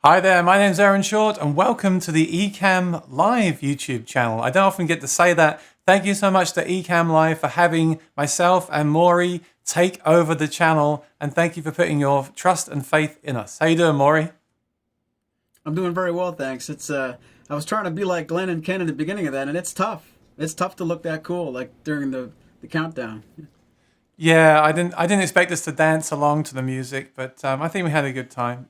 Hi there, my name's Aaron Short and welcome to the Ecamm Live YouTube channel. I don't often get to say that. Thank you so much to Ecamm Live for having myself and Maury take over the channel, and thank you for putting your trust and faith in us. How you doing, Maury? I'm doing very well, thanks. I was trying to be like Glenn and Ken in the beginning of that, and it's tough. It's tough to look that cool, like during the countdown. Yeah, I didn't expect us to dance along to the music, but I think we had a good time.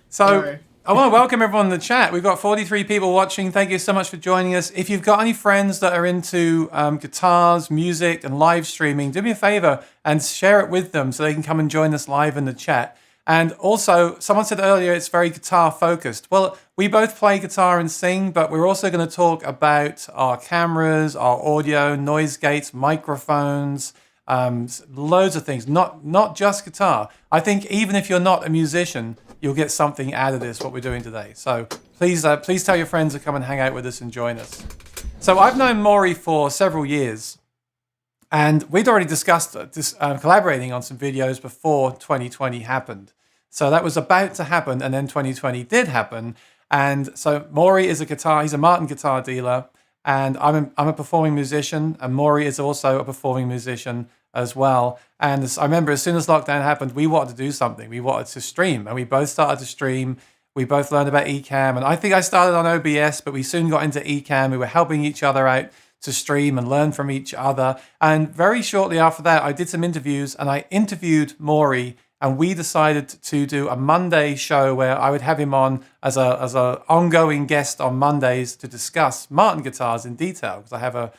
So Sorry. I want to welcome everyone in the chat. We've got 43 people watching. Thank you so much for joining us. If you've got any friends that are into guitars, music, and live streaming, do me a favor and share it with them so they can come and join us live in the chat. And also, someone said earlier it's very guitar focused. Well, we both play guitar and sing, but we're also going to talk about our cameras, our audio, noise gates, microphones, loads of things, not just guitar. I think even if you're not a musician, you'll get something out of this, what we're doing today. So please tell your friends to come and hang out with us and join us. So I've known Maury for several years, and we'd already discussed collaborating on some videos before 2020 happened. So that was about to happen, and then 2020 did happen. And so Maury is he's a Martin guitar dealer, and I'm a performing musician, and Maury is also a performing musician as well. And I remember as soon as lockdown happened, we wanted to do something. We wanted to stream, and we both started to stream. We both learned about Ecamm, and I think I started on OBS, but we soon got into Ecamm. We were helping each other out to stream and learn from each other. And very shortly after that, I did some interviews, and I interviewed Maury, and we decided to do a Monday show where I would have him on as a ongoing guest on Mondays to discuss Martin guitars in detail, because I have I'm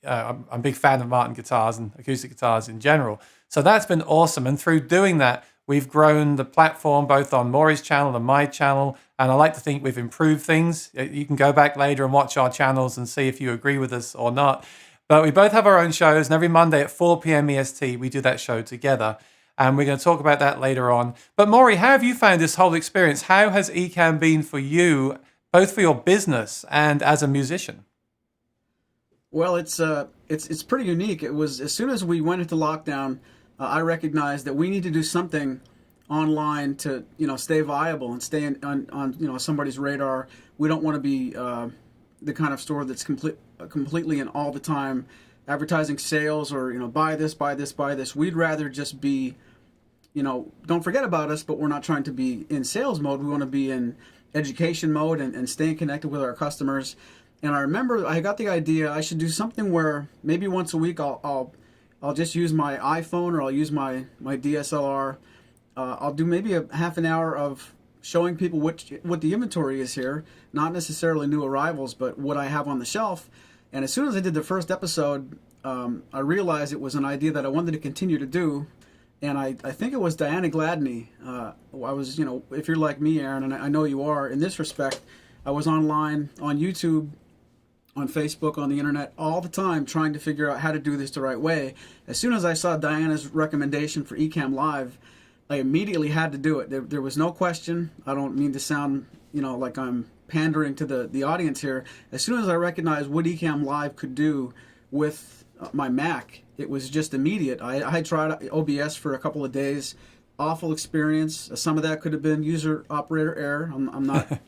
a big fan of Martin guitars and acoustic guitars in general. So that's been awesome. And through doing that, we've grown the platform both on Maury's channel and my channel. And I like to think we've improved things. You can go back later and watch our channels and see if you agree with us or not. But we both have our own shows, and every Monday at 4 p.m. EST, we do that show together. And we're going to talk about that later on. But Maury, how have you found this whole experience? How has Ecamm been for you, both for your business and as a musician? Well, it's pretty unique. It was as soon as we went into lockdown, I recognized that we need to do something online to stay viable and stay on somebody's radar. We don't want to be the kind of store that's completely and all the time advertising sales or buy this, buy this, buy this. We'd rather just be don't forget about us, but we're not trying to be in sales mode. We want to be in education mode and staying connected with our customers. And I remember I got the idea I should do something where maybe once a week I'll just use my iPhone, or I'll use my DSLR. I'll do maybe a half an hour of showing people what the inventory is here, not necessarily new arrivals, but what I have on the shelf. And as soon as I did the first episode, I realized it was an idea that I wanted to continue to do. And I think it was Diana Gladney. I was, if you're like me, Aaron, and I know you are in this respect, I was online on YouTube, on Facebook, on the internet all the time trying to figure out how to do this the right way. As soon as I saw Diana's recommendation for Ecamm Live, I immediately had to do it. There was no question. I don't mean to sound, like I'm pandering to the audience here. As soon as I recognized what Ecamm Live could do with my Mac, it was just immediate. I had tried OBS for a couple of days. Awful experience. Some of that could have been user operator error. I'm not,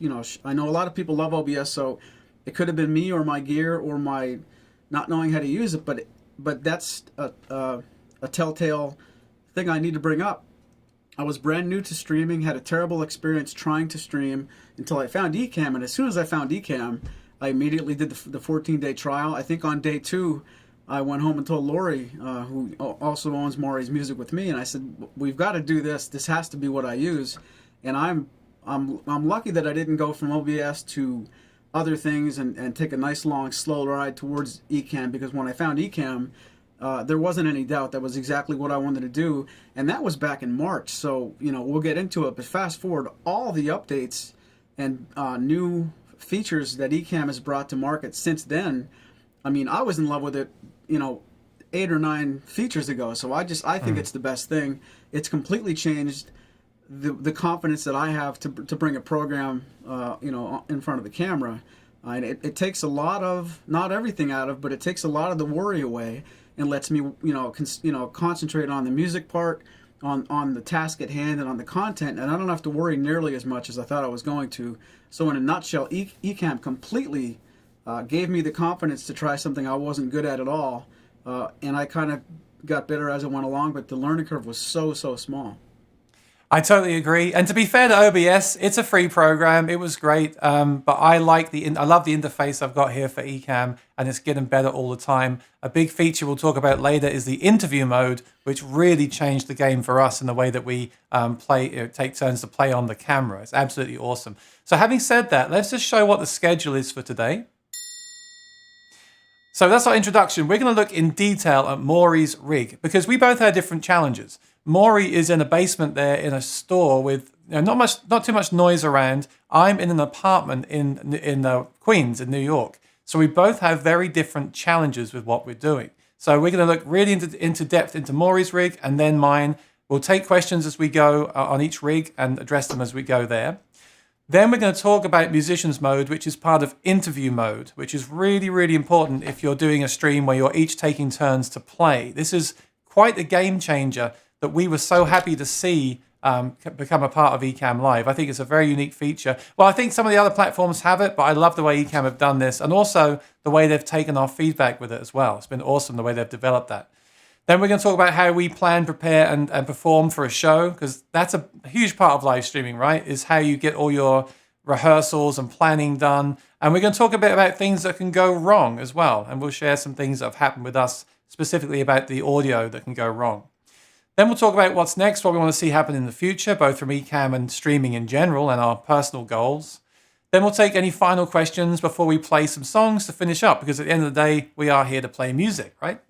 I know a lot of people love OBS, so it could have been me or my gear or my not knowing how to use it, but that's a telltale thing I need to bring up. I was brand new to streaming, had a terrible experience trying to stream until I found Ecamm, and as soon as I found Ecamm, I immediately did the 14-day trial. I think on day 2, I went home and told Lori, who also owns Maury's Music with me, and I said, "We've got to do this. This has to be what I use." And I'm lucky that I didn't go from OBS to other things and take a nice long slow ride towards Ecamm, because when I found Ecamm, there wasn't any doubt that was exactly what I wanted to do, and that was back in March. So we'll get into it, but fast forward all the updates and new features that Ecamm has brought to market since then. I mean, I was in love with it 8 or 9 features ago, so I think it's the best thing. It's completely changed the confidence that I have to bring a program in front of the camera. And it takes a lot of, not everything out of, but it takes a lot of the worry away and lets me concentrate on the music part on the task at hand and on the content, and I don't have to worry nearly as much as I thought I was going to. So in a nutshell, Ecamm completely gave me the confidence to try something I wasn't good at all, and I kind of got better as I went along, but the learning curve was so small. I totally agree. And to be fair to OBS, it's a free program. It was great, but I love the interface I've got here for Ecamm, and it's getting better all the time. A big feature we'll talk about later is the interview mode, which really changed the game for us in the way that we take turns to play on the camera. It's absolutely awesome. So having said that, let's just show what the schedule is for today. So that's our introduction. We're going to look in detail at Maury's rig because we both had different challenges. Maury is in a basement there in a store with not too much noise around. I'm in an apartment in Queens in New York. So we both have very different challenges with what we're doing. So we're going to look really into depth into Maury's rig and then mine. We'll take questions as we go on each rig and address them as we go there. Then we're going to talk about musicians mode, which is part of interview mode, which is really, really important if you're doing a stream where you're each taking turns to play. This is quite a game changer that we were so happy to see become a part of Ecamm Live. I think it's a very unique feature. Well, I think some of the other platforms have it, but I love the way Ecamm have done this and also the way they've taken our feedback with it as well. It's been awesome the way they've developed that. Then we're going to talk about how we plan, prepare, and perform for a show, because that's a huge part of live streaming, right? Is how you get all your rehearsals and planning done. And we're going to talk a bit about things that can go wrong as well. And we'll share some things that have happened with us, specifically about the audio that can go wrong. Then we'll talk about what's next, what we want to see happen in the future, both from Ecamm and streaming in general and our personal goals. Then we'll take any final questions before we play some songs to finish up, because at the end of the day, we are here to play music, right?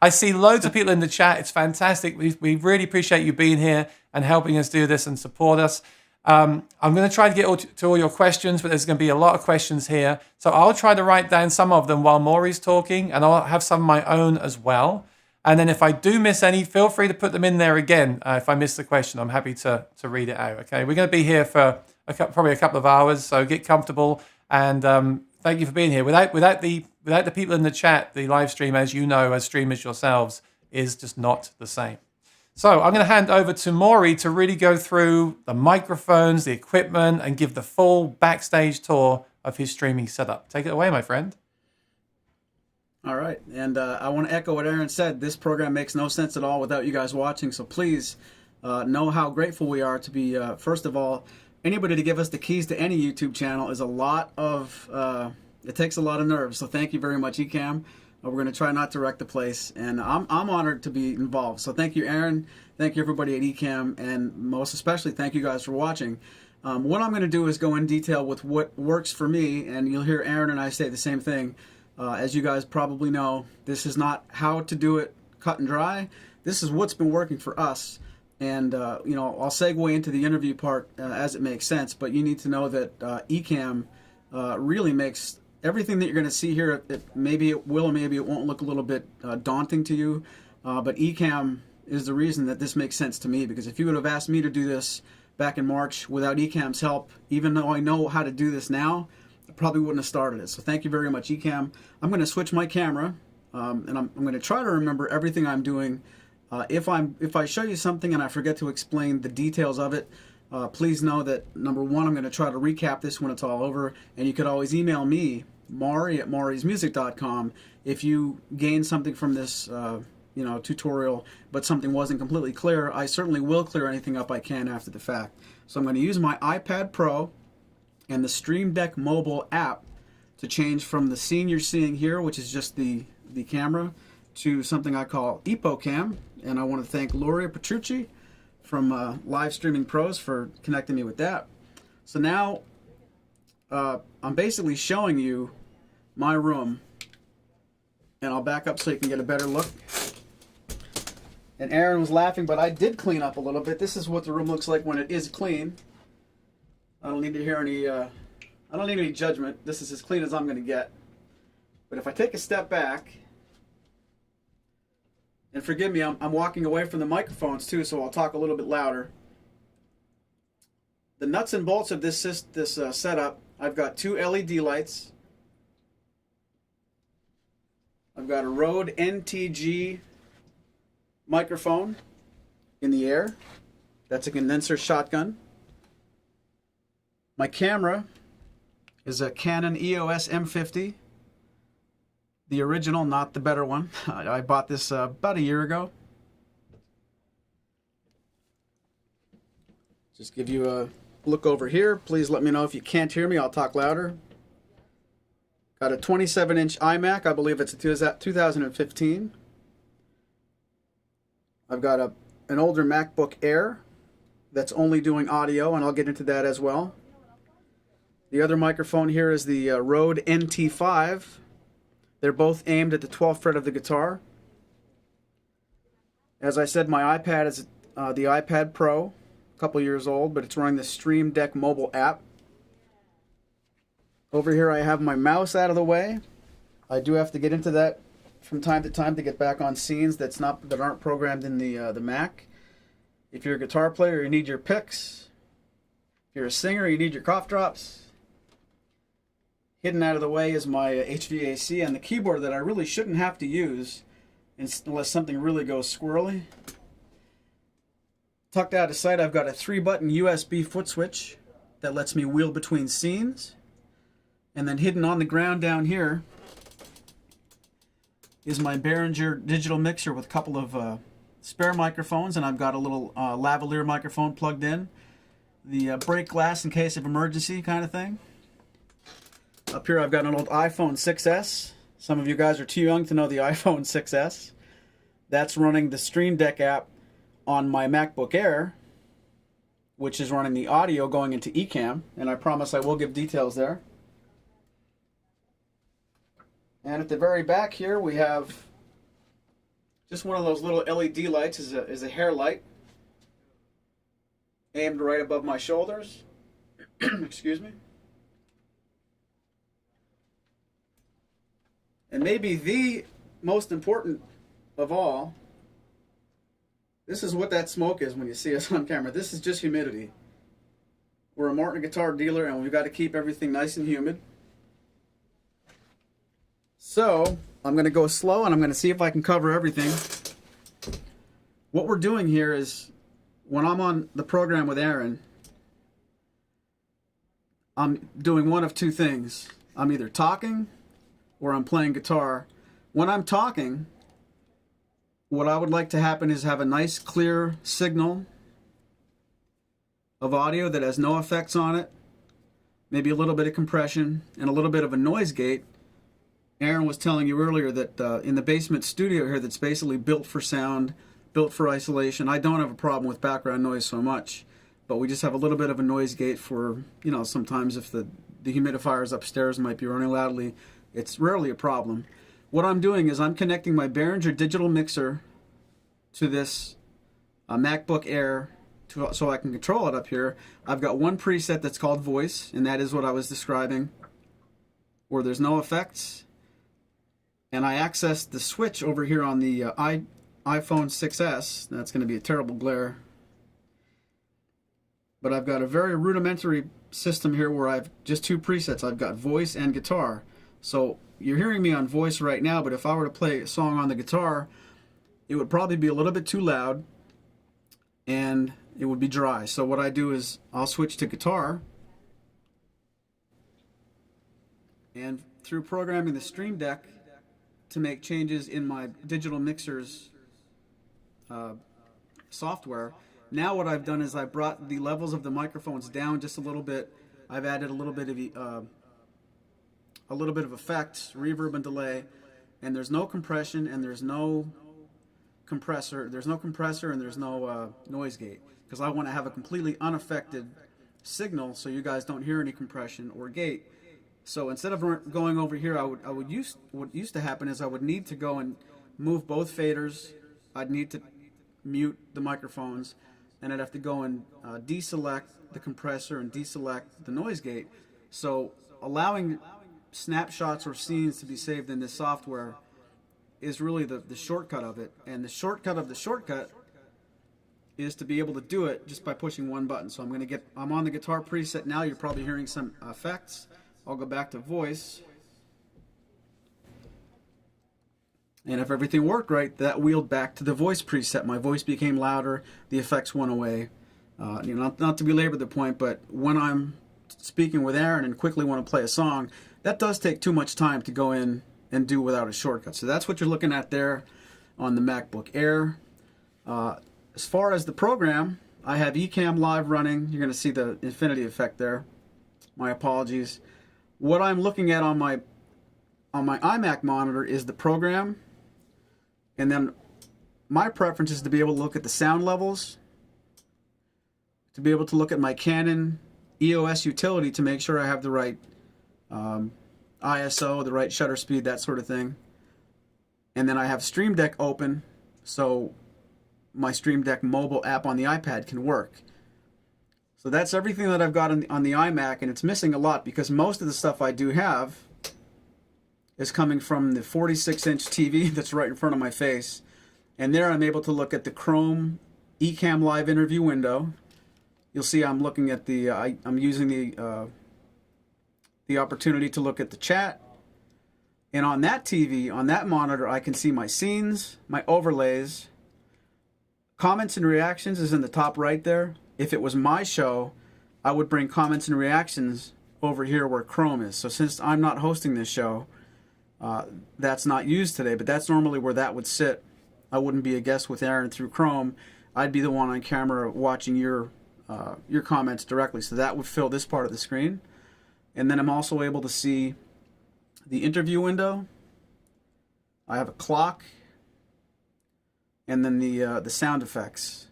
I see loads of people in the chat. It's fantastic. We really appreciate you being here and helping us do this and support us. I'm going to try to get to all your questions, but there's going to be a lot of questions here. So I'll try to write down some of them while Maury's talking, and I'll have some of my own as well. And then if I do miss any, feel free to put them in there again. If I miss the question, I'm happy to read it out. Okay, we're going to be here for probably a couple of hours, so get comfortable. And thank you for being here. Without the people in the chat, the live stream, as you know, as streamers yourselves, is just not the same. So I'm going to hand over to Maury to really go through the microphones, the equipment, and give the full backstage tour of his streaming setup. Take it away, my friend. All right, and I want to echo what Aaron said. This program makes no sense at all without you guys watching, so please know how grateful we are to be, first of all, anybody to give us the keys to any YouTube channel is a lot of, it takes a lot of nerves, so thank you very much, Ecamm. We're going to try not to wreck the place, and I'm honored to be involved. So thank you, Aaron. Thank you, everybody at Ecamm, and most especially, thank you guys for watching. What I'm going to do is go in detail with what works for me, and you'll hear Aaron and I say the same thing. As you guys probably know, this is not how to do it cut and dry. This is what's been working for us. And, I'll segue into the interview part as it makes sense, but you need to know that Ecamm really makes everything that you're going to see here, maybe it will or maybe it won't look a little bit daunting to you, but Ecamm is the reason that this makes sense to me, because if you would have asked me to do this back in March without Ecamm's help, even though I know how to do this now, I probably wouldn't have started it. So thank you very much, Ecamm. I'm going to switch my camera, and I'm going to try to remember everything I'm doing. If I show you something and I forget to explain the details of it, please know that, number one, I'm going to try to recap this when it's all over, and you could always email me, Maury at maurysmusic.com, if you gain something from this tutorial, but something wasn't completely clear. I certainly will clear anything up I can after the fact. So I'm going to use my iPad Pro and the Stream Deck mobile app to change from the scene you're seeing here, which is just the camera, to something I call EpoCam. And I want to thank Luria Petrucci from Live Streaming Pros for connecting me with that. So now I'm basically showing you my room, and I'll back up so you can get a better look. And Aaron was laughing, but I did clean up a little bit. This is what the room looks like when it is clean. I don't need to hear any, I don't need any judgment. This is as clean as I'm going to get. But if I take a step back, and forgive me, I'm walking away from the microphones too, so I'll talk a little bit louder. The nuts and bolts of this setup, I've got two LED lights. I've got a Rode NTG microphone in the air. That's a condenser shotgun. My camera is a Canon EOS M50. The original, not the better one. I bought this about a year ago. Just give you a look over here. Please let me know if you can't hear me. I'll talk louder. Got a 27-inch iMac. I believe it's a 2015. I've got an older MacBook Air that's only doing audio, and I'll get into that as well. The other microphone here is the Rode NT5. They're both aimed at the 12th fret of the guitar. As I said, my iPad is the iPad Pro, a couple years old, but it's running the Stream Deck mobile app. Over here I have my mouse out of the way. I do have to get into that from time to time to get back on scenes that aren't programmed in the Mac. If you're a guitar player, you need your picks. If you're a singer, you need your cough drops. Hidden out of the way is my HVAC and the keyboard that I really shouldn't have to use unless something really goes squirrely. Tucked out of sight, I've got a 3-button USB foot switch that lets me wheel between scenes. And then hidden on the ground down here is my Behringer digital mixer with a couple of spare microphones, and I've got a little lavalier microphone plugged in. The break glass in case of emergency kind of thing. Up here I've got an old iPhone 6S. Some of you guys are too young to know the iPhone 6S. That's running the Stream Deck app on my MacBook Air, which is running the audio going into Ecamm, and I promise I will give details there. And at the very back here we have just one of those little LED lights, is a hair light aimed right above my shoulders. Excuse me. And maybe the most important of all, this is what that smoke is when you see us on camera. This is just humidity. We're a Martin guitar dealer and we've got to keep everything nice and humid. So I'm going to go slow and I'm going to see if I can cover everything. What we're doing here is, when I'm on the program with Aaron, I'm doing one of two things. I'm either talking or I'm playing guitar. When I'm talking, what I would like to happen is have a nice clear signal of audio that has no effects on it, maybe a little bit of compression and a little bit of a noise gate. Aaron was telling you earlier that in the basement studio here that's basically built for sound, built for isolation. I don't have a problem with background noise so much, but we just have a little bit of a noise gate for, you know, sometimes if the humidifiers upstairs might be running loudly, it's rarely a problem. What I'm doing is I'm connecting my Behringer digital mixer to this MacBook Air so I can control it up here. I've got one preset that's called voice, and that is what I was describing, where there's no effects. And I accessed the switch over here on the iPhone 6S. That's going to be a terrible glare. But I've got a very rudimentary system here where I've just two presets. I've got voice and guitar. So you're hearing me on voice right now, but if I were to play a song on the guitar, it would probably be a little bit too loud and it would be dry. So what I do is I'll switch to guitar, and through programming the Stream Deck to make changes in my digital mixer's software, now what I've done is I brought the levels of the microphones down just a little bit. I've added a little bit of effects, reverb and delay, and there's no compression and there's no compressor. There's no compressor and there's no noise gate, because I want to have a completely unaffected signal so you guys don't hear any compression or gate. So instead of going over here, what used to happen is I would need to go and move both faders. I'd need to mute the microphones, and I'd have to go and deselect the compressor and deselect the noise gate. So allowing snapshots or scenes to be saved in this software is really the shortcut of it. And the shortcut of the shortcut is to be able to do it just by pushing one button. So I'm on the guitar preset now. You're probably hearing some effects. I'll go back to voice. And if everything worked right, that wheeled back to the voice preset. My voice became louder, the effects went away. Not to belabor the point, but when I'm speaking with Aaron and quickly want to play a song, that does take too much time to go in and do without a shortcut. So that's what you're looking at there on the MacBook Air. As far as the program, I have Ecamm Live running. You're going to see the infinity effect there. My apologies. What I'm looking at on my iMac monitor is the program, and then my preference is to be able to look at the sound levels, to be able to look at my Canon EOS utility to make sure I have the right ISO, the right shutter speed, that sort of thing. And then I have Stream Deck open, so my Stream Deck mobile app on the iPad can work. So that's everything that I've got on the iMac, and it's missing a lot because most of the stuff I do have is coming from the 46-inch TV that's right in front of my face. And there I'm able to look at the Chrome Ecamm Live interview window. You'll see I'm looking at I'm using the opportunity to look at the chat. And on that TV, on that monitor, I can see my scenes, my overlays. Comments and reactions is in the top right there. If it was my show, I would bring comments and reactions over here where Chrome is. So since I'm not hosting this show, that's not used today, but that's normally where that would sit. I wouldn't be a guest with Aaron through Chrome. I'd be the one on camera watching your comments directly. So that would fill this part of the screen. And then I'm also able to see the interview window. I have a clock, and then the sound effects,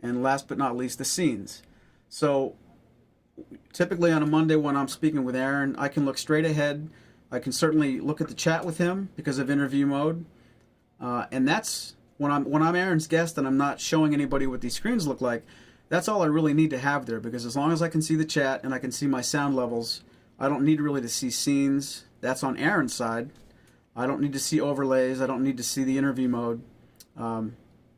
and last but not least, the scenes. So typically on a Monday when I'm speaking with Aaron, I can look straight ahead. I can certainly look at the chat with him because of interview mode, and that's when I'm Aaron's guest and I'm not showing anybody what these screens look like. That's all I really need to have there, because as long as I can see the chat and I can see my sound levels, I don't need really to see scenes. That's on Aaron's side. I don't need to see overlays. I don't need to see the interview mode.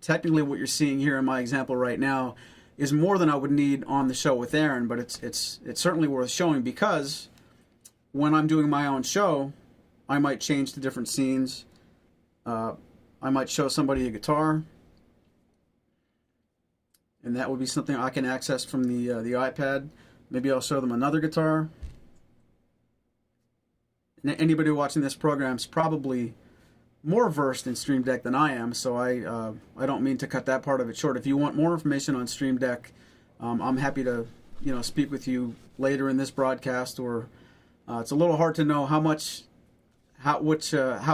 Technically, what you're seeing here in my example right now is more than I would need on the show with Aaron, but it's certainly worth showing, because when I'm doing my own show, I might change to different scenes. I might show somebody a guitar, and that would be something I can access from the iPad. Maybe I'll show them another guitar. And anybody watching this program is probably more versed in Stream Deck than I am, so I don't mean to cut that part of it short. If you want more information on Stream Deck, I'm happy to speak with you later in this broadcast. Or it's a little hard to know how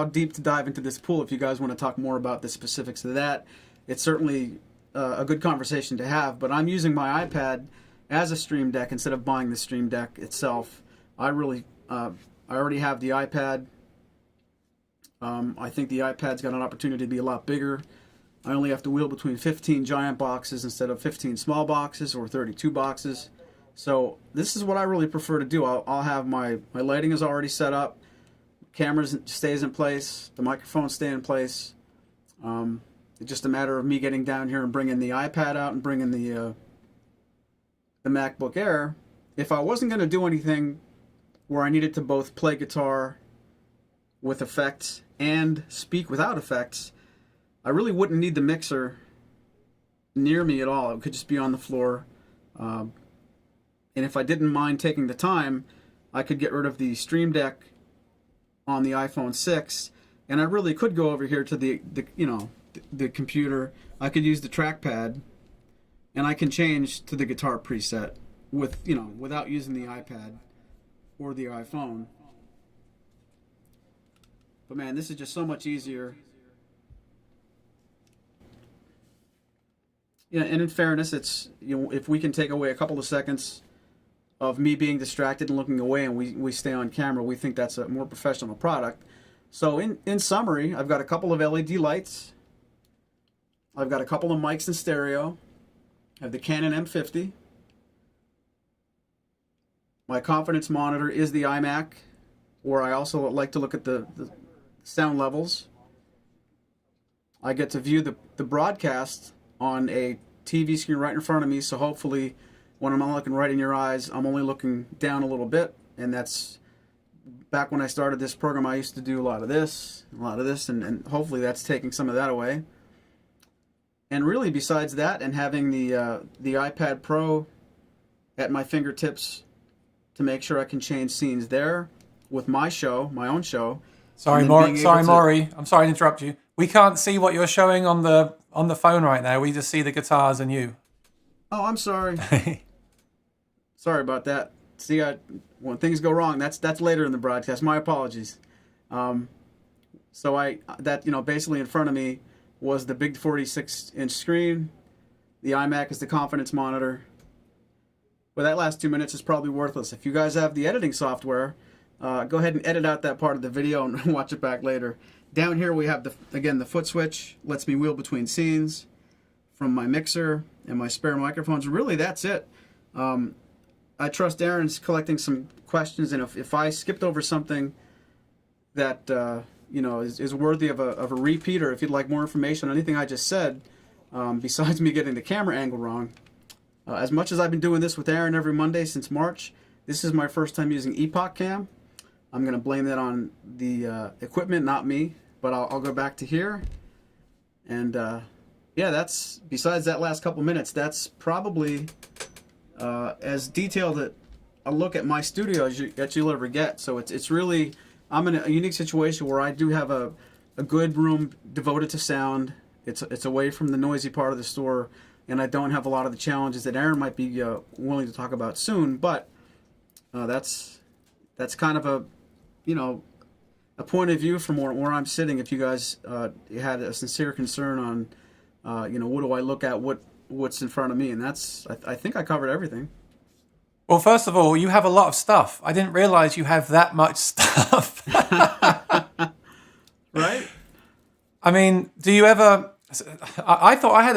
deep to dive into this pool. If you guys want to talk more about the specifics of that, it's certainly a good conversation to have. But I'm using my iPad as a Stream Deck instead of buying the Stream Deck itself. I already have the iPad. I think the iPad's got an opportunity to be a lot bigger. I only have to wheel between 15 giant boxes instead of 15 small boxes or 32 boxes. So this is what I really prefer to do. I'll have my lighting is already set up. Camera stays in place. The microphones stay in place. It's just a matter of me getting down here and bringing the iPad out and bringing the MacBook Air. If I wasn't going to do anything where I needed to both play guitar with effects and speak without effects, I really wouldn't need the mixer near me at all. It could just be on the floor. And if I didn't mind taking the time, I could get rid of the Stream Deck on the iPhone 6, and I really could go over here to the computer. I could use the trackpad, and I can change to the guitar preset without using the iPad or the iPhone. But man, this is just so much easier. Yeah, and in fairness, it's if we can take away a couple of seconds of me being distracted and looking away, and we stay on camera, we think that's a more professional product. So in summary, I've got a couple of LED lights. I've got a couple of mics in stereo. I have the Canon M50. My confidence monitor is the iMac, where I also like to look at the sound levels. I get to view the broadcast on a TV screen right in front of me, so hopefully when I'm not looking right in your eyes, I'm only looking down a little bit, and that's back when I started this program, I used to do a lot of this, and hopefully that's taking some of that away. And really, besides that, and having the iPad Pro at my fingertips to make sure I can change scenes there with my own show. Sorry, Maury. I'm sorry to interrupt you. We can't see what you're showing on the phone right now. We just see the guitars and you. Oh, I'm sorry. Sorry about that. See, when things go wrong, that's later in the broadcast. My apologies. Basically in front of me was the big 46-inch screen. The iMac is the confidence monitor. But that last 2 minutes is probably worthless. If you guys have the editing software, go ahead and edit out that part of the video and watch it back later. Down here we have the foot switch. Lets me wheel between scenes from my mixer and my spare microphones. Really, that's it. I trust Aaron's collecting some questions, and if I skipped over something that is worthy of a repeat, or if you'd like more information on anything I just said, besides me getting the camera angle wrong, as much as I've been doing this with Aaron every Monday since March, this is my first time using Epoch Cam. I'm going to blame that on the equipment, not me, but I'll go back to here. And that's, besides that last couple minutes, that's probably as detailed a look at my studio as you'll ever get. So it's really, I'm in a unique situation where I do have a good room devoted to sound. It's away from the noisy part of the store, and I don't have a lot of the challenges that Aaron might be willing to talk about soon. But that's kind of a point of view from where I'm sitting. If you guys had a sincere concern on what do I look at, what's in front of me, and I think I covered everything. Well, first of all, you have a lot of stuff. I didn't realize you have that much stuff. Right? I mean, do you ever... I thought I had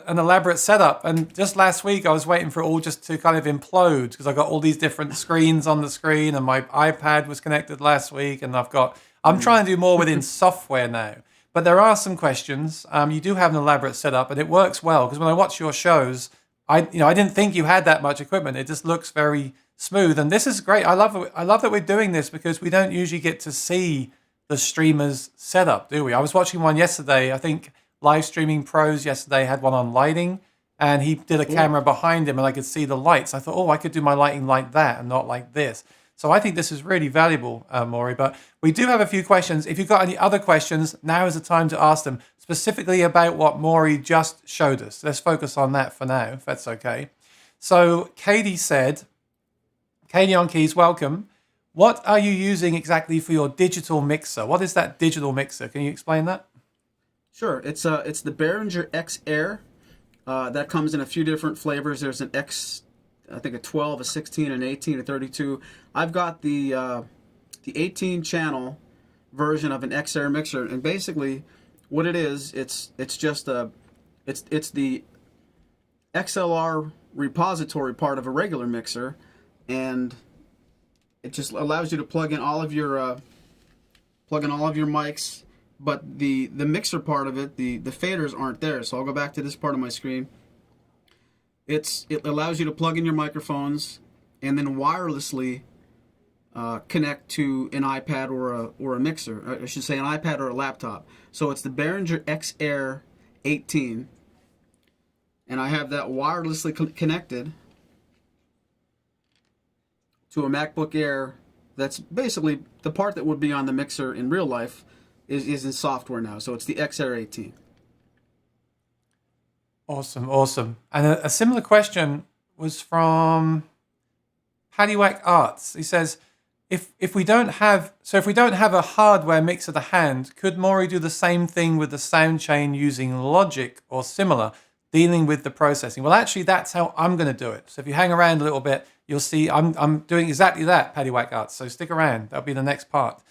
an elaborate setup, and just last week I was waiting for it all just to kind of implode because I got all these different screens on the screen, and my iPad was connected last week, and I'm trying to do more within software now. But there are some questions. You do have an elaborate setup, and it works well because when I watch your shows, I didn't think you had that much equipment. It just looks very smooth, and this is great. I love that we're doing this because we don't usually get to see the streamer's setup, do we? I was watching one yesterday. I think Live Streaming Pros yesterday had one on lighting, and he did a camera behind him, and I could see the lights. I thought, I could do my lighting like that and not like this. So I think this is really valuable, Maury. But we do have a few questions. If you've got any other questions, now is the time to ask them, specifically about what Maury just showed us. Let's focus on that for now, if that's okay. So Katie on keys, welcome. What are you using exactly for your digital mixer? What is that digital mixer? Can you explain that? Sure. It's the Behringer X Air. That comes in a few different flavors. There's an X, I think a 12, a 16, an 18, a 32. I've got the 18 channel version of an X Air mixer, and basically what it is, it's the XLR repository part of a regular mixer, and it just allows you to plug in all of your mics, but the mixer part of it, the faders aren't there. So I'll go back to this part of my screen. It allows you to plug in your microphones and then wirelessly connect to an iPad or a mixer. I should say an iPad or a laptop. So it's the Behringer X Air 18, and I have that wirelessly connected to a MacBook Air. That's basically the part that would be on the mixer in real life is in software now. So it's the X Air 18. Awesome. And a similar question was from Paddywhack Arts. He says, if we don't have a hardware mixer to hand, could Maury do the same thing with the sound chain using Logic or similar, dealing with the processing? Well, actually, that's how I'm going to do it. So if you hang around a little bit, you'll see I'm doing exactly that, Paddywhack Arts. So stick around. That'll be the next part.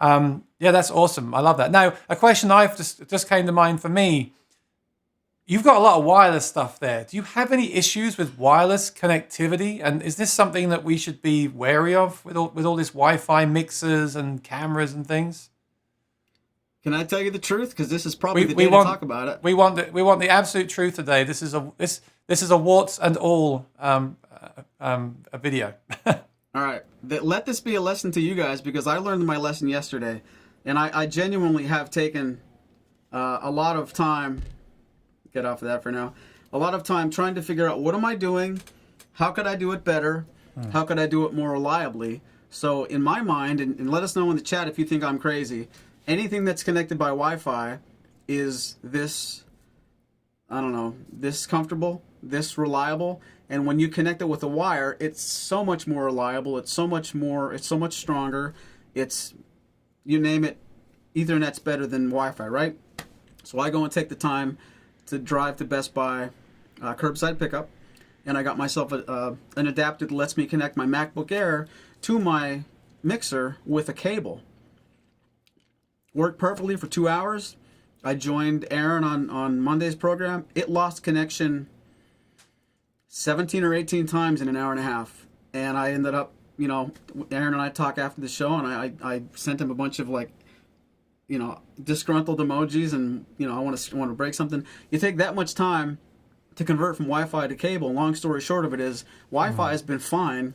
Yeah, that's awesome. I love that. Now, a question I've just came to mind for me. You've got a lot of wireless stuff there. Do you have any issues with wireless connectivity? And is this something that we should be wary of with all this Wi-Fi mixers and cameras and things? Can I tell you the truth? Because this is probably the day to talk about it. We want the absolute truth today. This is a warts and all a video. All right. Let this be a lesson to you guys because I learned my lesson yesterday, and I genuinely have taken a lot of time. Get off of that for now. A lot of time trying to figure out what am I doing, how could I do it better, how could I do it more reliably. So in my mind, and let us know in the chat if you think I'm crazy, anything that's connected by Wi-Fi is this, I don't know, this comfortable, this reliable. And when you connect it with a wire, it's so much more reliable. It's so much stronger. It's, you name it, Ethernet's better than Wi-Fi, right? So I go and take the time to drive to Best Buy curbside pickup, and I got myself an adapter that lets me connect my MacBook Air to my mixer with a cable. Worked perfectly for 2 hours. I joined Aaron on Monday's program. It lost connection 17 or 18 times in an hour and a half. And I ended up, Aaron and I talk after the show, and I sent him a bunch of disgruntled emojis, and I want to break something. You take that much time to convert from Wi-Fi to cable. Long story short of it is, Wi-Fi has been fine.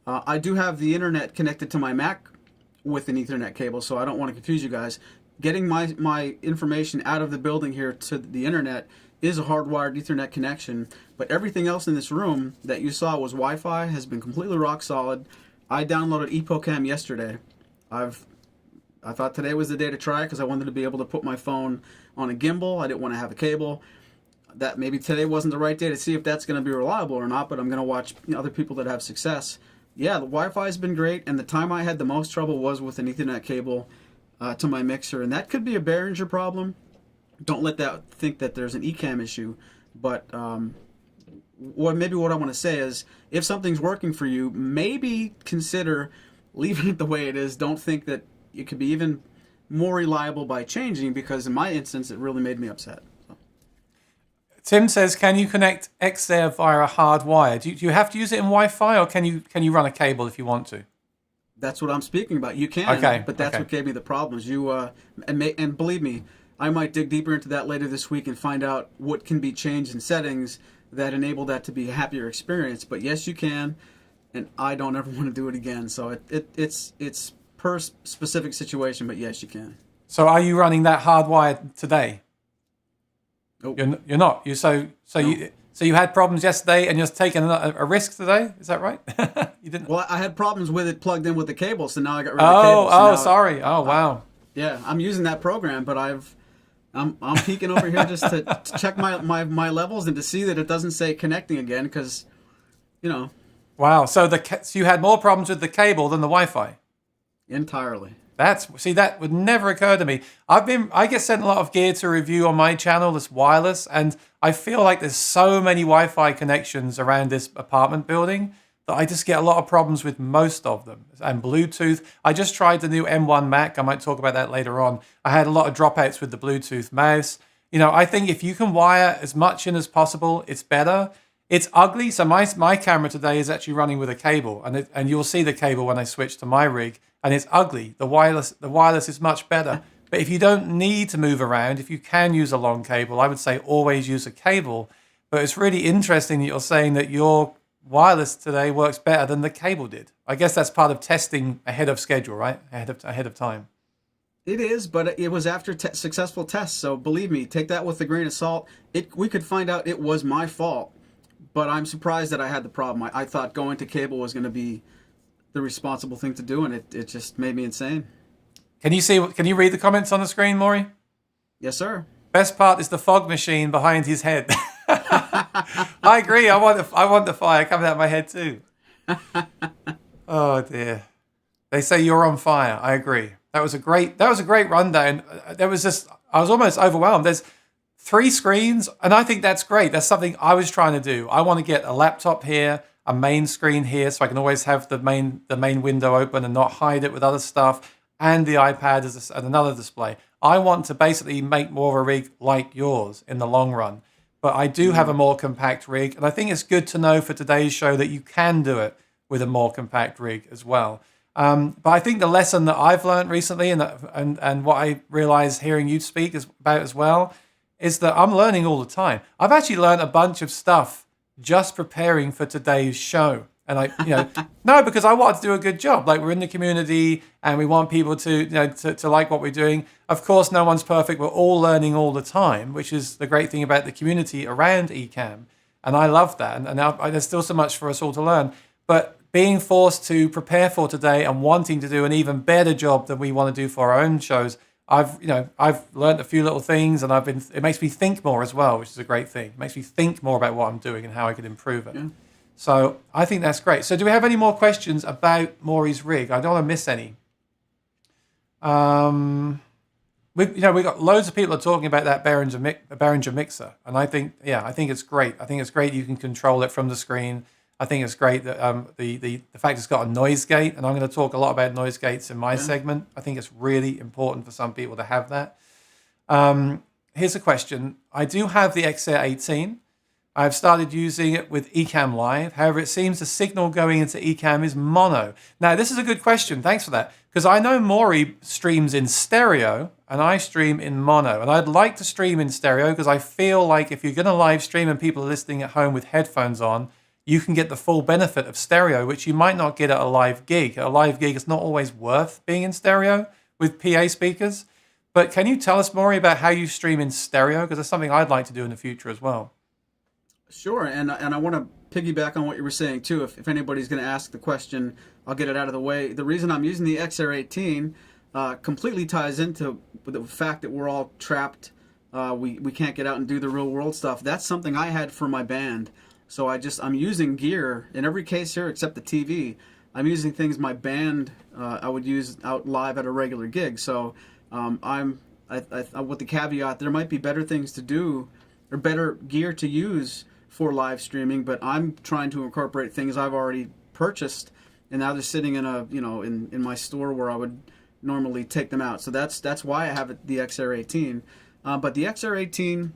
I do have the internet connected to my Mac with an Ethernet cable, so I don't want to confuse you guys. Getting my information out of the building here to the internet is a hardwired Ethernet connection, but everything else in this room that you saw was Wi-Fi, has been completely rock solid. I downloaded EpoCam yesterday. I thought today was the day to try it because I wanted to be able to put my phone on a gimbal. I didn't want to have a cable. That maybe today wasn't the right day to see if that's going to be reliable or not, but I'm going to watch other people that have success. Yeah, the Wi-Fi has been great, and the time I had the most trouble was with an Ethernet cable to my mixer, and that could be a Behringer problem. Don't let that think that there's an eCam issue, but what I want to say is, if something's working for you, maybe consider leaving it the way it is. Don't think that it could be even more reliable by changing, because in my instance, it really made me upset. So. Tim says, can you connect Xair via a hard wire? Do you have to use it in Wi-Fi, or can you run a cable if you want to? That's what I'm speaking about. You can, okay, but that's what gave me the problems. And believe me, I might dig deeper into that later this week and find out what can be changed in settings that enable that to be a happier experience. But yes, you can, and I don't ever want to do it again. So it's per specific situation, but yes, you can. So are you running that hardwired today? Nope. You're not. You had problems yesterday, and you're taking a risk today. Is that right? You didn't. Well, I had problems with it plugged in with the cable, so now I got rid of the cable. So sorry. Oh, wow. Yeah, I'm using that program, but I'm peeking over here just to check my levels and to see that it doesn't say connecting again, because, Wow. So you had more problems with the cable than the Wi-Fi. Entirely. That would never occur to me. I get sent a lot of gear to review on my channel that's wireless, and I feel like there's so many Wi-Fi connections around this apartment building that I just get a lot of problems with most of them. And Bluetooth. I just tried the new M1 Mac. I might talk about that later on. I had a lot of dropouts with the Bluetooth mouse. I think if you can wire as much in as possible, it's better. It's ugly. So my camera today is actually running with a cable, and you'll see the cable when I switch to my rig, and it's ugly. The wireless is much better. But if you don't need to move around, if you can use a long cable, I would say always use a cable. But it's really interesting that you're saying that your wireless today works better than the cable did. I guess that's part of testing ahead of schedule, right? Ahead of time. It is, but it was after successful tests. So believe me, take that with a grain of salt. We could find out it was my fault, but I'm surprised that I had the problem. I thought going to cable was going to be the responsible thing to do, and it just made me insane. Can you read the comments on the screen, Maury? Yes, sir. Best part is the fog machine behind his head. I agree. I want the fire coming out of my head too. Oh dear. They say you're on fire. I agree. That was a great rundown. I was almost overwhelmed. There's 3 screens, and I think that's great. That's something I was trying to do. I want to get a laptop here, a main screen here, so I can always have the main window open and not hide it with other stuff, and the iPad as another display. I want to basically make more of a rig like yours in the long run. But I do have a more compact rig, and I think it's good to know for today's show that you can do it with a more compact rig as well. But I think the lesson that I've learned recently, and what I realize hearing you speak about as well, is that I'm learning all the time. I've actually learned a bunch of stuff just preparing for today's show. And no, because I wanted to do a good job. Like, we're in the community and we want people to like what we're doing. Of course, no one's perfect. We're all learning all the time, which is the great thing about the community around Ecamm. And I love that. And now there's still so much for us all to learn. But being forced to prepare for today and wanting to do an even better job than we want to do for our own shows, I've learned a few little things, and it makes me think more as well, which is a great thing. It makes me think more about what I'm doing and how I could improve it. Yeah. So I think that's great. So do we have any more questions about Maury's rig? I don't want to miss any. We got loads of people are talking about that Behringer mixer, and I think it's great. I think it's great you can control it from the screen. I think it's great that the fact it's got a noise gate, and I'm going to talk a lot about noise gates in my segment. I think it's really important for some people to have that. Here's a question. I do have the XR18. I've started using it with Ecamm Live. However, it seems the signal going into Ecamm is mono. Now, this is a good question. Thanks for that. Because I know Maury streams in stereo and I stream in mono. And I'd like to stream in stereo because I feel like if you're going to live stream and people are listening at home with headphones on, you can get the full benefit of stereo, which you might not get at a live gig. At a live gig, it's not always worth being in stereo with PA speakers. But can you tell us, Maury, about how you stream in stereo? Because that's something I'd like to do in the future as well. Sure, and I want to piggyback on what you were saying too. If anybody's going to ask the question, I'll get it out of the way. The reason I'm using the XR18 completely ties into the fact that we're all trapped. We can't get out and do the real world stuff. That's something I had for my band. So I'm using gear in every case here except the TV. I'm using things my band I would use out live at a regular gig. So with the caveat, there might be better things to do or better gear to use for live streaming, but I'm trying to incorporate things I've already purchased, and now they're sitting in in my store where I would normally take them out. So that's why I have the XR18. But the XR18,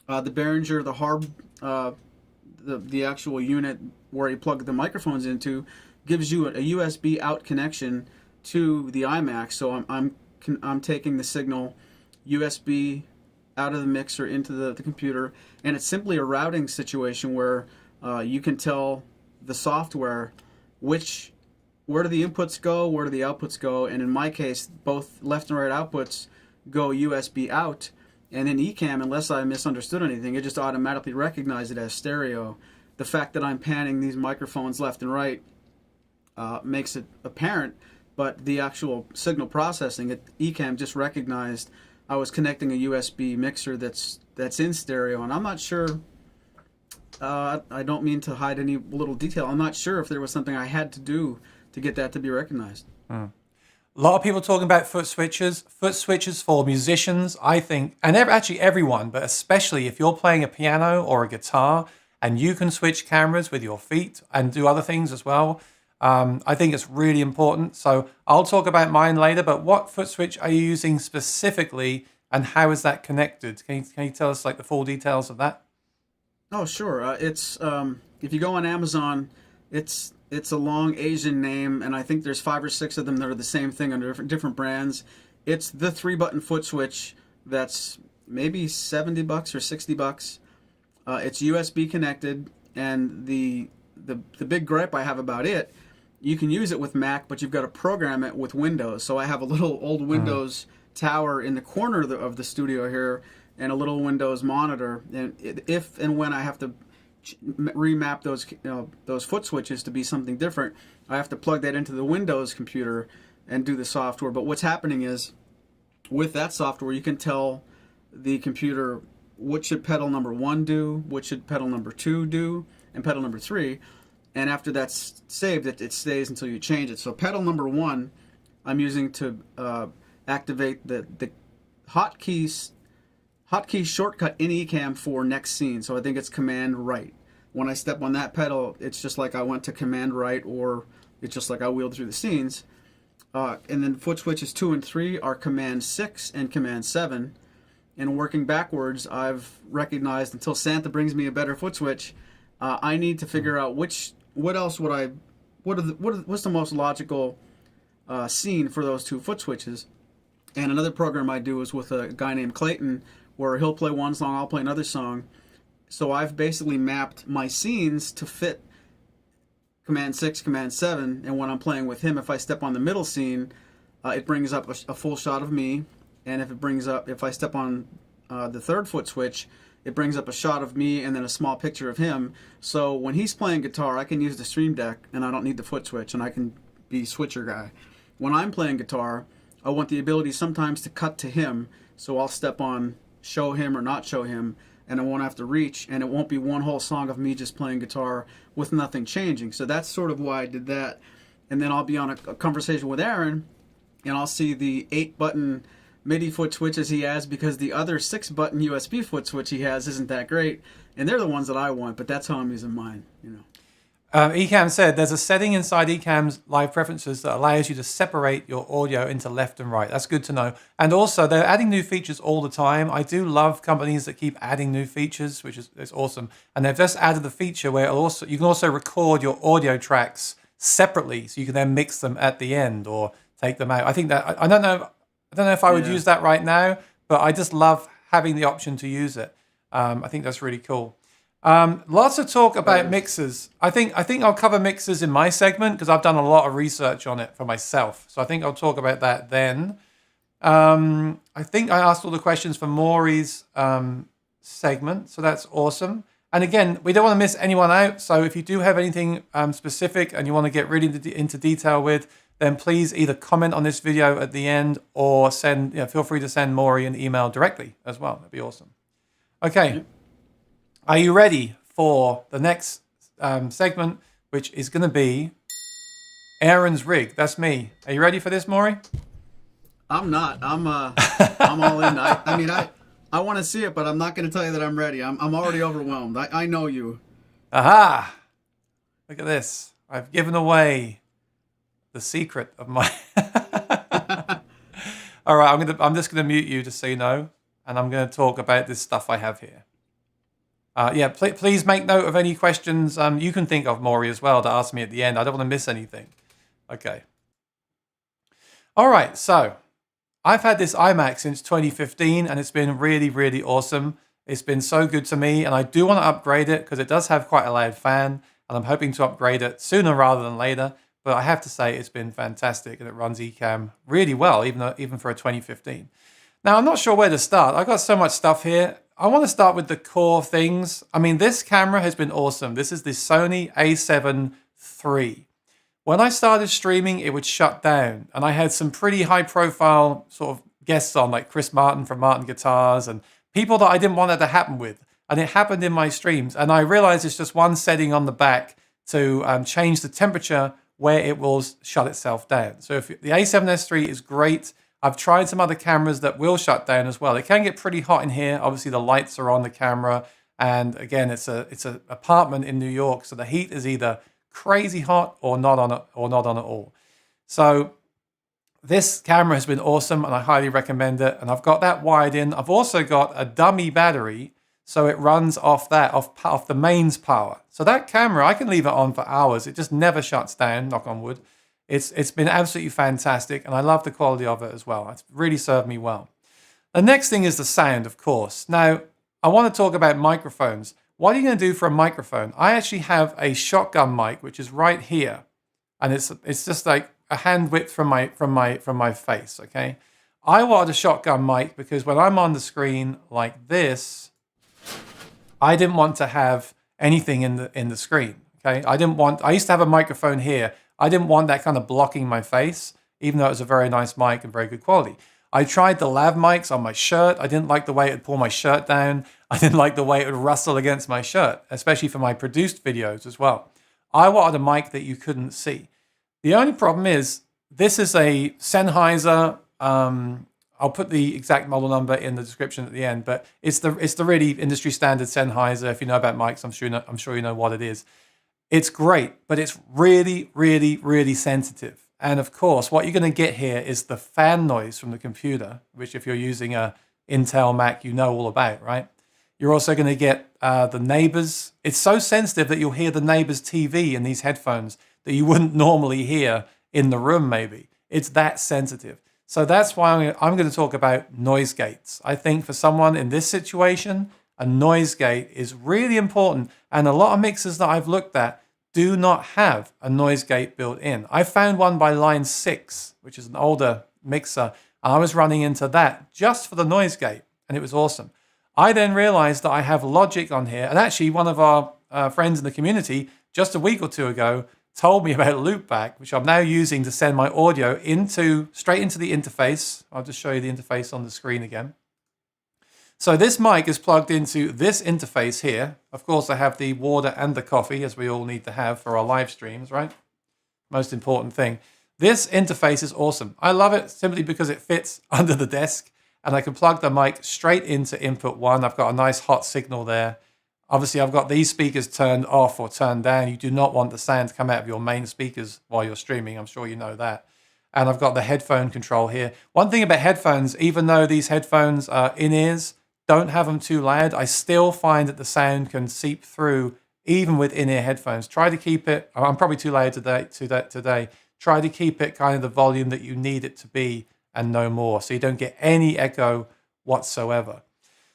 the Behringer, the hard, the actual unit where you plug the microphones into, gives you a USB out connection to the iMac. So I'm taking the signal USB out of the mixer into the computer, and it's simply a routing situation where you can tell the software where do the inputs go, where do the outputs go, and in my case, both left and right outputs go USB out, and in Ecamm, unless I misunderstood anything, it just automatically recognizes it as stereo. The fact that I'm panning these microphones left and right makes it apparent, but the actual signal processing, Ecamm just recognized I was connecting a USB mixer that's in stereo, and I'm not sure, I don't mean to hide any little detail, I'm not sure if there was something I had to do to get that to be recognized. A lot of people talking about foot switches. Foot switches for musicians, I think, and actually everyone, but especially if you're playing a piano or a guitar and you can switch cameras with your feet and do other things as well, I think it's really important. So I'll talk about mine later, but what foot switch are you using specifically and how is that connected? Can you tell us like the full details of that? Oh, sure. It's if you go on Amazon, it's a long Asian name, and I think there's 5 or 6 of them that are the same thing under different brands. It's the 3-button foot switch that's maybe $70 or $60. It's USB connected, and the big gripe I have about it, you can use it with Mac, but you've got to program it with Windows. So I have a little old Windows tower in the corner of the studio here, and a little Windows monitor. And if and when I have to remap those foot switches to be something different, I have to plug that into the Windows computer and do the software. But what's happening is, with that software, you can tell the computer what should pedal number 1 do, what should pedal number 2 do, and pedal number 3. And after that's saved, it stays until you change it. So pedal number 1, I'm using to activate the hotkey shortcut in Ecamm for next scene. So I think it's command right. When I step on that pedal, it's just like I went to command right, or it's just like I wheeled through the scenes. And then foot switches 2 and 3 are command 6 and command 7. And working backwards, I've recognized until Santa brings me a better foot switch, I need to figure out what's the most logical scene for those 2 foot switches. And another program I do is with a guy named Clayton, where he'll play one song, I'll play another song. So I've basically mapped my scenes to fit Command 6, Command 7, and when I'm playing with him, if I step on the middle scene, it brings up a full shot of me, and if I step on the third foot switch, it brings up a shot of me and then a small picture of him. So when he's playing guitar, I can use the Stream Deck, and I don't need the foot switch, and I can be switcher guy. When I'm playing guitar, I want the ability sometimes to cut to him, so I'll step on show him or not show him, and I won't have to reach, and it won't be one whole song of me just playing guitar with nothing changing. So that's sort of why I did that. And then I'll be on a conversation with Aaron, and I'll see the 8-button MIDI foot switches he has, because the other 6-button USB foot switch he has isn't that great, and they're the ones that I want, but that's how I'm using mine, you know. Ecamm said there's a setting inside Ecamm's live preferences that allows you to separate your audio into left and right. That's good to know. And also, they're adding new features all the time. I do love companies that keep adding new features, which is awesome. And they've just added the feature where you can also record your audio tracks separately, so you can then mix them at the end or take them out. I think that I don't know if I would use that right now, but I just love having the option to use it. I think that's really cool. Lots of talk about mixers. I think I'll cover mixers in my segment because I've done a lot of research on it for myself. So I think I'll talk about that then. I think I asked all the questions for Maury's segment, so that's awesome. And again, we don't want to miss anyone out. So if you do have anything specific and you want to get really into detail with, then please either comment on this video at the end or feel free to send Maury an email directly as well. That'd be awesome. Okay. Are you ready for the next segment, which is going to be Aaron's rig? That's me. Are you ready for this, Maury? I'm not. I'm all in. I want to see it, but I'm not going to tell you that I'm ready. I'm already overwhelmed. I know you. Aha! Look at this. I've given away the secret of my... All right, I'm just going to mute you just so you know, and I'm going to talk about this stuff I have here. Please make note of any questions you can think of, Maury, as well, to ask me at the end. I don't want to miss anything. Okay. All right, so I've had this iMac since 2015, and it's been really, really awesome. It's been so good to me, and I do want to upgrade it because it does have quite a loud fan, and I'm hoping to upgrade it sooner rather than later. But I have to say it's been fantastic, and it runs Ecamm really well, even for a 2015. Now, I'm not sure where to start. I've got so much stuff here. I want to start with the core things. I mean, this camera has been awesome. This is the Sony a7 III. When I started streaming, it would shut down. And I had some pretty high-profile sort of guests on, like Chris Martin from Martin Guitars, and people that I didn't want that to happen with. And it happened in my streams. And I realized it's just one setting on the back to change the temperature where it will shut itself down. So if the a7S III is great. I've tried some other cameras that will shut down as well. It can get pretty hot in here. Obviously, the lights are on the camera. And again, it's an apartment in New York. So the heat is either crazy hot or not on at all. So this camera has been awesome, and I highly recommend it. And I've got that wired in. I've also got a dummy battery, so it runs off the mains power. So that camera, I can leave it on for hours. It just never shuts down, knock on wood. It's been absolutely fantastic, and I love the quality of it as well. It's really served me well. The next thing is the sound, of course. Now, I want to talk about microphones. What are you going to do for a microphone? I actually have a shotgun mic, which is right here, and it's just like a hand width from my face. Okay, I wanted a shotgun mic because when I'm on the screen like this, I didn't want to have anything in the screen. Okay, I used to have a microphone here. I didn't want that kind of blocking my face, even though it was a very nice mic and very good quality. I tried the lav mics on my shirt. I didn't like the way it would pull my shirt down. I didn't like the way it would rustle against my shirt, especially for my produced videos as well. I wanted a mic that you couldn't see. The only problem is, this is a Sennheiser. I'll put the exact model number in the description at the end, but it's the really industry standard Sennheiser. If you know about mics, I'm sure you know what it is. It's great, but it's really, really, really sensitive. And of course, what you're going to get here is the fan noise from the computer, which if you're using a Intel Mac, you know all about, right? You're also going to get the neighbors. It's so sensitive that you'll hear the neighbor's TV in these headphones that you wouldn't normally hear in the room, maybe. It's that sensitive. So that's why I'm going to talk about noise gates. I think for someone in this situation, a noise gate is really important. And a lot of mixers that I've looked at do not have a noise gate built in. I found one by Line 6, which is an older mixer, and I was running into that just for the noise gate, and it was awesome. I then realized that I have Logic on here, and actually one of our friends in the community just a week or two ago told me about Loopback, which I'm now using to send my audio straight into the interface. I'll just show you the interface on the screen again. So this mic is plugged into this interface here. Of course, I have the water and the coffee, as we all need to have for our live streams, right? Most important thing. This interface is awesome. I love it simply because it fits under the desk, and I can plug the mic straight into input 1. I've got a nice hot signal there. Obviously, I've got these speakers turned off or turned down. You do not want the sound to come out of your main speakers while you're streaming. I'm sure you know that. And I've got the headphone control here. One thing about headphones, even though these headphones are in-ears, don't have them too loud, I still find that the sound can seep through even with in-ear headphones. Try to keep it, I'm probably too loud today. Try to keep it kind of the volume that you need it to be and no more, so you don't get any echo whatsoever.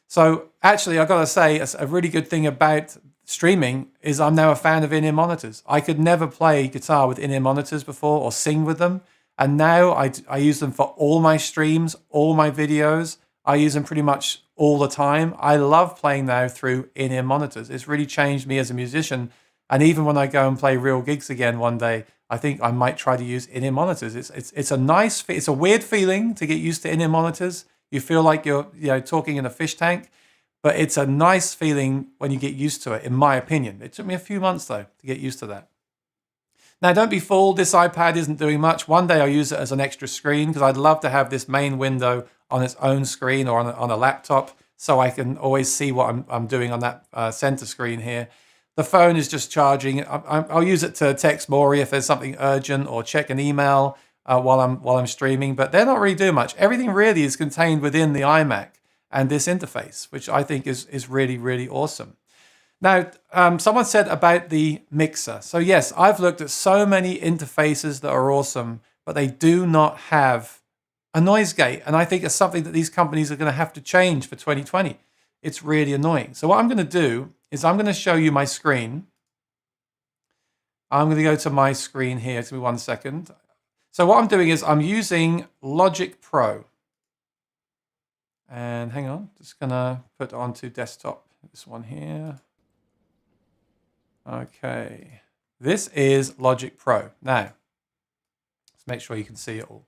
So actually, I've got to say, a really good thing about streaming is I'm now a fan of in-ear monitors. I could never play guitar with in-ear monitors before or sing with them. And now I use them for all my streams, all my videos. I use them pretty much all the time. I love playing now through in-ear monitors. It's really changed me as a musician. And even when I go and play real gigs again one day, I think I might try to use in-ear monitors. It's a weird feeling to get used to in-ear monitors. You feel like you're talking in a fish tank, but it's a nice feeling when you get used to it, in my opinion. It took me a few months, though, to get used to that. Now, don't be fooled. This iPad isn't doing much. One day I'll use it as an extra screen because I'd love to have this main window on its own screen or on a laptop so I can always see what I'm doing on that center screen here. The phone is just charging. I'll use it to text Maury if there's something urgent or check an email while I'm streaming, but they're not really doing much. Everything really is contained within the iMac and this interface, which I think is really, really awesome. Now, someone said about the mixer. So yes, I've looked at so many interfaces that are awesome, but they do not have a noise gate. And I think it's something that these companies are going to have to change for 2020. It's really annoying. So what I'm going to do is I'm going to show you my screen. I'm going to go to my screen here. Give me 1 second. So what I'm doing is I'm using Logic Pro. And hang on, just going to put onto desktop this one here. Okay, this is Logic Pro. Now, let's make sure you can see it all.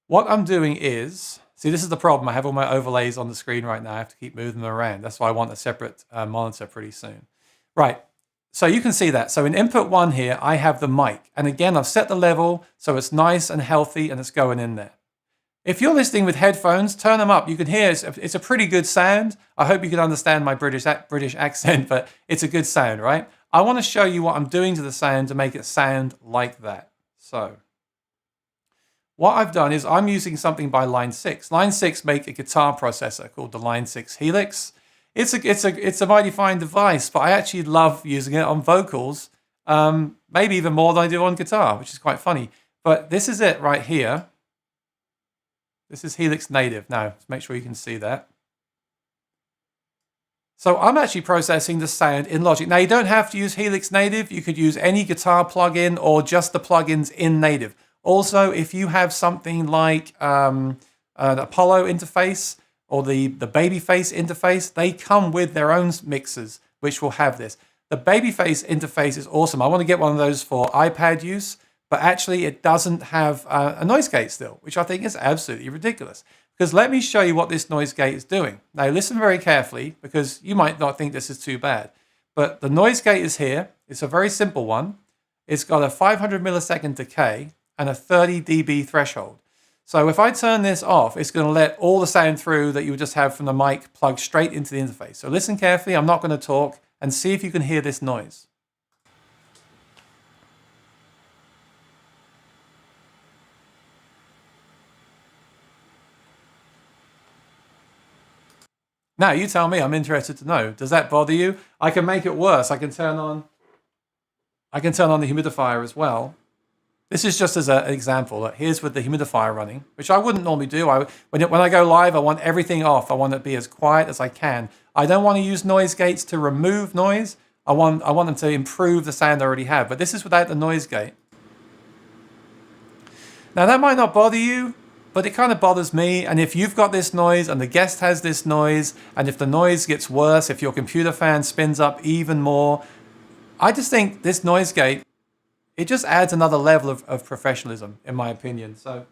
What I'm doing is, see, this is the problem. I have all my overlays on the screen right now. I have to keep moving them around. That's why I want a separate monitor pretty soon. Right, so you can see that. So in input 1 here, I have the mic. And again, I've set the level so it's nice and healthy and it's going in there. If you're listening with headphones, turn them up. You can hear it's a pretty good sound. I hope you can understand my British accent, but it's a good sound, right? I want to show you what I'm doing to the sound to make it sound like that. So what I've done is I'm using something by Line 6. Line 6 make a guitar processor called the Line 6 Helix. It's a mighty fine device, but I actually love using it on vocals, maybe even more than I do on guitar, which is quite funny. But this is it right here. This is Helix Native. Now, let's make sure you can see that. So I'm actually processing the sound in Logic. Now, you don't have to use Helix Native. You could use any guitar plugin or just the plugins in Native. Also, if you have something like an Apollo interface or the Babyface interface, they come with their own mixers, which will have this. The Babyface interface is awesome. I want to get one of those for iPad use. But actually it doesn't have a noise gate still, which I think is absolutely ridiculous. Because let me show you what this noise gate is doing. Now listen very carefully, because you might not think this is too bad. But the noise gate is here. It's a very simple one. It's got a 500 millisecond decay and a 30 dB threshold. So if I turn this off, it's going to let all the sound through that you would just have from the mic plugged straight into the interface. So listen carefully. I'm not going to talk, and see if you can hear this noise. Now, you tell me, I'm interested to know. Does that bother you? I can make it worse. I can turn on the humidifier as well. This is just as an example. Here's with the humidifier running, which I wouldn't normally do. When I go live, I want everything off. I want it to be as quiet as I can. I don't want to use noise gates to remove noise. I want them to improve the sound I already have. But this is without the noise gate. Now that might not bother you, but it kind of bothers me. And if you've got this noise and the guest has this noise, and if the noise gets worse, if your computer fan spins up even more, I just think this noise gate, it just adds another level of professionalism, in my opinion. So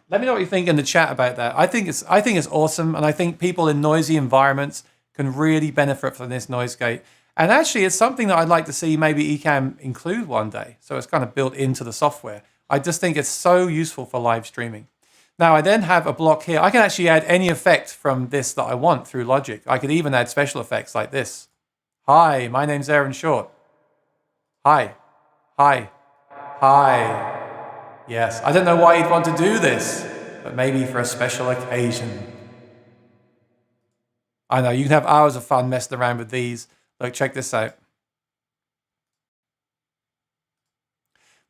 let me know what you think in the chat about that. I think it's awesome, and I think people in noisy environments can really benefit from this noise gate. And actually, it's something that I'd like to see maybe Ecamm include one day. So it's kind of built into the software. I just think it's so useful for live streaming. Now, I then have a block here. I can actually add any effect from this that I want through Logic. I could even add special effects like this. Hi, my name's Aaron Short. Hi, hi, hi. Yes, I don't know why you'd want to do this, but maybe for a special occasion. I know, you can have hours of fun messing around with these. Look, check this out.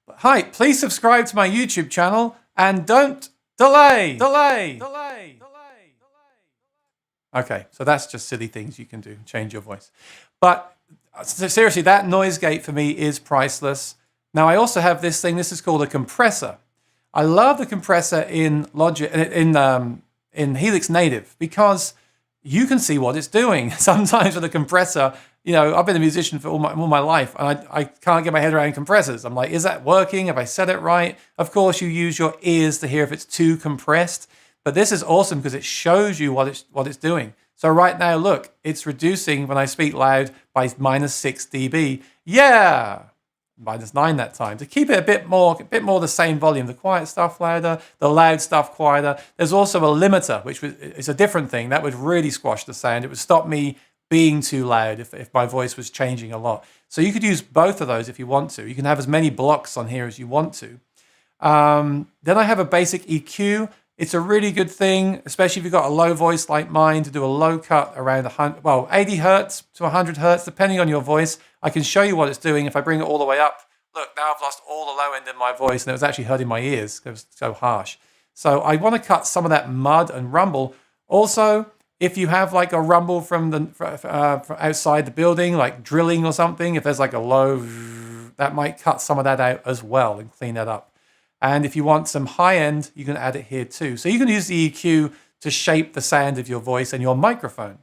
Hi, please subscribe to my YouTube channel and don't delay. Okay, so that's just silly things you can do, change your voice. But seriously, that noise gate for me is priceless. Now I also have this thing, this is called a compressor. I love the compressor in Logic, in Helix Native, because you can see what it's doing. Sometimes with a compressor, you know, I've been a musician for all my life, and I can't get my head around compressors. I'm like, is that working? Have I said it right? Of course, you use your ears to hear if it's too compressed. But this is awesome because it shows you what it's doing. So right now, look, it's reducing when I speak loud by -6 dB. Yeah, -9 that time, to keep it a bit more the same volume. The quiet stuff louder, the loud stuff quieter. There's also a limiter, which is a different thing. That would really squash the sound. It would stop me being too loud if my voice was changing a lot. So you could use both of those if you want to. You can have as many blocks on here as you want to. Then I have a basic EQ. It's a really good thing, especially if you've got a low voice like mine, to do a low cut around 80 hertz to 100 hertz, depending on your voice. I can show you what it's doing if I bring it all the way up. Look, now I've lost all the low end in my voice, and it was actually hurting my ears because it was so harsh. So I want to cut some of that mud and rumble. Also, if you have like a rumble from outside the building, like drilling or something, if there's like a low, that might cut some of that out as well and clean that up. And if you want some high end, you can add it here too. So you can use the EQ to shape the sound of your voice and your microphone.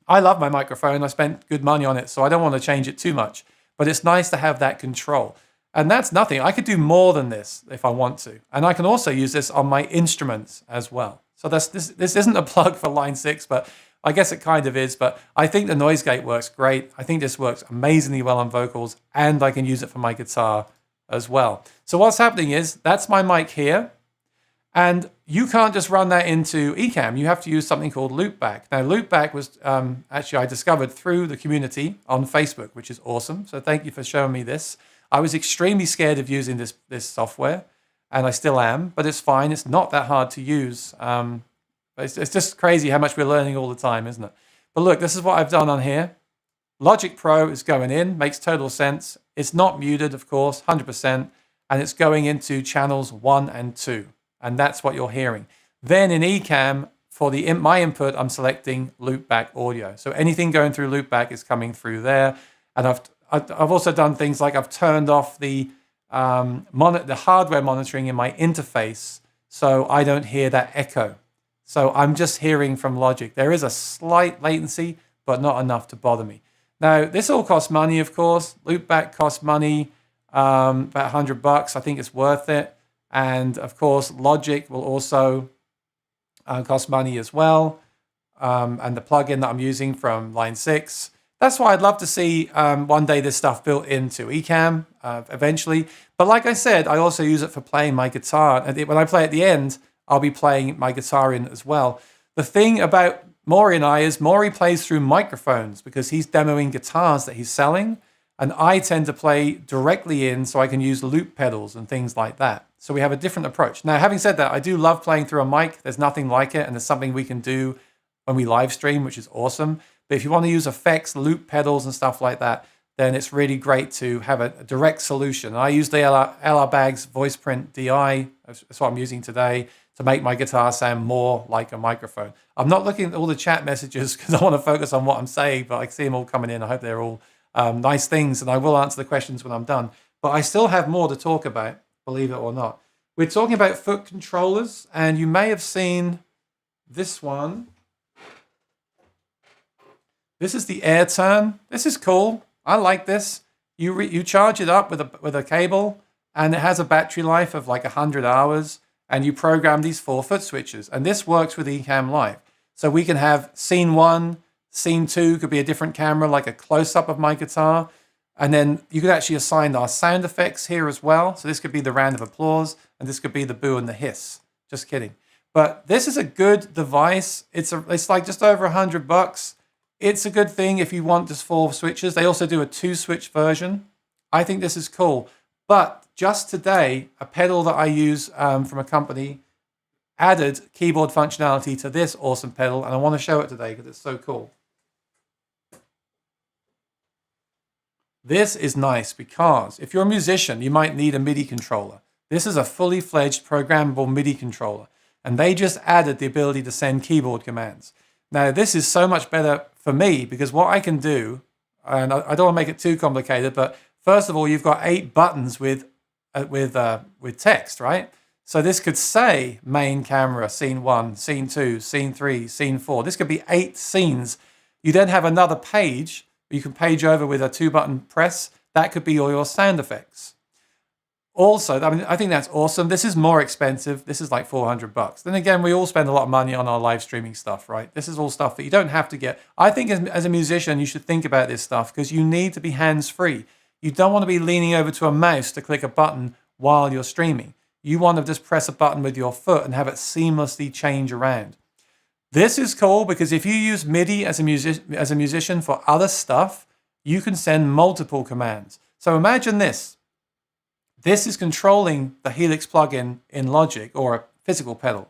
I love my microphone. I spent good money on it, so I don't want to change it too much. But it's nice to have that control. And that's nothing. I could do more than this if I want to. And I can also use this on my instruments as well. So this isn't a plug for Line 6, but I guess it kind of is. But I think the noise gate works great. I think this works amazingly well on vocals, and I can use it for my guitar as well. So what's happening is, that's my mic here. And you can't just run that into Ecamm. You have to use something called Loopback. Now, Loopback was actually I discovered through the community on Facebook, which is awesome. So thank you for showing me this. I was extremely scared of using this software, and I still am, but it's fine. It's not that hard to use. It's just crazy how much we're learning all the time, isn't it? But look, this is what I've done on here. Logic Pro is going in, makes total sense. It's not muted, of course, 100%, and it's going into channels 1 and 2. And that's what you're hearing. Then in Ecamm, for my input, I'm selecting loopback audio. So anything going through loopback is coming through there. And I've also done things like I've turned off the hardware monitoring in my interface, so I don't hear that echo. So I'm just hearing from Logic. There is a slight latency, but not enough to bother me. Now, this all costs money, of course. Loopback costs money, about $100. I think it's worth it. And of course, Logic will also cost money as well. And the plugin that I'm using from Line 6. That's why I'd love to see one day this stuff built into Ecamm eventually. But like I said, I also use it for playing my guitar. And when I play at the end, I'll be playing my guitar in as well. The thing about Maury and I is Maury plays through microphones because he's demoing guitars that he's selling. And I tend to play directly in so I can use loop pedals and things like that. So we have a different approach. Now, having said that, I do love playing through a mic. There's nothing like it. And there's something we can do when we live stream, which is awesome. But if you want to use effects, loop pedals and stuff like that, then it's really great to have a direct solution. And I use the LR Baggs Voice Print DI. That's what I'm using today to make my guitar sound more like a microphone. I'm not looking at all the chat messages because I want to focus on what I'm saying, but I see them all coming in. I hope they're all nice things, and I will answer the questions when I'm done. But I still have more to talk about, believe it or not. We're talking about foot controllers, and you may have seen this one. This is the air turn. This is cool. I like this. You charge it up with a cable, and it has a battery life of like 100 hours, and you program these 4 foot switches. And this works with Ecamm Live. So we can have scene 1, scene 2 could be a different camera, like a close-up of my guitar. And then you could actually assign our sound effects here as well. So this could be the round of applause, and this could be the boo and the hiss. Just kidding. But this is a good device. It's like just over $100. It's a good thing if you want just 4 switches. They also do a 2-switch version. I think this is cool. But just today, a pedal that I use from a company added keyboard functionality to this awesome pedal, and I want to show it today because it's so cool. This is nice because if you're a musician, you might need a MIDI controller. This is a fully fledged programmable MIDI controller, and they just added the ability to send keyboard commands. Now, this is so much better for me because what I can do, and I don't want to make it too complicated, but first of all, you've got 8 buttons with text, right? So this could say main camera, scene 1, scene 2, scene 3, scene 4. This could be 8 scenes. You then have another page you can page over with a 2-button press. That could be all your sound effects. Also, I mean, I think that's awesome. This is more expensive. This is like $400. Then again, we all spend a lot of money on our live streaming stuff, right? This is all stuff that you don't have to get. I think as a musician, you should think about this stuff because you need to be hands-free. You don't want to be leaning over to a mouse to click a button while you're streaming. You want to just press a button with your foot and have it seamlessly change around. This is cool because if you use MIDI as a musician for other stuff, you can send multiple commands. So imagine this. This is controlling the Helix plugin in Logic or a physical pedal.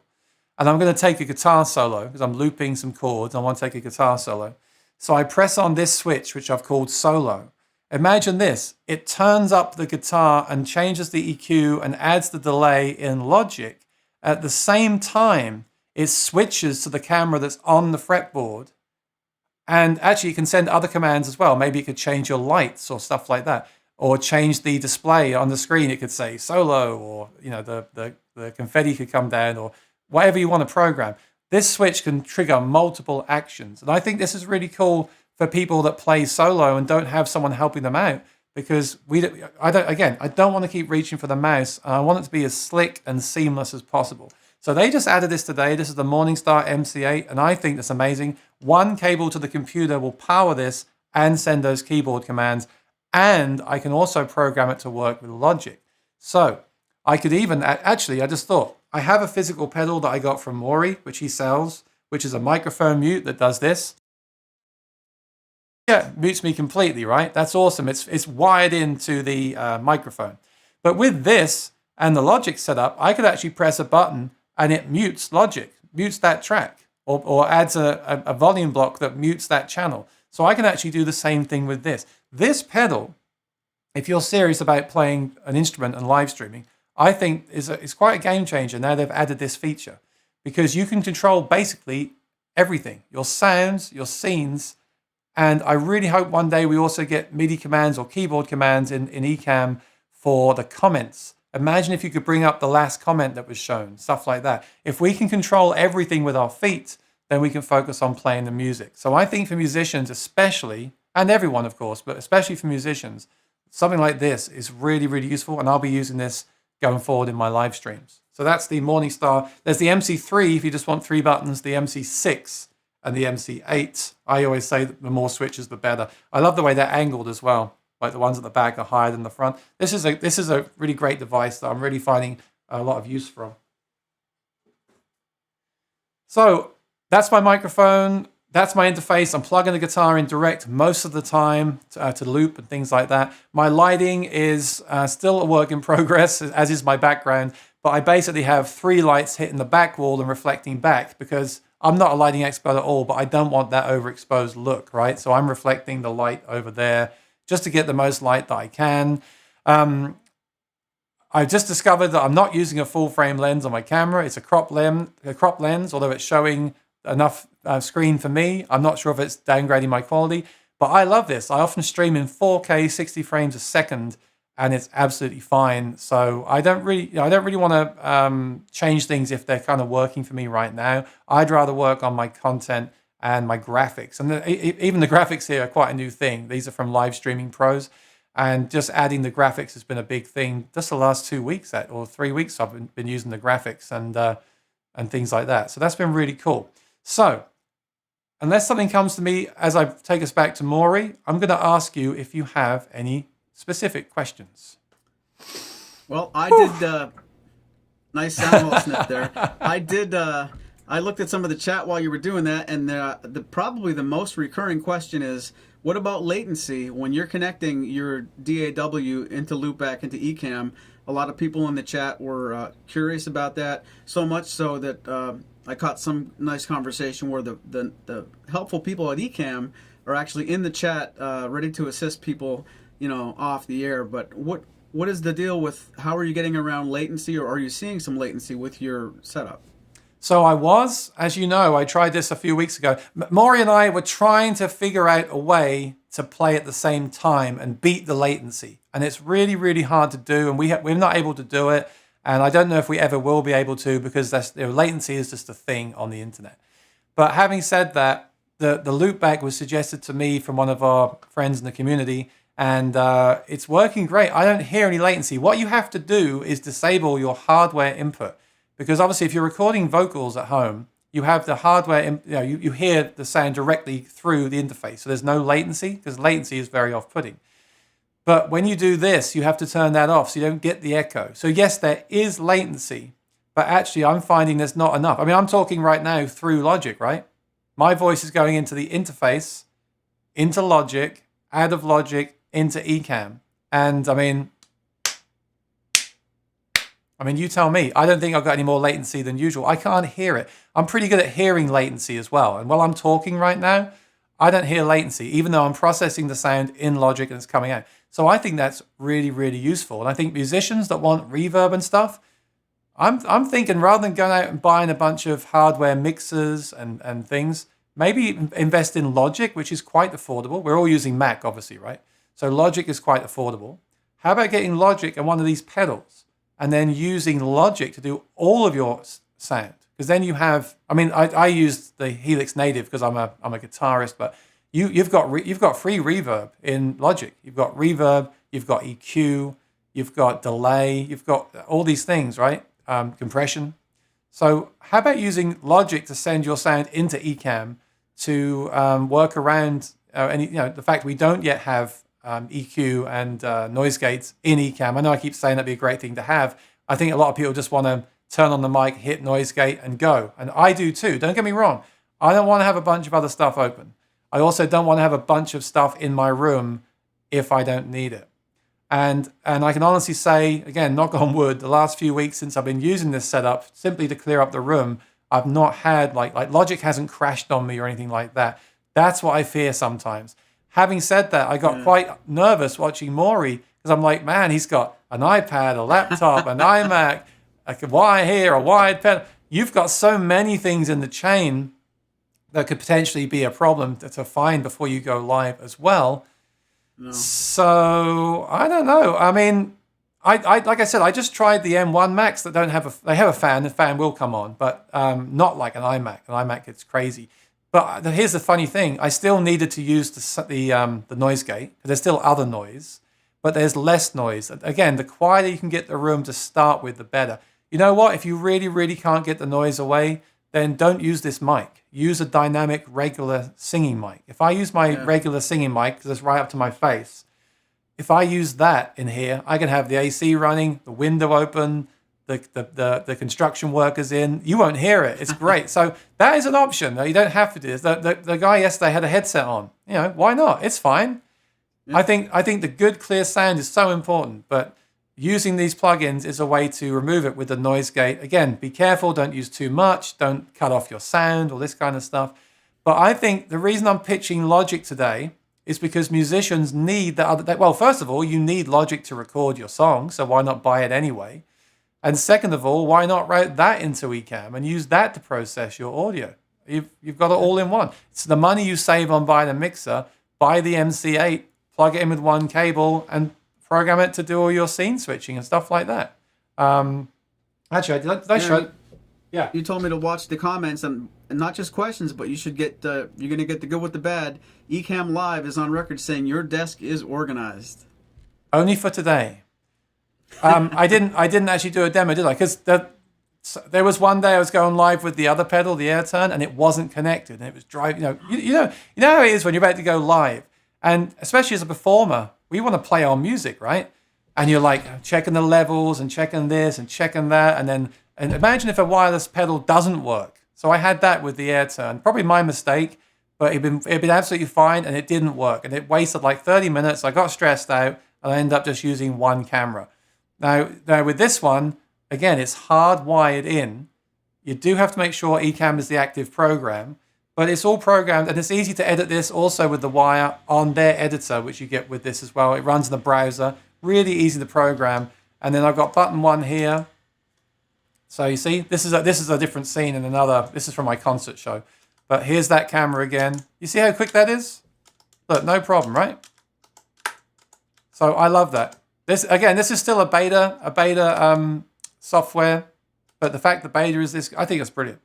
And I'm going to take a guitar solo because I'm looping some chords. I want to take a guitar solo. So I press on this switch, which I've called solo. Imagine this. It turns up the guitar and changes the EQ and adds the delay in Logic. At the same time, it switches to the camera that's on the fretboard. And actually, you can send other commands as well. Maybe it could change your lights or stuff like that. Or change the display on the screen. It could say solo, or the confetti could come down, or whatever you want to program. This switch can trigger multiple actions. And I think this is really cool for people that play solo and don't have someone helping them out. Because I don't want to keep reaching for the mouse. I want it to be as slick and seamless as possible. So they just added this today. This is the Morningstar MC8, and I think that's amazing. One cable to the computer will power this and send those keyboard commands, and I can also program it to work with Logic. So I could even, actually, I just thought, I have a physical pedal that I got from Maury, which he sells, which is a microphone mute that does this. Yeah, mutes me completely, right? That's awesome. It's wired into the microphone. But with this and the Logic setup, I could actually press a button and it mutes Logic, mutes that track, or adds a volume block that mutes that channel. So I can actually do the same thing with this. This pedal, if you're serious about playing an instrument and live streaming, I think is quite a game changer now they've added this feature. Because you can control basically everything, your sounds, your scenes, and I really hope one day we also get MIDI commands or keyboard commands in Ecamm for the comments. Imagine if you could bring up the last comment that was shown, stuff like that. If we can control everything with our feet, then we can focus on playing the music. So I think for musicians especially, and everyone of course, but especially for musicians, something like this is really, really useful, and I'll be using this going forward in my live streams. So that's the Morningstar. There's the MC3 if you just want 3 buttons, the MC6 and the MC8. I always say that the more switches, the better. I love the way they're angled as well. Like the ones at the back are higher than the front. This is a really great device that I'm really finding a lot of use from. So that's my microphone. That's my interface. I'm plugging the guitar in direct most of the time to loop and things like that. My lighting is still a work in progress, as is my background. But I basically have 3 lights hitting the back wall and reflecting back because I'm not a lighting expert at all, but I don't want that overexposed look, right? So I'm reflecting the light over there just to get the most light that I can. I just discovered that I'm not using a full frame lens on my camera. It's a crop lens, although it's showing enough screen for me. I'm not sure if it's downgrading my quality, But I love this. I often stream in 4K, 60 frames a second, and it's absolutely fine. So I don't really want to change things if they're kind of working for me right now. I'd rather work on my content and my graphics. And even the graphics here are quite a new thing. These are from Live Streaming Pros. And just adding the graphics has been a big thing. Just the last 2 weeks or 3 weeks, I've been using the graphics and things like that. So that's been really cool. So unless something comes to me as I take us back to Maury, I'm going to ask you if you have any specific questions. Well, I did. Nice sound hole snip there. I did. I looked at some of the chat while you were doing that, and probably the most recurring question is, what about latency when you're connecting your DAW into loopback into Ecamm? A lot of people in the chat were curious about that, so much so that I caught some nice conversation where the helpful people at Ecamm are actually in the chat, ready to assist people, off the air. But what is the deal with how are you getting around latency, or are you seeing some latency with your setup? So as you know, I tried this a few weeks ago. Maury and I were trying to figure out a way to play at the same time and beat the latency. And it's really, really hard to do. And we're not able to do it. And I don't know if we ever will be able to, because latency is just a thing on the internet. But having said that, the loopback was suggested to me from one of our friends in the community. And it's working great. I don't hear any latency. What you have to do is disable your hardware input. Because obviously, if you're recording vocals at home, you have the hardware, you hear the sound directly through the interface. So there's no latency, because latency is very off-putting. But when you do this, you have to turn that off so you don't get the echo. So yes, there is latency, but actually I'm finding there's not enough. I mean, I'm talking right now through Logic, right? My voice is going into the interface, into Logic, out of Logic, into Ecamm. And I mean, you tell me. I don't think I've got any more latency than usual. I can't hear it. I'm pretty good at hearing latency as well. And while I'm talking right now, I don't hear latency, even though I'm processing the sound in Logic and it's coming out. So I think that's really, really useful. And I think musicians that want reverb and stuff, I'm thinking rather than going out and buying a bunch of hardware mixers and things, maybe invest in Logic, which is quite affordable. We're all using Mac, obviously, right? So Logic is quite affordable. How about getting Logic and one of these pedals, and then using Logic to do all of your sound? Because then you have, I used the Helix Native because I'm a guitarist, but you've got free reverb in Logic. You've got reverb, you've got EQ, you've got delay, you've got all these things, right? Compression. So how about using Logic to send your sound into Ecamm to work around the fact we don't yet have EQ and noise gates in Ecamm. I know I keep saying that'd be a great thing to have. I think a lot of people just want to turn on the mic, hit noise gate, and go. And I do too. Don't get me wrong. I don't want to have a bunch of other stuff open. I also don't want to have a bunch of stuff in my room if I don't need it. And I can honestly say, again, knock on wood, the last few weeks since I've been using this setup simply to clear up the room, I've not had like Logic hasn't crashed on me or anything like that. That's what I fear sometimes. Having said that, I got quite nervous watching Maury because I'm like, man, he's got an iPad, a laptop, an iMac, a wire here, a wired pen. You've got so many things in the chain that could potentially be a problem to find before you go live as well. No. So I don't know. I mean, I like I said, I just tried the M1 Macs that don't have they have a fan. The fan will come on, but not like an iMac. An iMac gets crazy. But here's the funny thing. I still needed to use the noise gate. There's still other noise, but there's less noise. Again, the quieter you can get the room to start with, the better. You know what? If you really, really can't get the noise away, then don't use this mic. Use a dynamic, regular singing mic. If I use my regular singing mic, because it's right up to my face, if I use that in here, I can have the AC running, the window open, the construction workers in. You won't hear it. It's great. So that is an option. You don't have to do this. The guy yesterday had a headset on. Why not? It's fine. Yeah. I think the good, clear sound is so important, but using these plugins is a way to remove it with the noise gate. Again, be careful. Don't use too much. Don't cut off your sound or this kind of stuff. But I think the reason I'm pitching Logic today is because musicians need well, first of all, you need Logic to record your song, so why not buy it anyway? And second of all, why not route that into Ecamm and use that to process your audio? You've got it all in one. It's the money you save on buying a mixer, buy the MC8, plug it in with one cable, and program it to do all your scene switching and stuff like that. Actually, did I show? Yeah. You told me to watch the comments and not just questions, but you should get you're going to get the good with the bad. Ecamm Live is on record saying your desk is organized. Only for today. I didn't actually do a demo, did I? Because there was one day I was going live with the other pedal, the air turn, and it wasn't connected, and it was driving. You know how it is when you're about to go live, and especially as a performer, we want to play our music, right? And you're like checking the levels and checking this and checking that, and imagine if a wireless pedal doesn't work. So I had that with the air turn, probably my mistake, but it'd been absolutely fine, and it didn't work, and it wasted like 30 minutes. I got stressed out, and I ended up just using one camera. Now with this one, again, it's hardwired in. You do have to make sure Ecamm is the active program, but it's all programmed, and it's easy to edit this also with the wire on their editor, which you get with this as well. It runs in the browser, really easy to program. And then I've got button 1 here. So you see, this is a different scene in another. This is from my concert show. But here's that camera again. You see how quick that is? Look, no problem, right? So I love that. This is still a beta software, but the fact that beta is this, I think it's brilliant.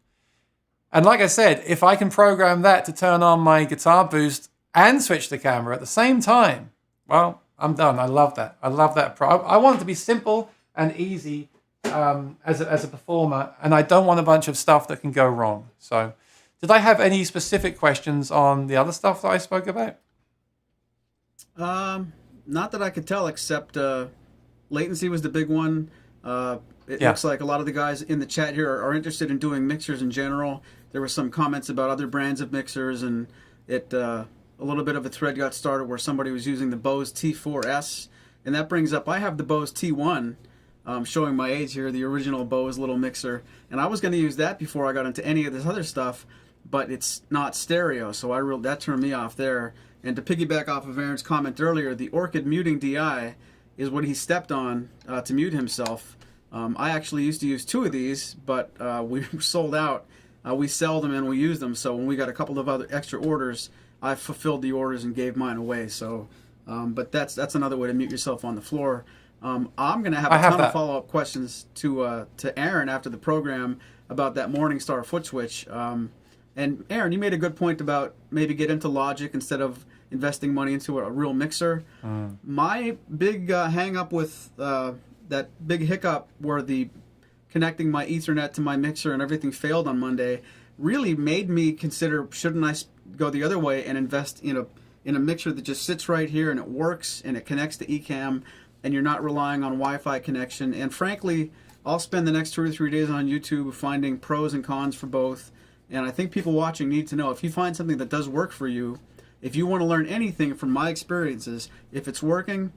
And like I said, if I can program that to turn on my guitar boost and switch the camera at the same time, well, I'm done. I love that. I love that. I want it to be simple and easy as a performer, and I don't want a bunch of stuff that can go wrong. So, did I have any specific questions on the other stuff that I spoke about? Not that I could tell, except latency was the big one. It looks like a lot of the guys in the chat here are interested in doing mixers in general. There were some comments about other brands of mixers, and a little bit of a thread got started where somebody was using the Bose T4S, and that brings up, I have the Bose T1, showing my age here, the original Bose little mixer, and I was going to use that before I got into any of this other stuff, but it's not stereo, so that turned me off there. And to piggyback off of Aaron's comment earlier, the Orchid muting DI is what he stepped on to mute himself. I actually used to use 2 of these, but we sold out. We sell them and we use them, so when we got a couple of other extra orders, I fulfilled the orders and gave mine away. So, but that's another way to mute yourself on the floor. I'm going to have a ton of follow-up questions to Aaron after the program about that Morningstar foot switch. And Aaron, you made a good point about maybe get into Logic instead of investing money into a real mixer. My big hang-up with that big hiccup where the connecting my Ethernet to my mixer and everything failed on Monday really made me consider, shouldn't I go the other way and invest in a mixer that just sits right here and it works and it connects to Ecamm and you're not relying on Wi-Fi connection. And frankly, I'll spend the next 2 or 3 days on YouTube finding pros and cons for both. And I think people watching need to know, if you find something that does work for you, if you want to learn anything from my experiences, if it's working,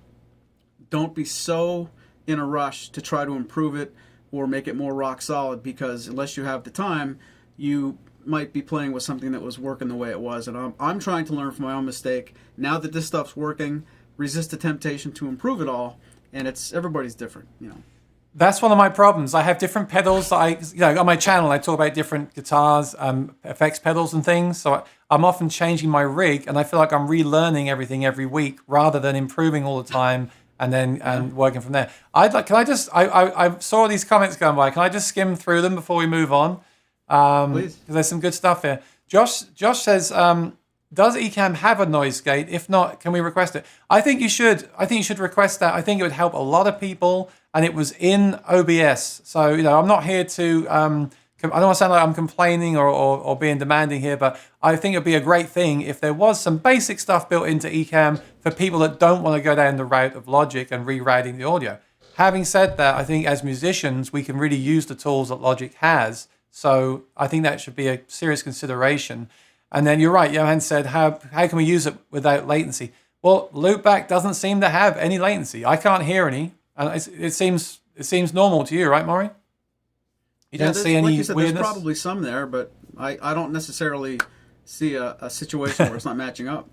don't be so in a rush to try to improve it or make it more rock solid, because unless you have the time, you might be playing with something that was working the way it was. And I'm trying to learn from my own mistake. Now that this stuff's working, resist the temptation to improve it all, and everybody's different, you know. That's one of my problems. I have different pedals that on my channel, I talk about different guitars, effects pedals and things. So I'm often changing my rig, and I feel like I'm relearning everything every week rather than improving all the time and then working from there. I saw these comments going by. Can I just skim through them before we move on? Please. Because there's some good stuff here. Josh says, does Ecamm have a noise gate? If not, can we request it? I think you should. I think you should request that. I think it would help a lot of people, and it was in OBS. So, I'm not here to, I don't want to sound like I'm complaining or being demanding here, but I think it'd be a great thing if there was some basic stuff built into Ecamm for people that don't want to go down the route of Logic and rerouting the audio. Having said that, I think as musicians, we can really use the tools that Logic has. So I think that should be a serious consideration. And then you're right, Johan said, how can we use it without latency? Well, loopback doesn't seem to have any latency. I can't hear any. And it seems normal to you, right, Maury? You don't see any like you said, weirdness? There's probably some there, but I don't necessarily see a situation where it's not matching up.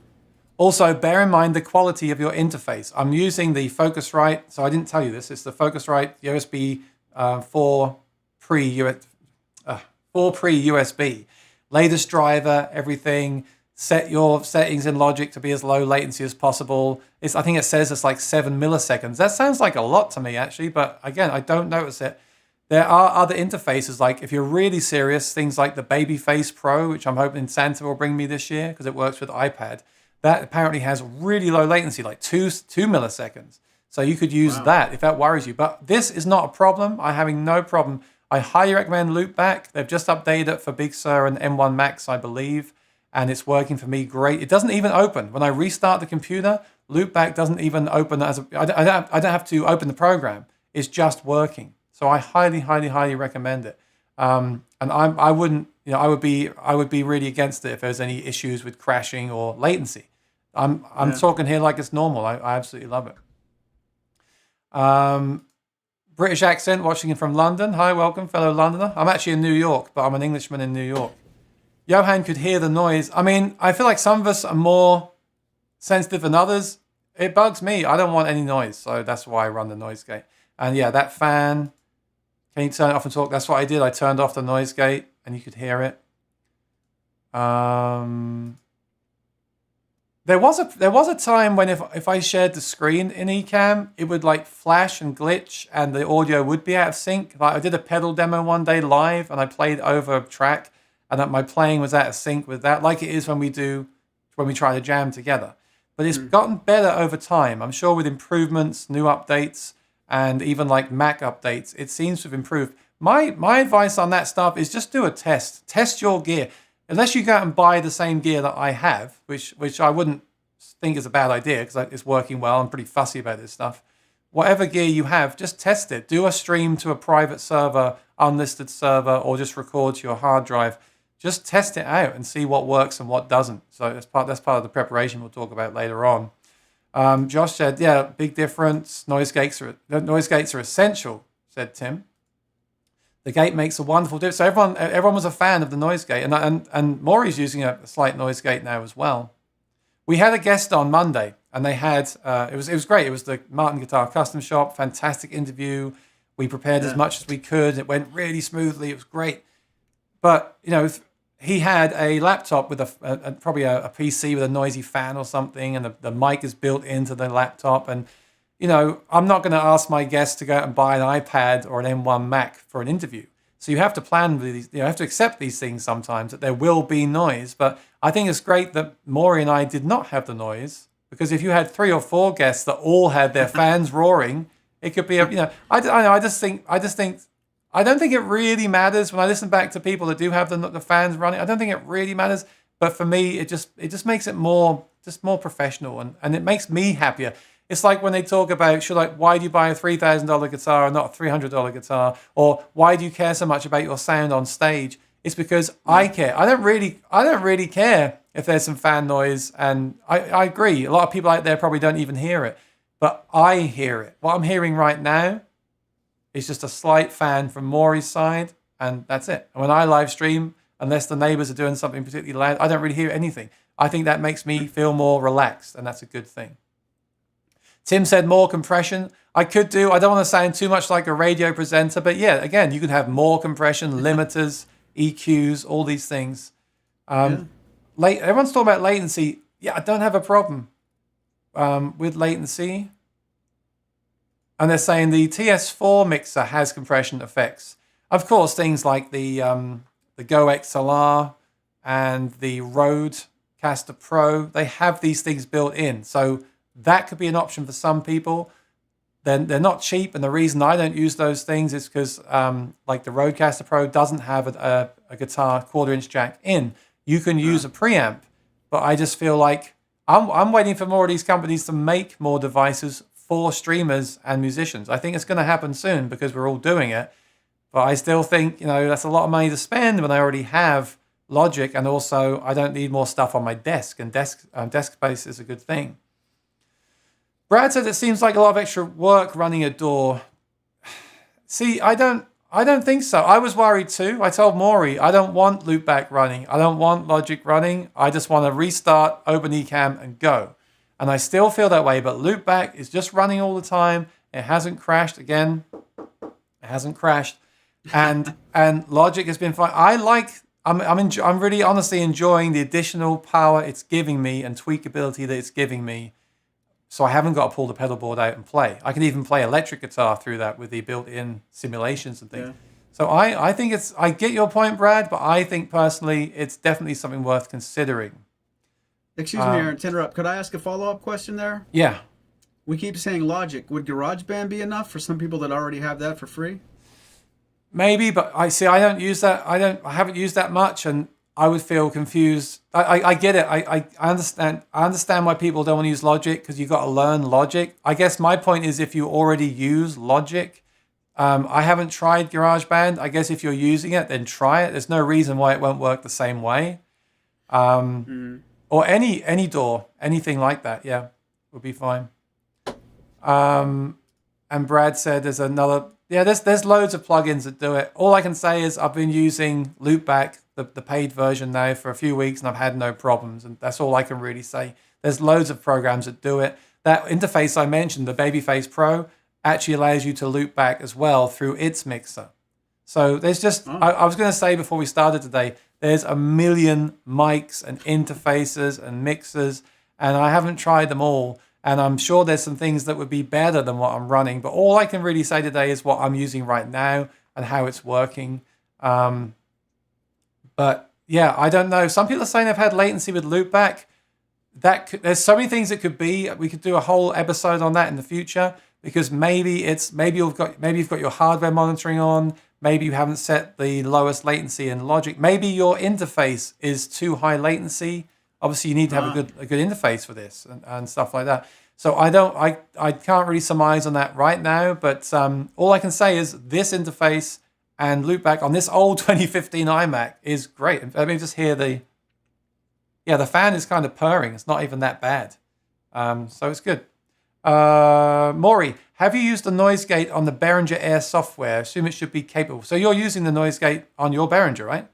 Also, bear in mind the quality of your interface. I'm using the Focusrite, so I didn't tell you this. It's the Focusrite USB 4 pre-USB. Latest driver, everything. set your settings in Logic to be as low latency as possible. I think it says it's like 7 milliseconds. That sounds like a lot to me, actually, but again, I don't notice it. There are other interfaces, like if you're really serious, things like the Babyface Pro, which I'm hoping Santa will bring me this year because it works with iPad. That apparently has really low latency, like 2 milliseconds. So you could use that if that worries you. But this is not a problem. I'm having no problem. I highly recommend Loopback. They've just updated it for Big Sur and M1 Max, I believe, and it's working for me great. It doesn't even open. When I restart the computer, Loopback doesn't even open I don't have to open the program. It's just working. So I highly, highly, highly recommend it. And I wouldn't, I would be really against it if there's any issues with crashing or latency. I'm talking here like it's normal. I absolutely love it. British accent, watching it from London. Hi, welcome, fellow Londoner. I'm actually in New York, but I'm an Englishman in New York. Johan could hear the noise. I mean, I feel like some of us are more sensitive than others. It bugs me. I don't want any noise, so that's why I run the noise gate. And yeah, that fan, can you turn it off and talk? That's what I did. I turned off the noise gate, and you could hear it. There was a time when if I shared the screen in Ecamm, it would like flash and glitch and the audio would be out of sync. Like I did a pedal demo one day live and I played over a track and my playing was out of sync with that, like it is when we try to jam together. But it's gotten better over time. I'm sure with improvements, new updates, and even like Mac updates, it seems to have improved. My advice on that stuff is just do a test. Test your gear. Unless you go out and buy the same gear that I have, which I wouldn't think is a bad idea because it's working well. I'm pretty fussy about this stuff. Whatever gear you have, just test it. Do a stream to a private server, unlisted server, or just record to your hard drive. Just test it out and see what works and what doesn't. So that's part of the preparation we'll talk about later on. Josh said, yeah, big difference. Noise gates are essential, said Tim. The gate makes a wonderful difference. So everyone was a fan of the noise gate, and Maury's using a slight noise gate now as well. We had a guest on Monday, and they had it was great. It was the Martin Guitar Custom Shop, fantastic interview. We prepared as much as we could. It went really smoothly. It was great. But he had a laptop with probably a PC with a noisy fan or something, and the mic is built into the laptop. And I'm not going to ask my guests to go out and buy an iPad or an M1 Mac for an interview. So you have to plan with these, you have to accept these things sometimes, that there will be noise. But I think it's great that Maury and I did not have the noise, because if you had 3 or 4 guests that all had their fans roaring, it could be I don't think it really matters when I listen back to people that do have the fans running. I don't think it really matters. But for me, it just makes it more professional, and it makes me happier. It's like when they talk about, why do you buy a $3,000 guitar and not a $300 guitar? Or why do you care so much about your sound on stage? It's because I care. I don't really care if there's some fan noise. And I agree. A lot of people out there probably don't even hear it. But I hear it. What I'm hearing right now is just a slight fan from Maury's side. And that's it. And when I live stream, unless the neighbors are doing something particularly loud, I don't really hear anything. I think that makes me feel more relaxed. And that's a good thing. Tim said more compression. I don't want to sound too much like a radio presenter, but yeah, again, you can have more compression, limiters, EQs, all these things. Everyone's talking about latency. Yeah, I don't have a problem with latency. And they're saying the TS4 mixer has compression effects. Of course, things like the Go XLR and the Rodecaster Pro, they have these things built in. So that could be an option for some people. Then they're not cheap, and the reason I don't use those things is because, like the Rodecaster Pro doesn't have a guitar 1/4-inch jack in. You can use a preamp, but I just feel like I'm waiting for more of these companies to make more devices for streamers and musicians. I think it's going to happen soon because we're all doing it. But I still think that's a lot of money to spend when I already have Logic, and also I don't need more stuff on my desk. And desk space is a good thing. Brad said it seems like a lot of extra work running a DAW. See, I don't think so. I was worried too. I told Maury, I don't want Loopback running. I don't want Logic running. I just want to restart, open Ecamm, and go. And I still feel that way, but Loopback is just running all the time. It hasn't crashed again. It hasn't crashed. And Logic has been fine. I like I'm really honestly enjoying the additional power it's giving me and tweakability that it's giving me. So I haven't got to pull the pedal board out and play. I can even play electric guitar through that with the built-in simulations and things. Yeah. So I think I get your point, Brad, but I think personally it's definitely something worth considering. Excuse me, Aaron, to interrupt. Could I ask a follow-up question there? Yeah. We keep saying Logic. Would GarageBand be enough for some people that already have that for free? Maybe, but I don't use that. I haven't used that much, and I would feel confused. I get it. I understand. I understand why people don't want to use Logic because you've got to learn Logic. I guess my point is if you already use Logic, I haven't tried GarageBand. I guess if you're using it, then try it. There's no reason why it won't work the same way. Or any DAW, anything like that, yeah, would be fine. And Brad said there's another. Yeah, there's loads of plugins that do it. All I can say is I've been using Loopback, the paid version now for a few weeks, and I've had no problems. And that's all I can really say. There's loads of programs that do it. That interface I mentioned, the Babyface Pro, actually allows you to loop back as well through its mixer. So there's just, I was going to say before we started today, there's a million mics and interfaces and mixers, and I haven't tried them all. And I'm sure there's some things that would be better than what I'm running. But all I can really say today is what I'm using right now and how it's working. But yeah, I don't know. Some people are saying they've had latency with loopback. There's so many things it could be. We could do a whole episode on that in the future because maybe you've got your hardware monitoring on. Maybe you haven't set the lowest latency in Logic. Maybe your interface is too high latency. Obviously, you need to have a good interface for this and stuff like that. So I can't really surmise on that right now. But all I can say is this interface and loopback on this old 2015 iMac is great. Let me just hear the fan is kind of purring. It's not even that bad. So it's good. Maury, have you used the noise gate on the Behringer Air software? Assume it should be capable. So you're using the noise gate on your Behringer, right?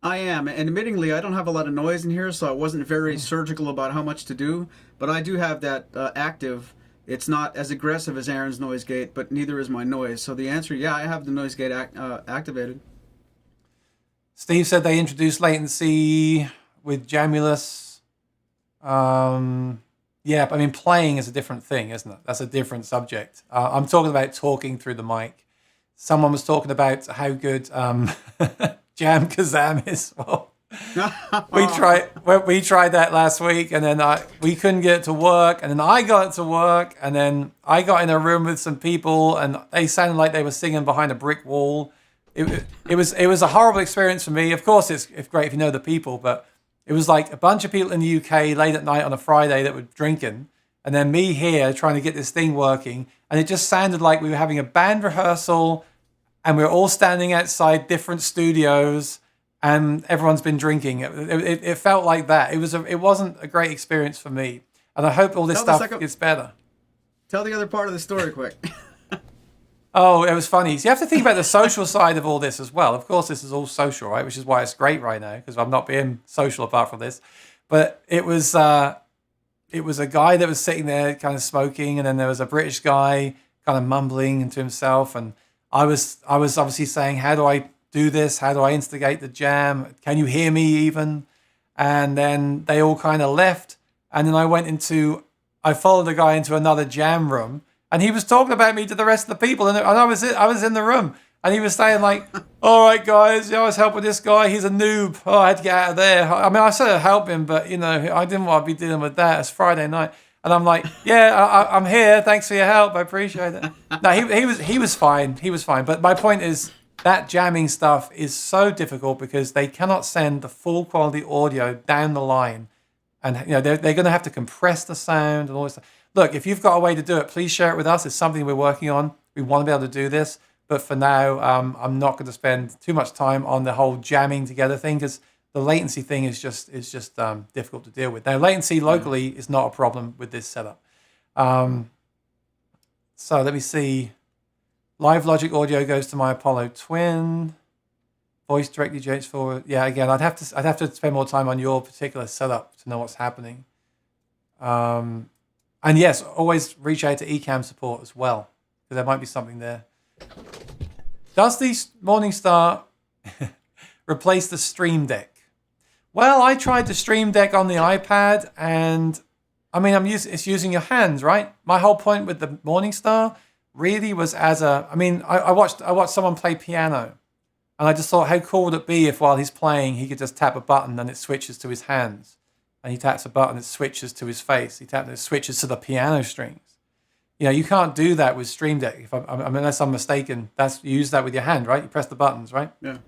I am, and admittingly, I don't have a lot of noise in here, so I wasn't very surgical about how much to do, but I do have that active. It's not as aggressive as Aaron's noise gate, but neither is my noise. So the answer, yeah, I have the noise gate activated. Steve said they introduced latency with Jamulus. Yeah, I mean, playing is a different thing, isn't it? That's a different subject. I'm talking about talking through the mic. Someone was talking about how good Jam Kazam is. Well, we tried that last week, and then we couldn't get it to work, and then I got it to work, and then I got in a room with some people, and they sounded like they were singing behind a brick wall. It was a horrible experience for me. Of course, it's great if you know the people, but it was like a bunch of people in the UK late at night on a Friday that were drinking, and then me here trying to get this thing working, and it just sounded like we were having a band rehearsal, and we were all standing outside different studios, and everyone's been drinking. It felt like that. It wasn't a great experience for me, and I hope all this stuff gets better. Tell the other part of the story quick. Oh, it was funny. So you have to think about the social side of all this as well. Of course, this is all social, right? Which is why it's great right now, because I'm not being social apart from this. But it was a guy that was sitting there kind of smoking, and then there was a British guy kind of mumbling to himself, and I was obviously saying, how do I do this? How do I instigate the jam? Can you hear me even? And then they all kind of left. And then I followed the guy into another jam room, and he was talking about me to the rest of the people. And I was in the room, and he was saying like, all right, guys, I was helping this guy. He's a noob. Oh, I had to get out of there. I mean, I sort of helped him, but I didn't want to be dealing with that. It's Friday night. And I'm like, yeah, I'm here. Thanks for your help. I appreciate it. No, he was fine. He was fine. But my point is that jamming stuff is so difficult because they cannot send the full quality audio down the line, and they're going to have to compress the sound and all this stuff. Look, if you've got a way to do it, please share it with us. It's something we're working on. We want to be able to do this, but for now, I'm not going to spend too much time on the whole jamming together thing because the latency thing is just difficult to deal with. Now, latency locally is not a problem with this setup. So let me see. Live Logic audio goes to my Apollo Twin. Voice directly generates forward. Yeah, again, I'd have to spend more time on your particular setup to know what's happening. And yes, always reach out to Ecamm support as well, because there might be something there. Does the Morningstar replace the Stream Deck. Well, I tried the Stream Deck on the iPad, and I mean, it's using your hands, right? My whole point with the Morningstar really was I watched someone play piano, and I just thought, how cool would it be if while he's playing, he could just tap a button and it switches to his hands, and he taps a button, it switches to his face. He taps it switches to the piano strings. You know, you can't do that with Stream Deck. Unless I'm mistaken, you use that with your hand, right? You press the buttons, right? Yeah.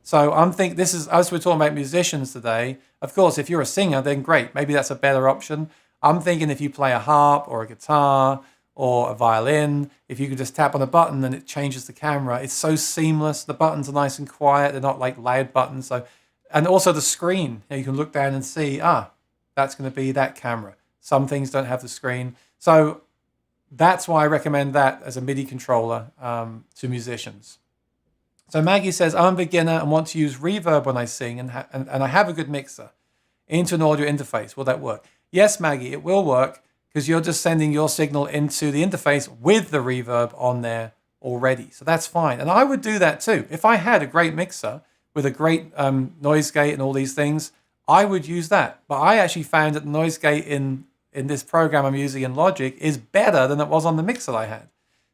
So I'm thinking this is, as we're talking about musicians today, of course, if you're a singer, then great. Maybe that's a better option. I'm thinking if you play a harp or a guitar or a violin, if you can just tap on a button and it changes the camera, it's so seamless. The buttons are nice and quiet. They're not like loud buttons. So, and also the screen, you can look down and see, that's going to be that camera. Some things don't have the screen. So that's why I recommend that as a MIDI controller to musicians. So Maggie says, I'm a beginner and want to use reverb when I sing, and I have a good mixer into an audio interface. Will that work? Yes, Maggie, it will work because you're just sending your signal into the interface with the reverb on there already. So that's fine. And I would do that too. If I had a great mixer with a great noise gate and all these things, I would use that. But I actually found that the noise gate in this program I'm using in Logic is better than it was on the mixer I had.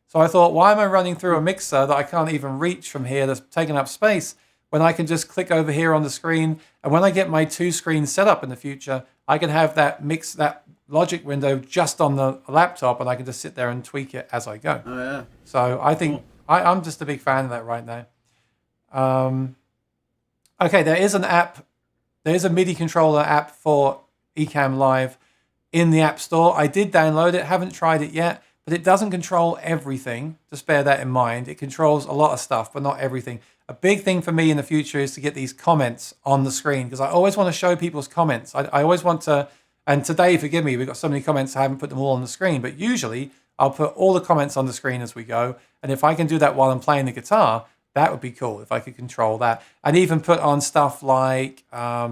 So I thought, why am I running through a mixer that I can't even reach from here that's taking up space when I can just click over here on the screen? And when I get my 2 screens set up in the future, I can have that Logic window just on the laptop, and I can just sit there and tweak it as I go. Oh, yeah. So I think I'm just a big fan of that right now. Okay, there is an app. There is a MIDI controller app for Ecamm Live in the App Store. I did download it, haven't tried it yet, but it doesn't control everything. Just bear that in mind. It controls a lot of stuff, but not everything. A big thing for me in the future is to get these comments on the screen, because I always want to show people's comments. I always want to, and today, forgive me, we've got so many comments, I haven't put them all on the screen, but usually I'll put all the comments on the screen as we go. And if I can do that while I'm playing the guitar, that would be cool if I could control that. And even put on stuff like my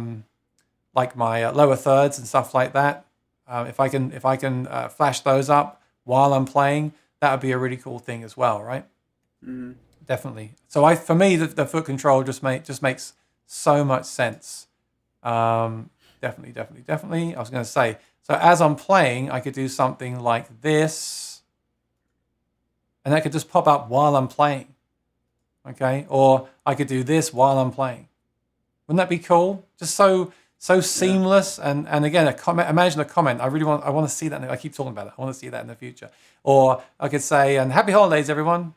lower thirds and stuff like that. If I can flash those up while I'm playing, that would be a really cool thing as well, right? Mm-hmm. Definitely. So for me, the foot control just makes so much sense. Definitely. I was going to say, so as I'm playing, I could do something like this, and that could just pop up while I'm playing. Okay, or I could do this while I'm playing. Wouldn't that be cool? Just so seamless. And again, a comment. Imagine a comment. I want to see that. I keep talking about it. I want to see that in the future. Or I could say, "And happy holidays, everyone."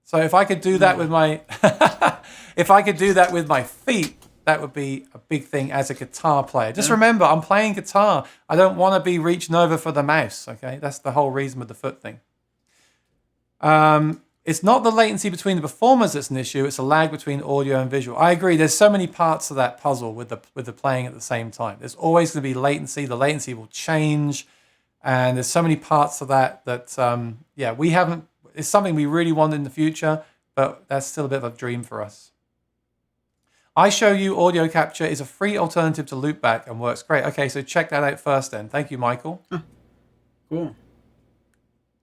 So if I could do that with my, if I could do that with my feet, that would be a big thing as a guitar player. Just remember, I'm playing guitar. I don't want to be reaching over for the mouse. Okay, that's the whole reason with the foot thing. It's not the latency between the performers that's an issue. It's a lag between audio and visual. I agree. There's so many parts of that puzzle with the playing at the same time. There's always going to be latency. The latency will change, and there's so many parts of that we haven't. It's something we really want in the future, but that's still a bit of a dream for us. I Show You Audio Capture is a free alternative to Loopback and works great. Okay, so check that out first then. Thank you, Michael. Cool.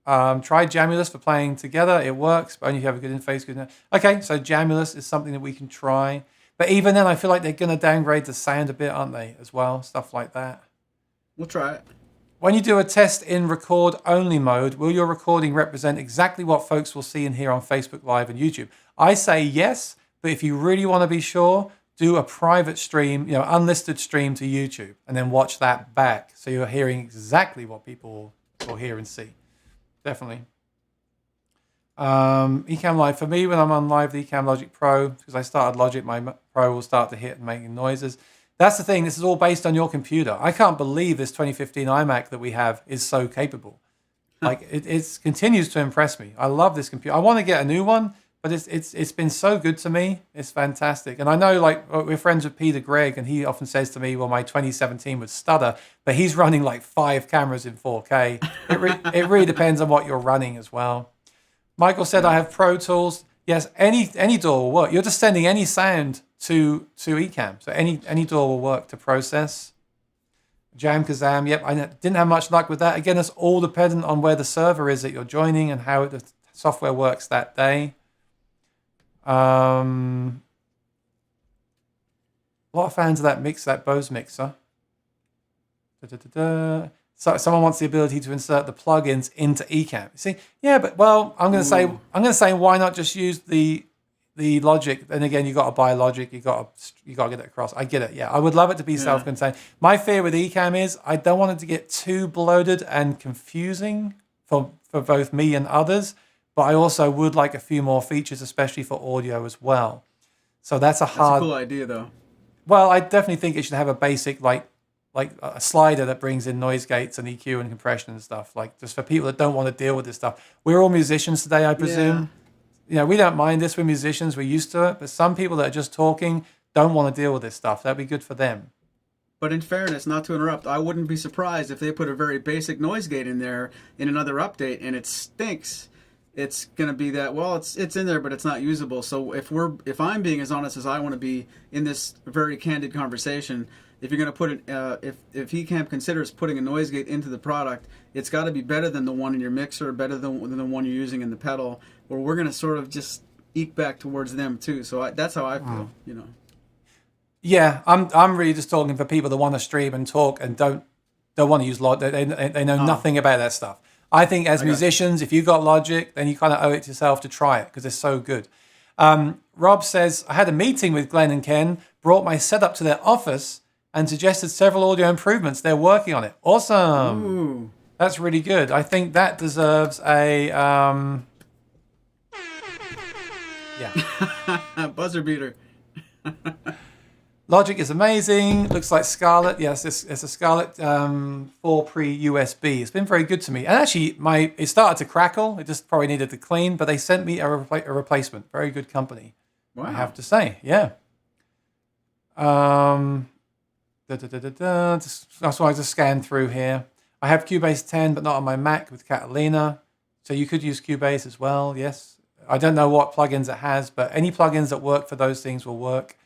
Try Jamulus for playing together. It works, but only if you have a good interface. Okay, so Jamulus is something that we can try. But even then, I feel like they're going to downgrade the sound a bit, aren't they, as well? Stuff like that. We'll try it. When you do a test in record-only mode, will your recording represent exactly what folks will see and hear on Facebook Live and YouTube? I say yes, but if you really want to be sure, do a private stream, unlisted stream to YouTube, and then watch that back. So you're hearing exactly what people will hear and see. Definitely. Ecamm Live. For me, when I'm on live, the Ecamm Logic Pro, because I started Logic, my Pro will start to hit and making noises. That's the thing. This is all based on your computer. I can't believe this 2015 iMac that we have is so capable. Like it continues to impress me. I love this computer. I want to get a new one, but it's been so good to me. It's fantastic. And I know, like, we're friends with Peter Gregg, and he often says to me, well, my 2017 would stutter, but he's running like 5 cameras in 4K. It really depends on what you're running as well. Michael said, I have Pro Tools. Yes, any DAW will work. You're just sending any sound to Ecamm. So any DAW will work to process. Jam Kazam, yep, I didn't have much luck with that. Again, it's all dependent on where the server is that you're joining and how the software works that day. A lot of fans of that Bose mixer. So someone wants the ability to insert the plugins into Ecamm. See, yeah, but well, I'm going to say, why not just use the Logic? And again, you got to buy Logic. You got to get it across. I get it. Yeah, I would love it to be self-contained. My fear with Ecamm is I don't want it to get too bloated and confusing for both me and others. But I also would like a few more features, especially for audio as well. So that's a cool idea, though. Well, I definitely think it should have a basic like a slider that brings in noise gates and EQ and compression and stuff. Like just for people that don't want to deal with this stuff. We're all musicians today, I presume. Yeah. We don't mind this. We're musicians. We're used to it. But some people that are just talking don't want to deal with this stuff. That'd be good for them. But in fairness, not to interrupt, I wouldn't be surprised if they put a very basic noise gate in there in another update and it stinks. It's going to be that, well, it's in there, but it's not usable. So if I'm being as honest as I want to be in this very candid conversation, if you're going to put it, if Ecamm considers putting a noise gate into the product, it's got to be better than the one in your mixer, better than the one you're using in the pedal, or we're going to sort of just eke back towards them too. So that's how I feel, you know. Yeah, I'm really just talking for people that want to stream and talk and don't want to use Logic. They know nothing about that stuff. I think as musicians, if you got Logic, then you kind of owe it to yourself to try it because it's so good. Rob says, I had a meeting with Glenn and Ken, brought my setup to their office and suggested several audio improvements. They're working on it. Awesome. Ooh. That's really good. I think that deserves a... buzzer beater. Logic is amazing. Looks like Scarlett. Yes, it's a Scarlett 4 pre-USB. It's been very good to me. And actually, it started to crackle. It just probably needed to clean, but they sent me a replacement. Very good company, wow. I have to say. Yeah. That's why I just scanned through here. I have Cubase 10, but not on my Mac with Catalina. So you could use Cubase as well, yes. I don't know what plugins it has, but any plugins that work for those things will work.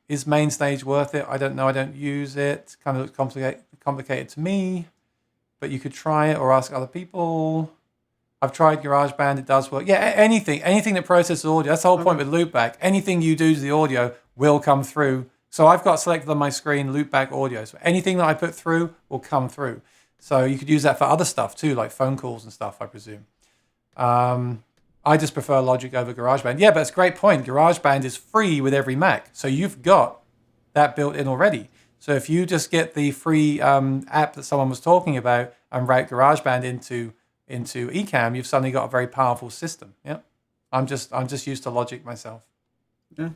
Is MainStage worth it? I don't know. I don't use it. Kind of looks complicated to me, but you could try it or ask other people. I've tried GarageBand. It does work. Yeah, anything that processes audio. That's the whole point with loopback. Anything you do to the audio will come through. So I've got selected on my screen loopback audio. So anything that I put through will come through. So you could use that for other stuff too, like phone calls and stuff, I presume. I just prefer Logic over GarageBand. Yeah, but it's a great point. GarageBand is free with every Mac. So you've got that built in already. So if you just get the free app that someone was talking about and route GarageBand into Ecamm, you've suddenly got a very powerful system. Yeah, I'm just used to Logic myself. Yeah.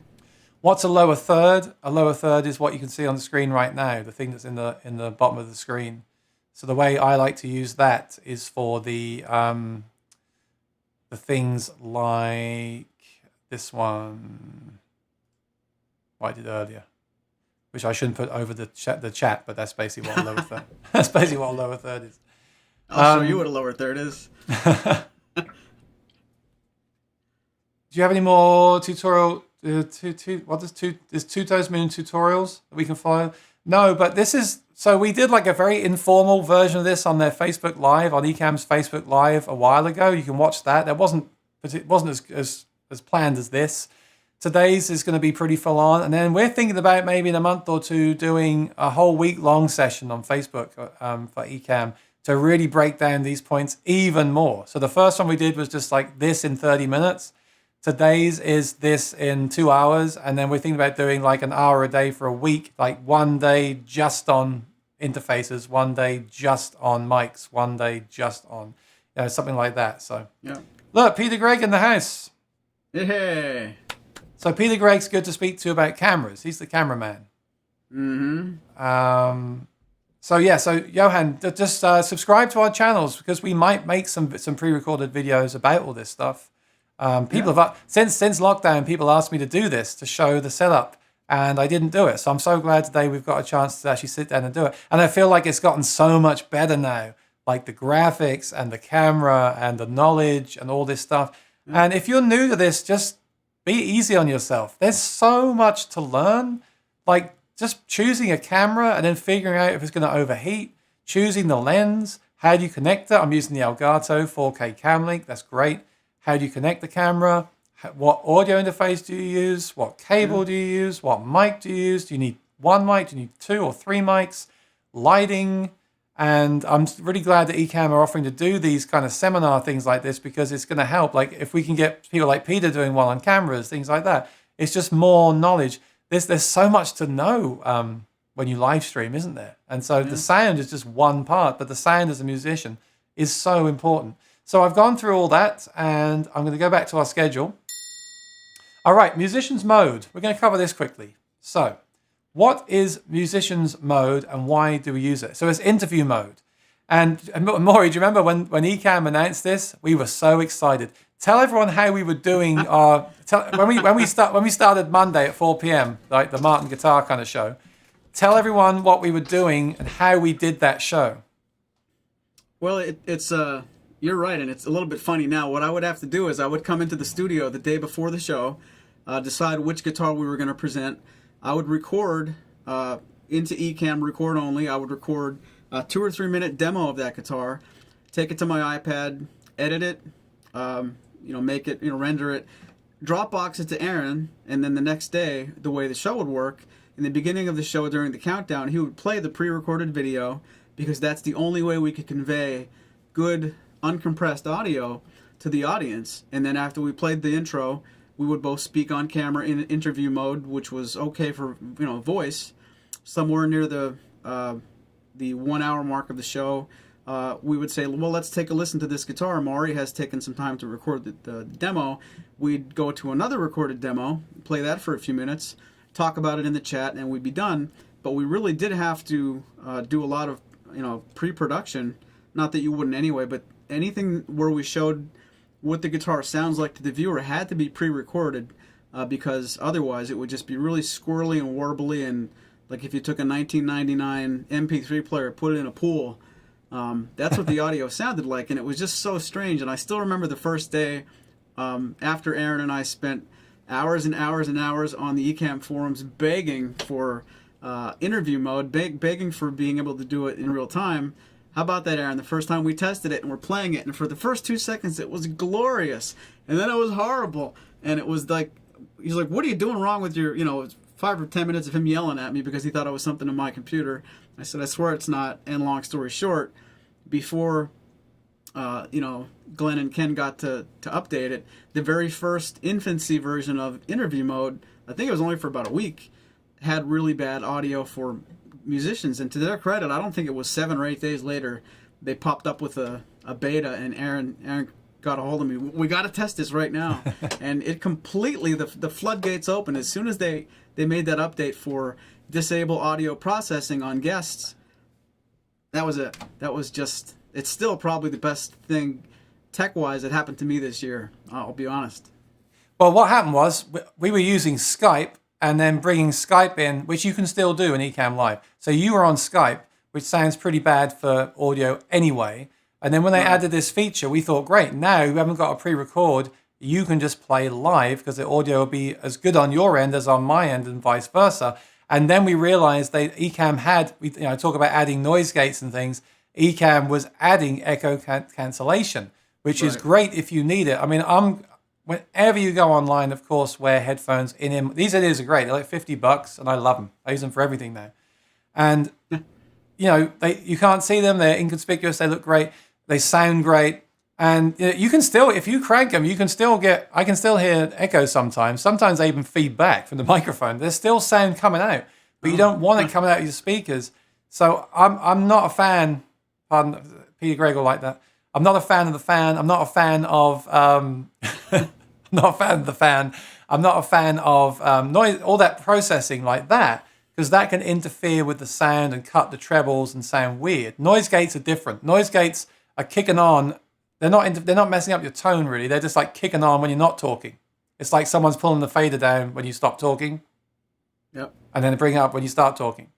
What's a lower third? A lower third is what you can see on the screen right now, the thing that's in the bottom of the screen. So the way I like to use that is for the things like this one, what I did earlier, which I shouldn't put over the chat, but that's basically what a lower third. That's basically what a lower third is. I'll show you what a lower third is. Do you have any more tutorial? There's 2 Toes Moon tutorials that we can follow? No, but this is, so we did like a very informal version of this on their Facebook Live, on Ecamm's Facebook Live a while ago. You can watch that. It wasn't as planned as this. Today's is going to be pretty full on. And then we're thinking about maybe in a month or two doing a whole week-long session on Facebook for Ecamm to really break down these points even more. So the first one we did was just like this in 30 minutes. Today's is this in 2 hours. And then we're thinking about doing like an hour a day for a week, like one day just on interfaces, one day just on mics, one day just on, something like that. So yeah. Look, Peter Gregg in the house. Hey. So Peter Gregg's good to speak to about cameras. He's the cameraman. Mm-hmm. So Johan, just subscribe to our channels because we might make some pre-recorded videos about all this stuff. People have since lockdown, people asked me to do this to show the setup, and I didn't do it. So I'm so glad today we've got a chance to actually sit down and do it. And I feel like it's gotten so much better now, like the graphics and the camera and the knowledge and all this stuff. And if you're new to this, just be easy on yourself. There's so much to learn, like just choosing a camera and then figuring out if it's going to overheat, choosing the lens, how do you connect it? I'm using the Elgato 4K Cam Link. That's great. How do you connect the camera? what audio interface do you use? What cable do you use? What mic do you use? Do you need one mic? Do you need 2 or 3 mics? Lighting. And I'm really glad that Ecamm are offering to do these kind of seminar things like this, because it's going to help. Like if we can get people like Peter doing one on cameras, things like that, it's just more knowledge. There's so much to know when you live stream, isn't there? And so the sound is just one part, but the sound as a musician is so important. So I've gone through all that, and I'm going to go back to our schedule. All right, musicians mode. We're going to cover this quickly. So what is musicians mode and why do we use it? So it's interview mode. And Maury, do you remember when Ecamm announced this? We were so excited. Tell everyone how we were doing our when we started Monday at 4 p.m. like the Martin Guitar kind of show. Tell everyone what we were doing and how we did that show. Well, it's you're right, and it's a little bit funny now. What I would have to do is I would come into the studio the day before the show, decide which guitar we were going to present. I would record into Ecamm, record only. I would record a 2 or 3 minute demo of that guitar, take it to my iPad, edit it, make it, render it, Dropbox it to Aaron, and then the next day, the way the show would work, in the beginning of the show during the countdown, he would play the pre-recorded video, because that's the only way we could convey good uncompressed audio to the audience. And then after we played the intro, we would both speak on camera in interview mode, which was okay for voice. Somewhere near the 1 hour mark of the show, we would say, well, let's take a listen to this guitar. Maury has taken some time to record the demo. We'd go to another recorded demo, play that for a few minutes, talk about it in the chat, and we'd be done. But we really did have to do a lot of pre-production. Not that you wouldn't anyway, but anything where we showed what the guitar sounds like to the viewer had to be pre-recorded, because otherwise it would just be really squirrely and warbly, and like if you took a 1999 MP3 player, put it in a pool, that's what the audio sounded like, and it was just so strange. And I still remember the first day after Aaron and I spent hours and hours and hours on the Ecamm forums begging for interview mode, begging for being able to do it in real time. How about that, Aaron? The first time we tested it and we're playing it, and for the first 2 seconds it was glorious, and then it was horrible, and it was like, he's like, what are you doing wrong with your, 5 or 10 minutes of him yelling at me because he thought it was something on my computer. I said, I swear it's not. And long story short, before Glenn and Ken got to update it, the very first infancy version of interview mode, I think it was only for about a week, had really bad audio for musicians. And to their credit, I don't think it was 7 or 8 days later they popped up with a beta, and Aaron got a hold of me. We got to test this right now. And it completely, the floodgates opened as soon as they made that update for disable audio processing on guests. That was it. That was just, it's still probably the best thing tech-wise that happened to me this year, I'll be honest. Well, what happened was we were using Skype and then bringing Skype in, which you can still do in Ecamm Live. So you were on Skype, which sounds pretty bad for audio anyway. And then when they added this feature, we thought, great, now you haven't got a pre-record, you can just play live because the audio will be as good on your end as on my end and vice versa. And then we realized Ecamm had, talk about adding noise gates and things, Ecamm was adding echo cancellation, which is great if you need it. I mean, whenever you go online, of course, wear headphones in him. These ideas are great. They're like $50 and I love them. I use them for everything now. And, you can't see them. They're inconspicuous. They look great. They sound great. And you can still, if you crank them, I can still hear echo sometimes. Sometimes they even feed back from the microphone. There's still sound coming out, but you don't want it coming out of your speakers. So I'm not a fan, pardon, Peter Gregg will like that. I'm not a fan of the fan. I'm not a fan of, I'm not a fan of the fan. I'm not a fan of noise, all that processing like that, because that can interfere with the sound and cut the trebles and sound weird. Noise gates are different. Noise gates are kicking on. They're not messing up your tone, really. They're just like kicking on when you're not talking. It's like someone's pulling the fader down when you stop talking. Yep. And then bring it up when you start talking.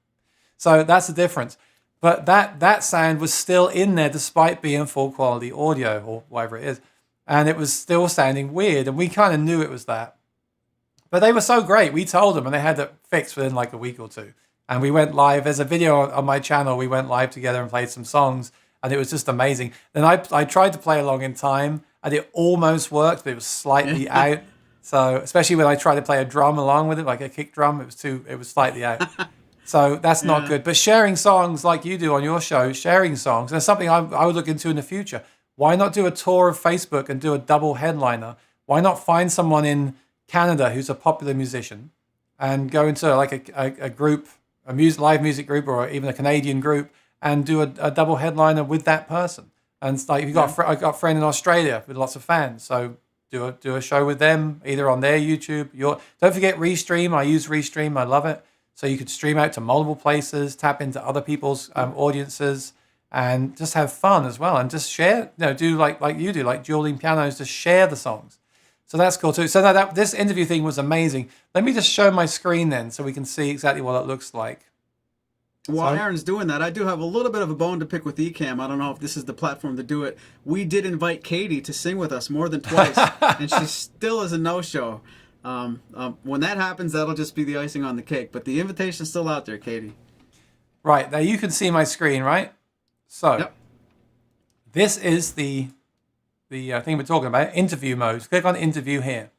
So that's the difference. But that sound was still in there despite being full quality audio or whatever it is. And it was still sounding weird. And we kind of knew it was that. But they were so great. We told them and they had it fixed within like a week or two. And we went live. There's a video on my channel. We went live together and played some songs. And it was just amazing. Then I tried to play along in time, and it almost worked, but it was slightly out. So especially when I try to play a drum along with it, like a kick drum, it was slightly out. So that's not good. But sharing songs like you do on your show, sharing songs, that's something I would look into in the future. Why not do a tour of Facebook and do a double headliner? Why not find someone in Canada who's a popular musician and go into like a group, live music group, or even a Canadian group, and do a double headliner with that person? And it's like I got a friend in Australia with lots of fans, so do a show with them either on their YouTube. Don't forget Restream. I use Restream. I love it. So you could stream out to multiple places, tap into other people's audiences, and just have fun as well, and just share. Do like you do, like dueling pianos, just share the songs. So that's cool too. So this interview thing was amazing. Let me just show my screen then, so we can see exactly what it looks like. While Aaron's doing that, I do have a little bit of a bone to pick with Ecamm. I don't know if this is the platform to do it. We did invite Katie to sing with us more than twice, and she still is a no-show. When that happens, that'll just be the icing on the cake. But the invitation's still out there, Katie. Right, now you can see my screen, right? So This is the thing we're talking about, interview mode. Click on interview here.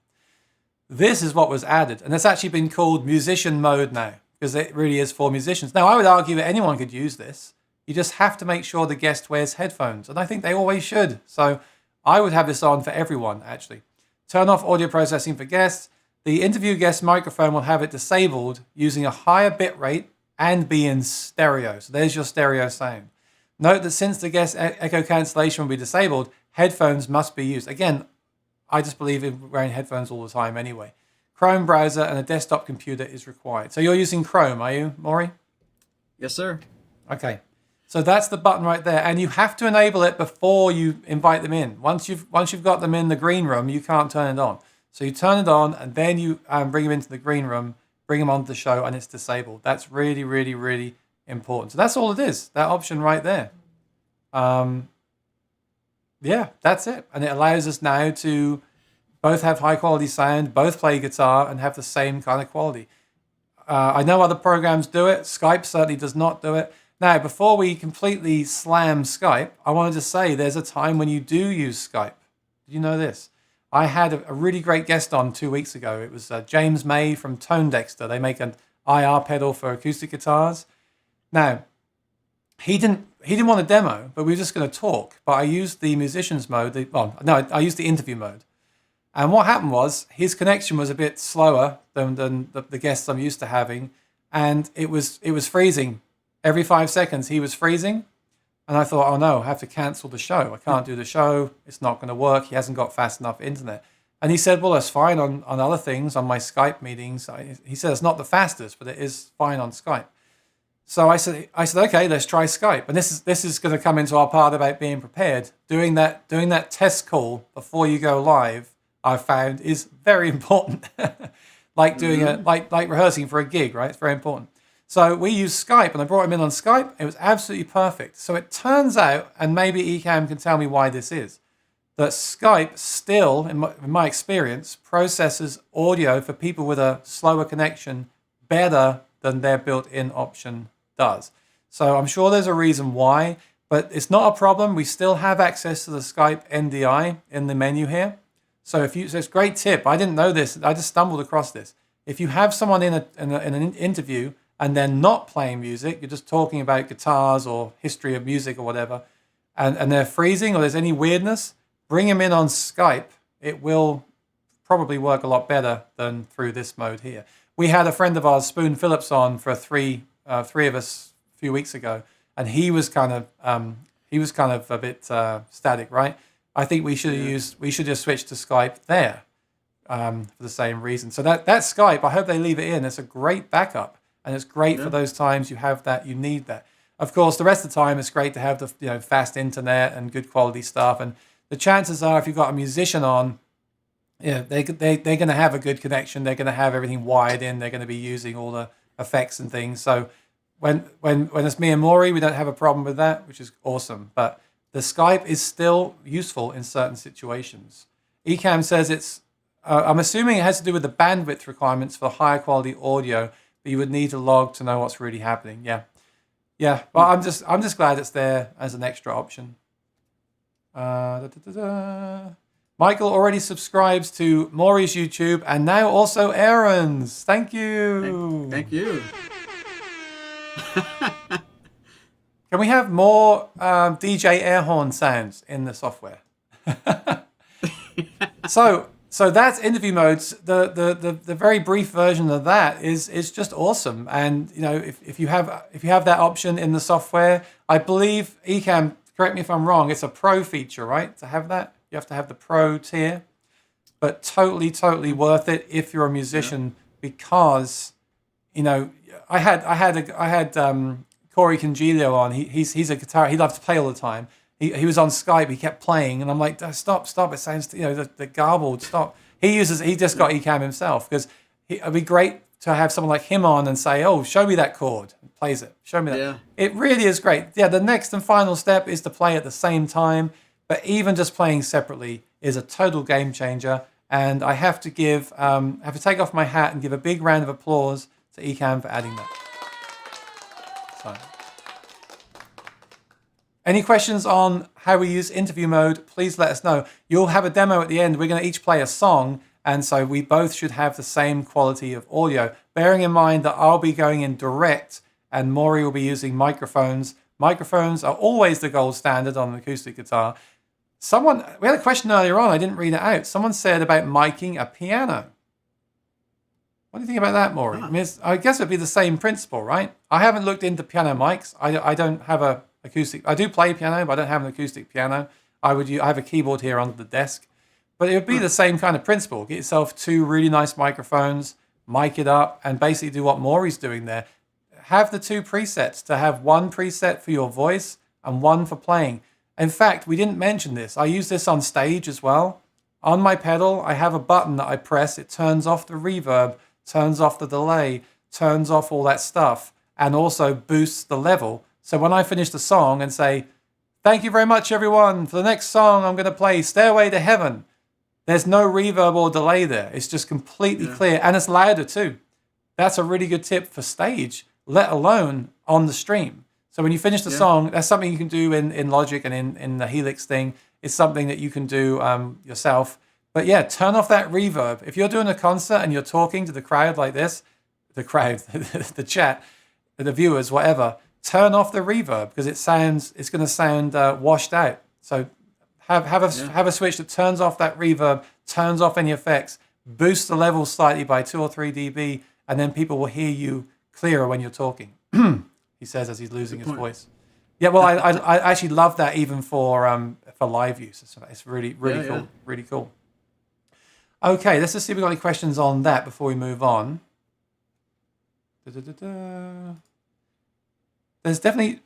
This is what was added, and it's actually been called musician mode now, because it really is for musicians. Now, I would argue that anyone could use this. You just have to make sure the guest wears headphones, and I think they always should. So I would have this on for everyone, actually. Turn off audio processing for guests. The interview guest microphone will have it disabled using a higher bit rate and be in stereo. So there's your stereo sound. Note that since the guest echo cancellation will be disabled, headphones must be used. Again, I just believe in wearing headphones all the time anyway. Chrome browser and a desktop computer is required. So you're using Chrome, are you, Maury? Yes, sir. Okay. So that's the button right there, and you have to enable it before you invite them in. Once you've got them in the green room, you can't turn it on. So you turn it on, and then you bring them into the green room, bring them onto the show, and it's disabled. That's really, really, really important. So that's all it is. That option right there. Yeah, that's it, and it allows us now to both have high quality sound, both play guitar, and have the same kind of quality. I know other programs do it. Skype certainly does not do it. Now, before we completely slam Skype, I wanted to say there's a time when you do use Skype. Did you know this? I had a really great guest on 2 weeks ago. It was James May from Tone Dexter. They make an IR pedal for acoustic guitars. Now, he didn't want a demo, but we were just going to talk. But I used the musicians mode. I used the interview mode. And what happened was his connection was a bit slower than the guests I'm used to having, and it was freezing. Every 5 seconds he was freezing, and I thought, oh no, I have to cancel the show. I can't do the show. It's not going to work. He hasn't got fast enough internet. And he said, well, that's fine on other things, on my Skype meetings. He said it's not the fastest, but it is fine on Skype. So I said, okay, let's try Skype. And this is going to come into our part about being prepared. Doing that test call before you go live, I've found, is very important. Like doing like rehearsing for a gig, right? It's very important. So we used Skype, and I brought him in on Skype. It was absolutely perfect. So it turns out, and maybe Ecamm can tell me why this is, that Skype still, in my experience, processes audio for people with a slower connection better than their built-in option does. So I'm sure there's a reason why, but it's not a problem. We still have access to the Skype NDI in the menu here. So it's a great tip. I didn't know this. I just stumbled across this. If you have someone in an interview and they're not playing music, you're just talking about guitars or history of music or whatever, and they're freezing or there's any weirdness, bring them in on Skype. It will probably work a lot better than through this mode here. We had a friend of ours, Spoon Phillips, on for three of us a few weeks ago, and he was kind of a bit static, right? I think we should just switch to Skype there for the same reason. So that Skype, I hope they leave it in. It's a great backup, and it's great for those times you have that, you need that. Of course, the rest of the time it's great to have the fast internet and good quality stuff. And the chances are, if you've got a musician on, they're going to have a good connection. They're going to have everything wired in. They're going to be using all the effects and things. So when it's me and Maury, we don't have a problem with that, which is awesome. But the Skype is still useful in certain situations. Ecamm says it's, I'm assuming it has to do with the bandwidth requirements for higher quality audio, but you would need to log to know what's really happening. Yeah. Well, I'm just glad it's there as an extra option. Now Michael already subscribes to Maury's YouTube and now also Aaron's. Thank you. Thank you. Can we have more DJ air horn sounds in the software? So that's interview modes. The very brief version of that is just awesome. And you know, if you have that option in the software, I believe Ecamm. Correct me if I'm wrong. It's a pro feature, right? To have that, you have to have the pro tier. But totally worth it if you're a musician, because you know I had Corey Congilio on. He's a guitar. He loves to play all the time. He was on Skype. He kept playing, and I'm like, stop! It sounds, the garbled. Stop. He just got Ecamm himself, because it'd be great to have someone like him on and say, oh, show me that chord. And plays it. Show me that. Yeah. It really is great. Yeah. The next and final step is to play at the same time, but even just playing separately is a total game changer. And I have to take off my hat and give a big round of applause to Ecamm for adding that. So. Any questions on how we use interview mode, please let us know. You'll have a demo at the end. We're going to each play a song, and so we both should have the same quality of audio, bearing in mind that I'll be going in direct and Maury will be using microphones. Microphones are always the gold standard on an acoustic guitar. We had a question earlier on, I didn't read it out. Someone said about miking a piano. What do you think about that, Maury? I mean, I guess it'd be the same principle, right? I haven't looked into piano mics. I don't have a acoustic. I do play piano, but I don't have an acoustic piano. I have a keyboard here under the desk, but it would be the same kind of principle. Get yourself 2 really nice microphones, mic it up, and basically do what Maury's doing there. Have the 2 presets, to have one preset for your voice and one for playing. In fact, we didn't mention this. I use this on stage as well. On my pedal, I have a button that I press. It turns off the reverb, turns off the delay, turns off all that stuff, and also boosts the level. So when I finish the song and say, thank you very much, everyone, for the next song I'm going to play Stairway to Heaven, there's no reverb or delay there. It's just completely clear, and it's louder too. That's a really good tip for stage, let alone on the stream. So when you finish the song, that's something you can do in Logic and in the Helix thing. It's something that you can do yourself. But yeah, turn off that reverb. If you're doing a concert and you're talking to the crowd like this, the crowd, the chat, the viewers, whatever, turn off the reverb, because it's going to sound washed out. So have a switch that turns off that reverb, turns off any effects, boosts the level slightly by 2 or 3 dB, and then people will hear you clearer when you're talking. He says as he's losing his voice. Yeah, well, I actually love that even for live use. It's really cool. Yeah. Really cool. Okay, let's just see if we've got any questions on that before we move on. There's definitely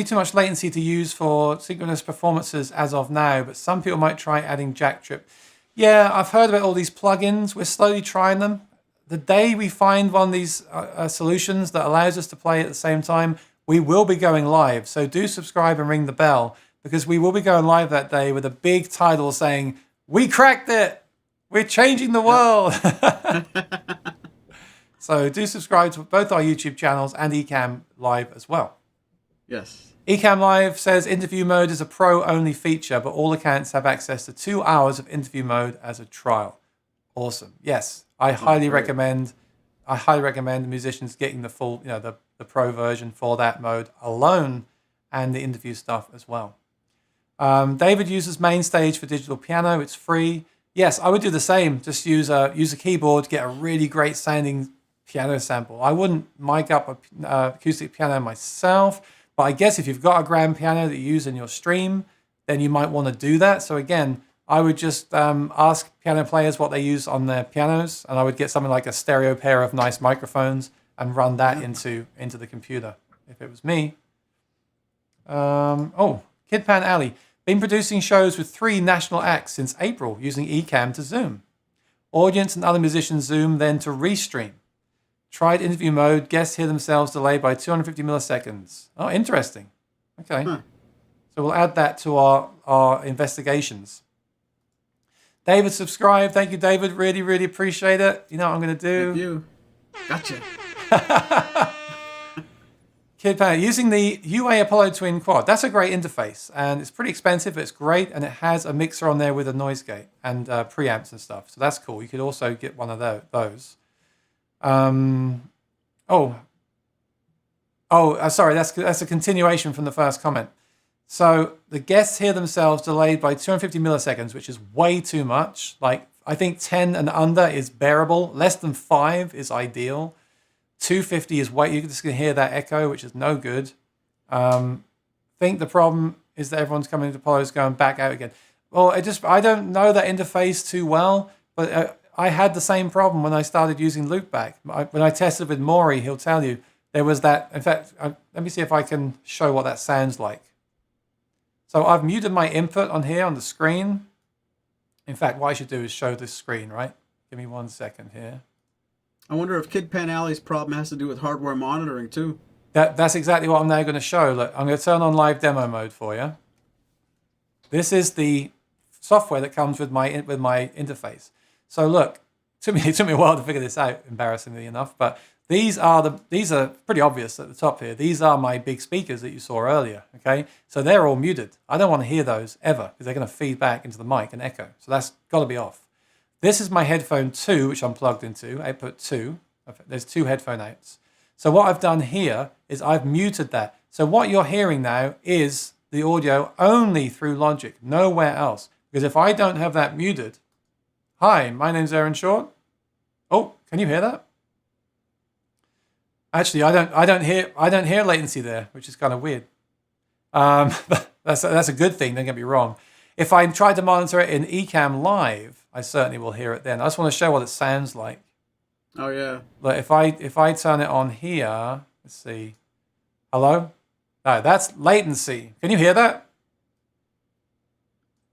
too much latency to use for synchronous performances as of now, but some people might try adding jack trip. Yeah, I've heard about all these plugins. We're slowly trying them. The day we find one of these solutions that allows us to play at the same time, we will be going live. So do subscribe and ring the bell, because we will be going live that day with a big title saying, we cracked it! We're changing the world! So do subscribe to both our YouTube channels and Ecamm Live as well. Yes. Ecamm Live says interview mode is a pro-only feature, but all accounts have access to 2 hours of interview mode as a trial. Awesome. Yes, I highly recommend the musicians getting the full, the pro version for that mode alone, and the interview stuff as well. David uses MainStage for digital piano. It's free. Yes, I would do the same. Just use a keyboard, get a really great sounding piano sample. I wouldn't mic up a acoustic piano myself, but I guess if you've got a grand piano that you use in your stream, then you might want to do that. So again, I would just ask piano players what they use on their pianos, and I would get something like a stereo pair of nice microphones and run that into the computer if it was me. Kid Pan Alley. Been producing shows with 3 national acts since April using Ecamm to Zoom. Audience and other musicians Zoom, then to restream. Tried interview mode. Guests hear themselves delayed by 250 milliseconds. Oh, interesting. Okay. So we'll add that to our investigations. David subscribed. Thank you, David. Really, really appreciate it. You know what I'm going to do? Thank you. Gotcha. Kid Pan, using the UA Apollo Twin Quad. That's a great interface, and it's pretty expensive, but it's great, and it has a mixer on there with a noise gate and preamps and stuff. So that's cool. You could also get one of those. Sorry, that's a continuation from the first comment. So the guests hear themselves delayed by 250 milliseconds, which is way too much. Like, I think 10 and under is bearable. Less than 5 is ideal. 250 is way, you're just going to hear that echo, which is no good. I think the problem is that everyone's coming into Apollo's going back out again. Well, I don't know that interface too well, but I had the same problem when I started using loopback. When I tested with Maury, he'll tell you there was that. In fact, let me see if I can show what that sounds like. So I've muted my input on here on the screen. In fact, what I should do is show this screen, right? Give me 1 second here. I wonder if Kid Pan Alley's problem has to do with hardware monitoring too. That's exactly what I'm now going to show. Look, I'm going to turn on live demo mode for you. This is the software that comes with my interface. So look, it took me a while to figure this out, embarrassingly enough, but these are pretty obvious at the top here. These are my big speakers that you saw earlier, okay? So they're all muted. I don't want to hear those ever because they're going to feed back into the mic and echo. So that's got to be off. This is my headphone 2, which I'm plugged into, output 2. There's 2 headphone outs. So what I've done here is I've muted that. So what you're hearing now is the audio only through Logic, nowhere else. Because if I don't have that muted, hi, my name's Aaron Short. Oh, can you hear that? Actually, I don't hear latency there, which is kind of weird. But that's a good thing. Don't get me wrong. If I try to monitor it in Ecamm Live, I certainly will hear it then. I just want to show what it sounds like. Oh yeah. But if I turn it on here, let's see. Hello? No, that's latency. Can you hear that?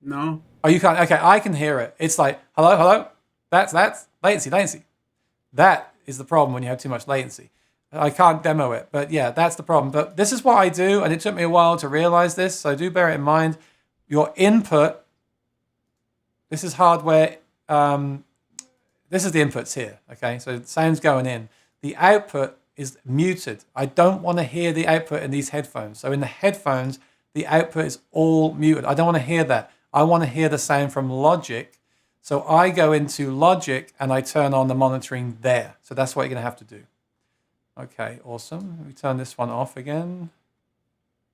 No. Oh, you can't. Okay, I can hear it. It's like hello. That's latency. That is the problem when you have too much latency. I can't demo it, but yeah, that's the problem. But this is what I do, and it took me a while to realize this, so do bear it in mind. Your input, this is hardware, this is the inputs here, okay? So sound's going in. The output is muted. I don't want to hear the output in these headphones. So in the headphones, the output is all muted. I don't want to hear that. I want to hear the sound from Logic. So I go into Logic and I turn on the monitoring there. So that's what you're going to have to do. Okay, awesome. Let me turn this one off again.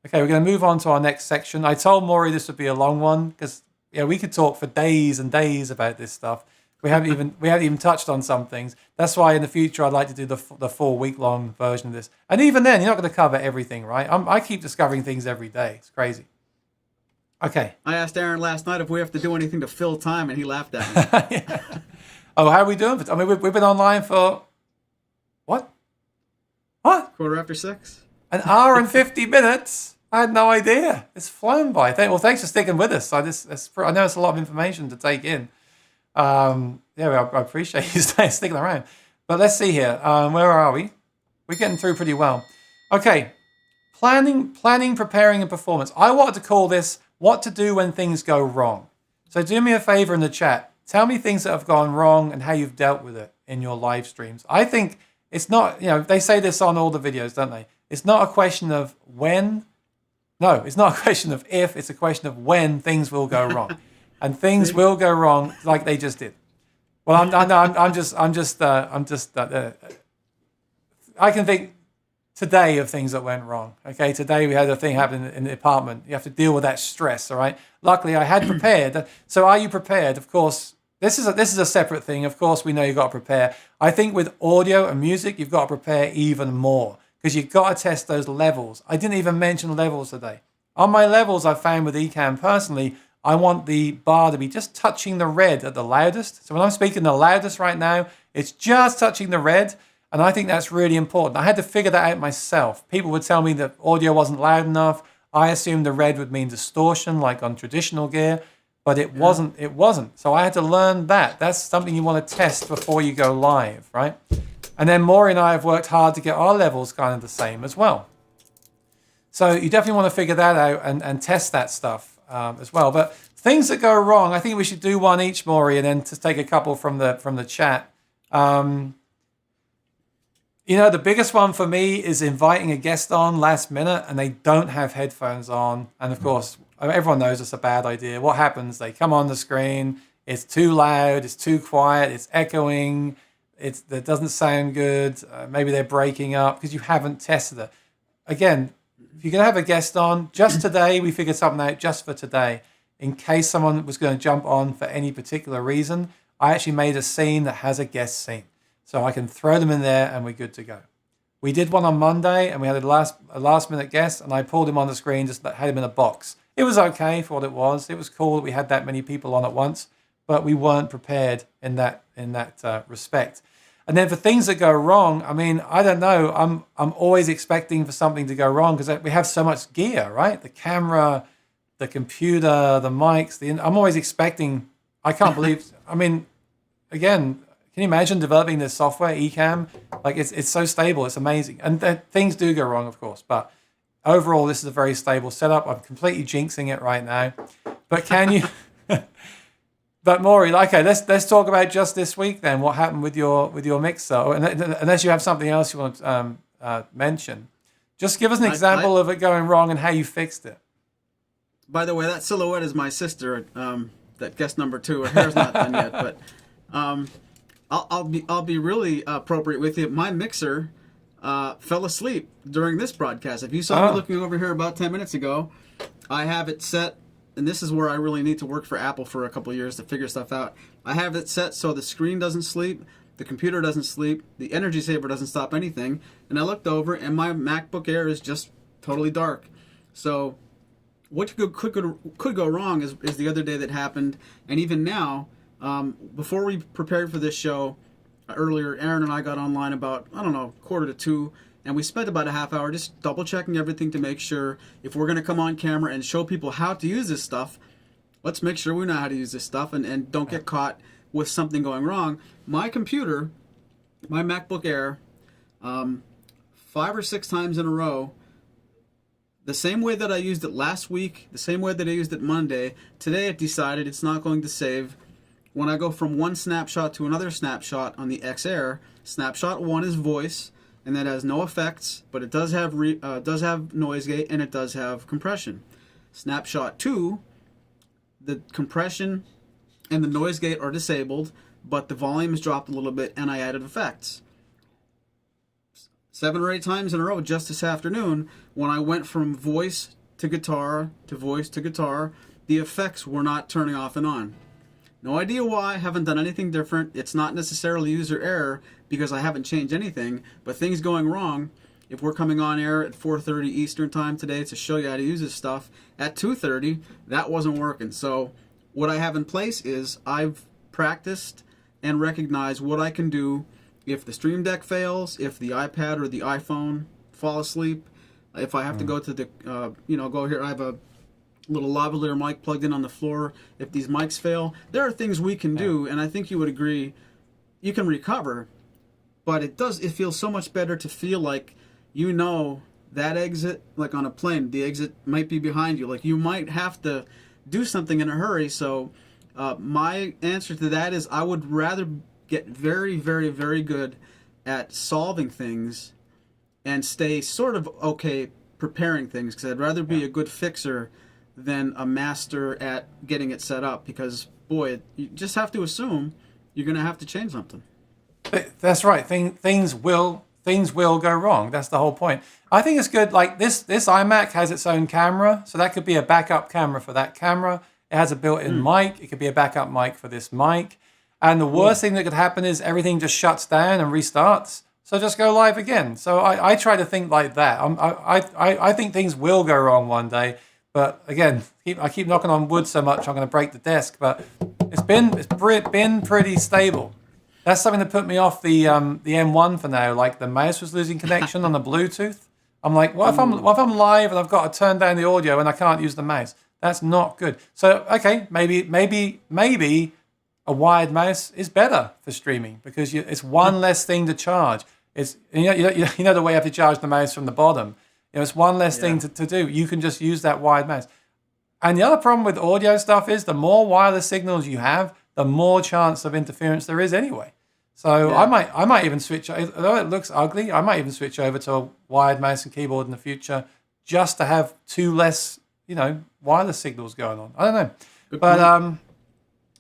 Okay, we're going to move on to our next section. I told Maury this would be a long one because we could talk for days and days about this stuff. We haven't even touched on some things. That's why in the future I'd like to do the 4 week-long version of this. And even then, you're not going to cover everything, right? I keep discovering things every day. It's crazy. Okay. I asked Aaron last night if we have to do anything to fill time, and he laughed at me. Yeah. Oh, how are we doing? I mean, we've been online for what? 6:15. An hour and 50 minutes. I had no idea. It's flown by. Thanks for sticking with us. I know it's a lot of information to take in. I appreciate you sticking around. But let's see here. Where are we? We're getting through pretty well. Okay. Planning, preparing, and performance. I wanted to call this what to do when things go wrong. So do me a favor in the chat. Tell me things that have gone wrong and how you've dealt with it in your live streams. I think it's not, they say this on all the videos, don't they? It's not a question of when. No, it's not a question of if. It's a question of when things will go wrong. And things will go wrong like they just did. Well, I can think today of things that went wrong. Okay, today we had a thing happen in the apartment. You have to deal with that stress. All right. Luckily, I had prepared. So, are you prepared? Of course. This is a separate thing. Of course, we know you've got to prepare. I think with audio and music, you've got to prepare even more because you've got to test those levels. I didn't even mention levels today. On my levels, I found with Ecamm personally, I want the bar to be just touching the red at the loudest. So when I'm speaking the loudest right now, it's just touching the red. And I think that's really important. I had to figure that out myself. People would tell me that audio wasn't loud enough. I assumed the red would mean distortion, like on traditional gear. But it wasn't. So I had to learn that. That's something you want to test before you go live, right? And then Maury and I have worked hard to get our levels kind of the same as well. So you definitely want to figure that out and test that stuff as well. But things that go wrong, I think we should do one each, Maury, and then to take a couple from the chat. The biggest one for me is inviting a guest on last minute and they don't have headphones on. And of course, everyone knows it's a bad idea. What happens? They come on the screen, it's too loud, it's too quiet, it's echoing, that doesn't sound good. Maybe they're breaking up because you haven't tested it. Again, if you're going to have a guest on, just today, we figured something out just for today. In case someone was going to jump on for any particular reason, I actually made a scene that has a guest scene. So I can throw them in there and we're good to go. We did one on Monday and we had a last minute guest and I pulled him on the screen, just had him in a box. It was okay for what it was. It was cool that we had that many people on at once, but we weren't prepared in that respect. And then for things that go wrong, I mean, I don't know. I'm always expecting for something to go wrong because we have so much gear, right? The camera, the computer, the mics. I'm always expecting. I can't believe. I mean, again. Can you imagine developing this software, Ecamm? Like it's so stable, it's amazing. And things do go wrong, of course, but overall, this is a very stable setup. I'm completely jinxing it right now. But can you? But Maury, okay, let's talk about just this week then. What happened with your mixer? Unless you have something else you want to mention, just give us an example of it going wrong and how you fixed it. By the way, that silhouette is my sister. That guest number 2. Her hair's not done yet, but. I'll be really appropriate with you. My mixer fell asleep during this broadcast. If you saw me looking over here about 10 minutes ago, I have it set, and this is where I really need to work for Apple for a couple of years to figure stuff out. I have it set so the screen doesn't sleep, the computer doesn't sleep, the energy saver doesn't stop anything, and I looked over and my MacBook Air is just totally dark. So what could go wrong is the other day that happened, and even now. Before we prepared for this show, earlier, Aaron and I got online about, 1:45, and we spent about a half hour just double checking everything to make sure if we're going to come on camera and show people how to use this stuff, let's make sure we know how to use this stuff and don't get caught with something going wrong. My computer, my MacBook Air, 5 or 6 times in a row, the same way that I used it last week, the same way that I used it Monday, today it decided it's not going to save. When I go from one snapshot to another snapshot on the X-Air, snapshot 1 is voice, and that has no effects, but it does have noise gate and it does have compression. Snapshot 2, the compression and the noise gate are disabled, but the volume is dropped a little bit and I added effects. 7 or 8 times in a row just this afternoon, when I went from voice to guitar to voice to guitar, the effects were not turning off and on. No idea why, haven't done anything different. It's not necessarily user error because I haven't changed anything, but things going wrong. If we're coming on air at 4:30 Eastern time today to show you how to use this stuff, at 2:30, that wasn't working. So what I have in place is I've practiced and recognized what I can do if the Stream Deck fails, if the iPad or the iPhone fall asleep, if I have to go to the, go here, I have a little lavalier mic plugged in on the floor. If these mics fail, there are things we can do, and I think you would agree you can recover, but it feels so much better to feel like that exit, like on a plane, the exit might be behind you. Like you might have to do something in a hurry. So my answer to that is I would rather get very, very, very good at solving things and stay sort of okay preparing things, because I'd rather be a good fixer than a master at getting it set up, because boy, you just have to assume you're going to have to change something. That's right. Things will go wrong. That's the whole point. I think it's good. Like this iMac has its own camera, so that could be a backup camera for that camera. It has a built-in mic. It could be a backup mic for this mic. And the worst thing that could happen is everything just shuts down and restarts. So just go live again. So I try to think like that. I think things will go wrong one day. But again, I keep knocking on wood so much I'm going to break the desk. But it's been pretty stable. That's something that put me off the M1 for now. Like the mouse was losing connection on the Bluetooth. I'm like, what if I'm live and I've got to turn down the audio and I can't use the mouse? That's not good. So okay, maybe a wired mouse is better for streaming because it's one less thing to charge. It's the way you have to charge the mouse from the bottom. It's one less thing to do. You can just use that wired mouse. And the other problem with audio stuff is the more wireless signals you have, the more chance of interference there is anyway. So Yeah. I might even switch, although it looks ugly, I might even switch over to a wired mouse and keyboard in the future just to have two less, wireless signals going on. I don't know. Good But point.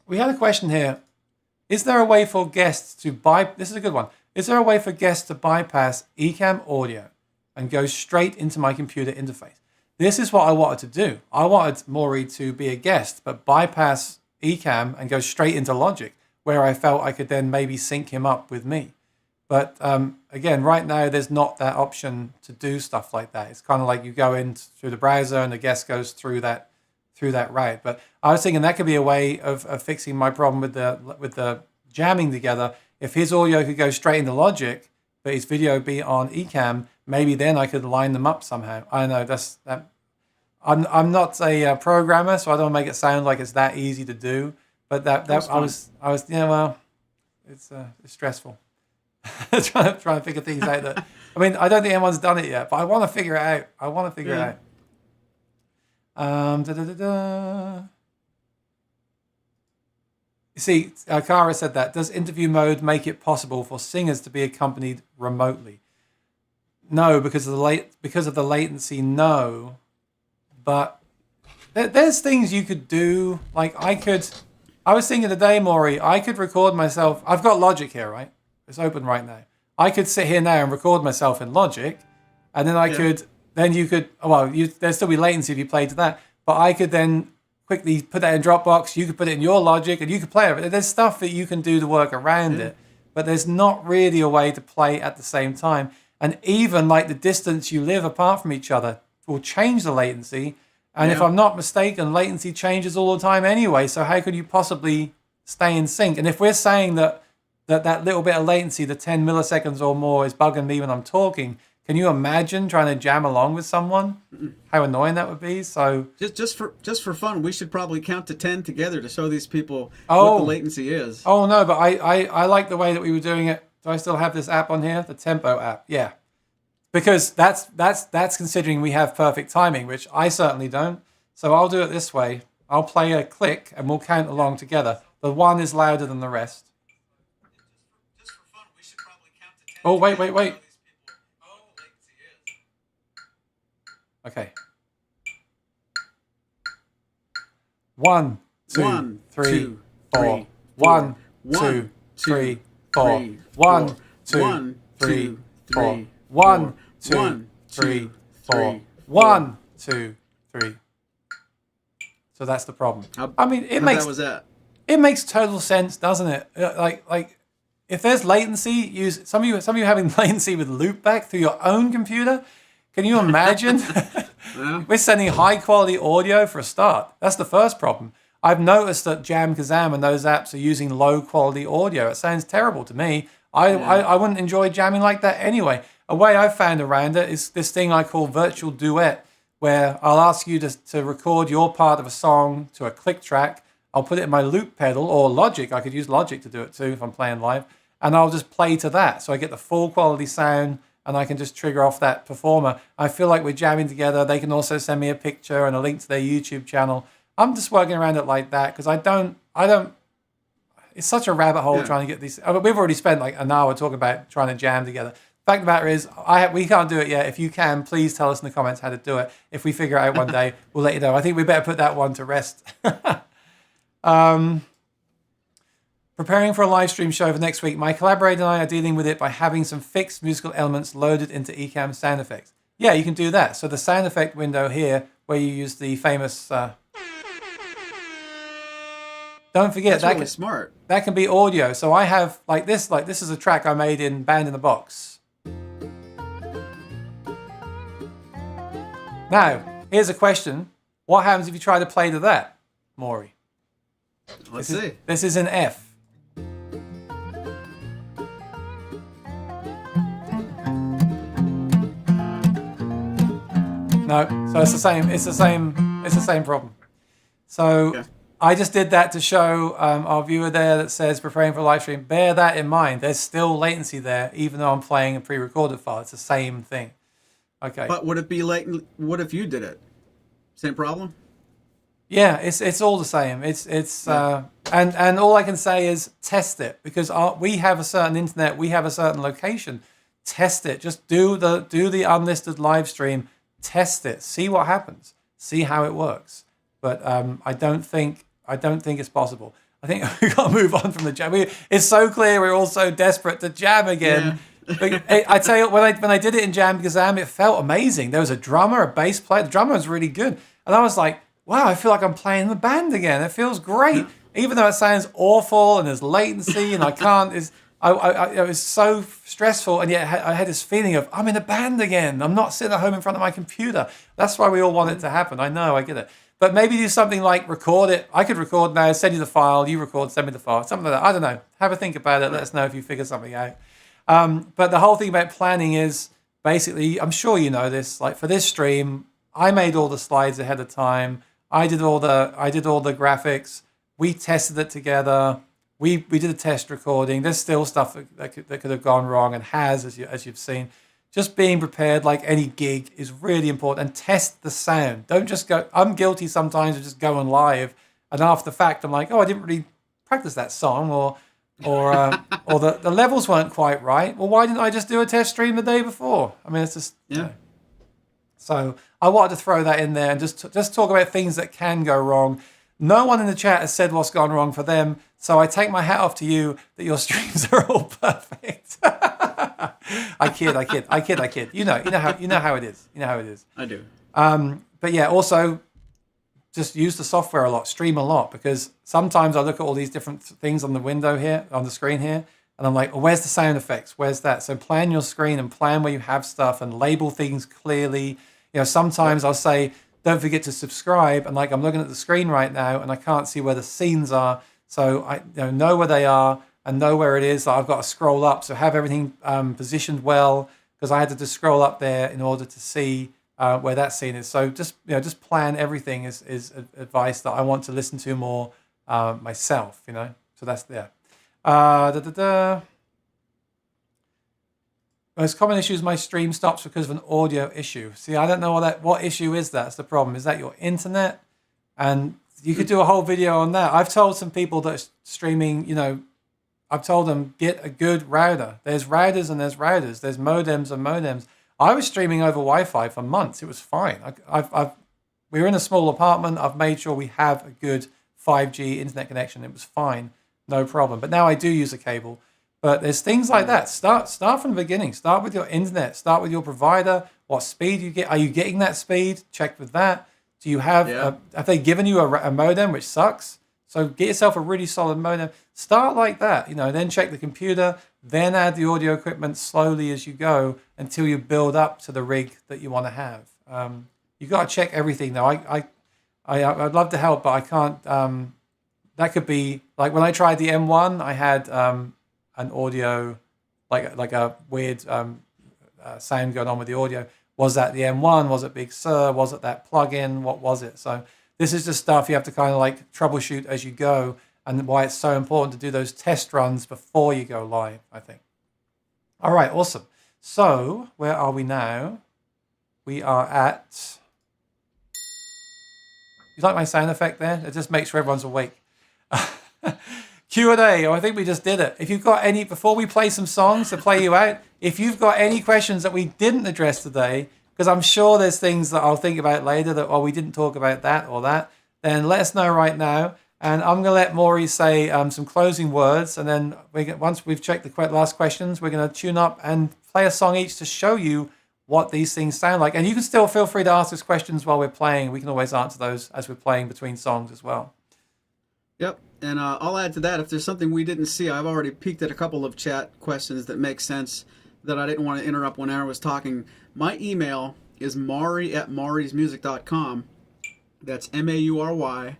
we had a question here. Is there a way for guests to this is a good one. Is there a way for guests to bypass Ecamm audio and go straight into my computer interface? This is what I wanted to do. I wanted Maury to be a guest, but bypass Ecamm and go straight into Logic, where I felt I could then maybe sync him up with me. But again, right now, there's not that option to do stuff like that. It's kind of like you go in through the browser and the guest goes through that route. But I was thinking that could be a way of fixing my problem with the jamming together. If his audio could go straight into Logic, but his video be on Ecamm, maybe then I could line them up somehow. I don't know. I'm not a programmer, so I don't make it sound like it's that easy to do. But I was it's stressful trying to figure things out. I mean, I don't think anyone's done it yet, but I want to figure it out. It out. You see, Kara said that. Does interview mode make it possible for singers to be accompanied remotely? No, because of the latency. No, but there's things you could do. Like I was thinking today, Maury, I could record myself. I've got Logic here, right? It's open right now. I could sit here now and record myself in Logic, and then there'd still be latency if you played to that, but I could then quickly put that in Dropbox. You could put it in your Logic, and you could play it. There's stuff that you can do to work around it, but there's not really a way to play at the same time. And even like the distance you live apart from each other will change the latency. And if I'm not mistaken, latency changes all the time anyway. So how could you possibly stay in sync? And if we're saying that little bit of latency, the 10 milliseconds or more, is bugging me when I'm talking, can you imagine trying to jam along with someone? How annoying that would be. So just for fun, we should probably count to 10 together to show these people what the latency is. Oh no, but I like the way that we were doing it. Do I still have this app on here? The Tempo app. Yeah. Because that's considering we have perfect timing, which I certainly don't. So I'll do it this way. I'll play a click and we'll count along together. The one is louder than the rest. Just for fun, we should probably count to 10. Oh, wait. Okay. 1, 2, 3, 4. 1, 2, 3, 4. 1, 2, 3, 4. 1, 2, 3, 4. 1, 2, 3. So that's the problem. I mean, it makes total sense, doesn't it? Like if there's latency, some of you having latency with loopback through your own computer. Can you imagine? We're sending high quality audio for a start. That's the first problem. I've noticed that Jam Kazam and those apps are using low quality audio. It sounds terrible to me. I wouldn't enjoy jamming like that anyway. A way I've found around it is this thing I call virtual duet, where I'll ask you to record your part of a song to a click track. I'll put it in my loop pedal or Logic. I could use Logic to do it too if I'm playing live. And I'll just play to that. So I get the full quality sound and I can just trigger off that performer. I feel like we're jamming together. They can also send me a picture and a link to their YouTube channel. I'm just working around it like that because I don't, it's such a rabbit hole trying to get these. We've already spent like an hour talking about trying to jam together. Fact of the matter is, we can't do it yet. If you can, please tell us in the comments how to do it. If we figure it out one day, we'll let you know. I think we better put that one to rest. Preparing for a live stream show for next week. My collaborator and I are dealing with it by having some fixed musical elements loaded into Ecamm sound effects. Yeah, you can do that. So the sound effect window here, where you use the famous... Don't forget, that's really smart. That can be audio. So I have like this is a track I made in Band in the Box. Now, here's a question. What happens if you try to play to that, Maury? Let's see. This is in F. No, so it's the same problem. So okay. I just did that to show our viewer there that says preparing for a live stream. Bear that in mind. There's still latency there, even though I'm playing a pre-recorded file. It's the same thing. Okay. But would it be latent? What if you did it? Same problem? Yeah, it's all the same. And all I can say is test it, because we have a certain internet, we have a certain location. Test it. Just do the unlisted live stream. Test it. See what happens. See how it works. But I don't think it's possible. I think we got to move on from the jam. It's so clear we're all so desperate to jam again. Yeah. I tell you, when I did it in Jam Gazam, it felt amazing. There was a drummer, a bass player. The drummer was really good, and I was like, wow, I feel like I'm playing the band again. It feels great, even though it sounds awful and there's latency and I can't. It was so stressful, and yet I had this feeling of I'm in a band again. I'm not sitting at home in front of my computer. That's why we all want it to happen. I know, I get it. But maybe do something like record it. I could record now, send you the file, you record, send me the file, something like that. I don't know. Have a think about it. Let us know if you figure something out. But the whole thing about planning is basically, I'm sure you know this, like for this stream, I made all the slides ahead of time. I did all the graphics. We tested it together. We did a test recording. There's still stuff that could have gone wrong, and has, as you've seen. Just being prepared, like any gig, is really important. And test the sound. Don't just go. I'm guilty sometimes of just going live, and after the fact, I'm like, oh, I didn't really practice that song, or the levels weren't quite right. Well, why didn't I just do a test stream the day before? I mean, it's just yeah. You know. So I wanted to throw that in there and just talk about things that can go wrong. No one in the chat has said what's gone wrong for them, so I take my hat off to you that your streams are all perfect. I kid. You know how it is. You know how it is. I do. But yeah, also just use the software a lot, stream a lot, because sometimes I look at all these different things on the window here, on the screen here, and I'm like, oh, where's the sound effects? Where's that? So plan your screen and plan where you have stuff and label things clearly. You know, sometimes I'll say, don't forget to subscribe. And like, I'm looking at the screen right now and I can't see where the scenes are. So I know where they are and know where it is. So I've got to scroll up. So have everything positioned well, because I had to just scroll up there in order to see where that scene is. So just plan everything is advice that I want to listen to more myself, you know. So that's there. Most common issue is my stream stops because of an audio issue. See, I don't know what issue is that. That's the problem. Is that your internet? And you could do a whole video on that. I've told some people that are streaming, you know, I've told them, get a good router. There's routers and there's routers. There's modems and modems. I was streaming over Wi-Fi for months. It was fine. We were in a small apartment. I've made sure we have a good 5G internet connection. It was fine. No problem. But now I do use a cable. But there's things like that. Start from the beginning. Start with your internet. Start with your provider. What speed you get? Are you getting that speed? Check with that. Do you have? Have they given you a modem, which sucks? So get yourself a really solid modem. Start like that. You know. Then check the computer. Then add the audio equipment slowly as you go until you build up to the rig that you want to have. You got to check everything though. I'd love to help, but I can't. That could be like when I tried the M1, I had an audio, like a weird sound going on with the audio. Was that the M1? Was it Big Sur? Was it that plugin? What was it? So this is just stuff you have to kind of like troubleshoot as you go, and why it's so important to do those test runs before you go live, I think. All right, awesome. So where are we now? We are at... You like my sound effect there? It just makes sure everyone's awake. Q&A. Oh, I think we just did it. If you've got any, before we play some songs to play you out, if you've got any questions that we didn't address today, because I'm sure there's things that I'll think about later that, oh, we didn't talk about that or that, then let us know right now. And I'm going to let Maury say some closing words. And then once we've checked the last questions, we're going to tune up and play a song each to show you what these things sound like. And you can still feel free to ask us questions while we're playing. We can always answer those as we're playing between songs as well. Yep. And I'll add to that, if there's something we didn't see, I've already peeked at a couple of chat questions that make sense that I didn't want to interrupt when Aaron was talking. My email is Maury@maurysmusic.com. That's Maury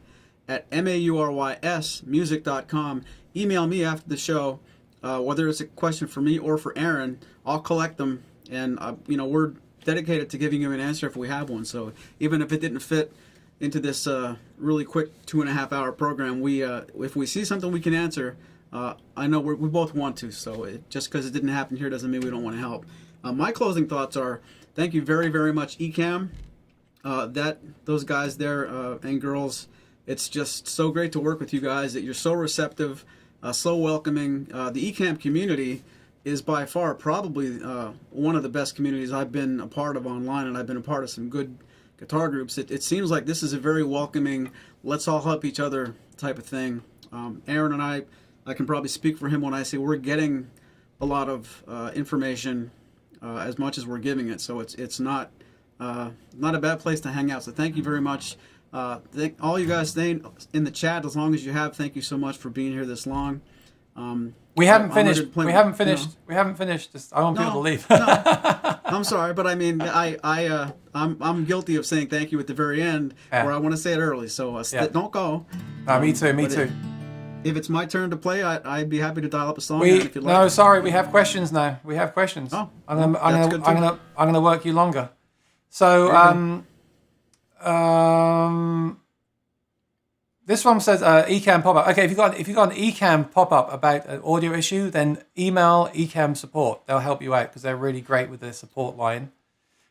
at MAURYSmusic.com. Email me after the show, whether it's a question for me or for Aaron. I'll collect them, and we're dedicated to giving you an answer if we have one. So even if it didn't fit into this really quick 2.5 hour program, if we see something we can answer, I know we both want to. So just because it didn't happen here doesn't mean we don't want to help. My closing thoughts are: thank you very, very much, Ecamm. Those guys there and girls It's just so great to work with you guys. That you're so receptive, so welcoming. The Ecamm community is by far probably one of the best communities I've been a part of online, and I've been a part of some good guitar groups. It seems like this is a very welcoming, let's all help each other type of thing. Aaron and I can probably speak for him when I say we're getting a lot of information as much as we're giving it. So it's not a bad place to hang out. So thank you very much. Thank all you guys staying in the chat as long as you have. Thank you so much for being here this long. We haven't finished. We haven't finished. We haven't finished. I want people to leave. No, I'm sorry, but I mean, I'm guilty of saying thank you at the very end, where I want to say it early. So don't go. Me too. Me too. If it's my turn to play, I'd be happy to dial up a song. If you'd like. No, sorry, we have questions now. We have questions. Oh, I'm gonna work you longer. So this one says Ecamm pop-up. Okay, if you got an Ecamm pop-up about an audio issue, then email Ecamm support. They'll help you out because they're really great with their support line.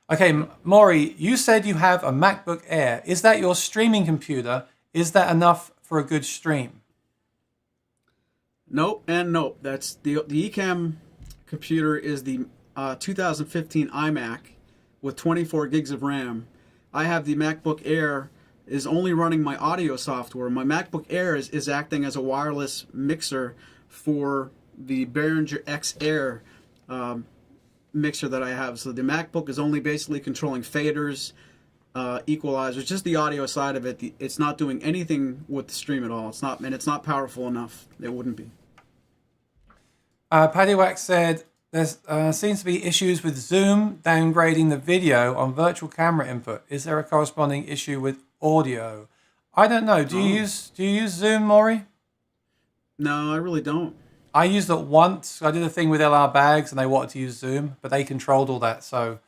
Okay, Maury, you said you have a MacBook Air. Is that your streaming computer? Is that enough for a good stream? Nope and nope. That's the Ecamm computer is the 2015 iMac with 24 gigs of RAM. I have the MacBook Air is only running my audio software. My MacBook Air is acting as a wireless mixer for the Behringer X Air mixer that I have. So the MacBook is only basically controlling faders, equalizers, just the audio side of it. It's not doing anything with the stream at all. It's not powerful enough. It wouldn't be. Paddy Wax said there seems to be issues with Zoom downgrading the video on virtual camera input. Is there a corresponding issue with audio? I don't know. Do you use Zoom, Maury? No, I really don't. I used it once. I did a thing with LR Bags, and they wanted to use Zoom, but they controlled all that. So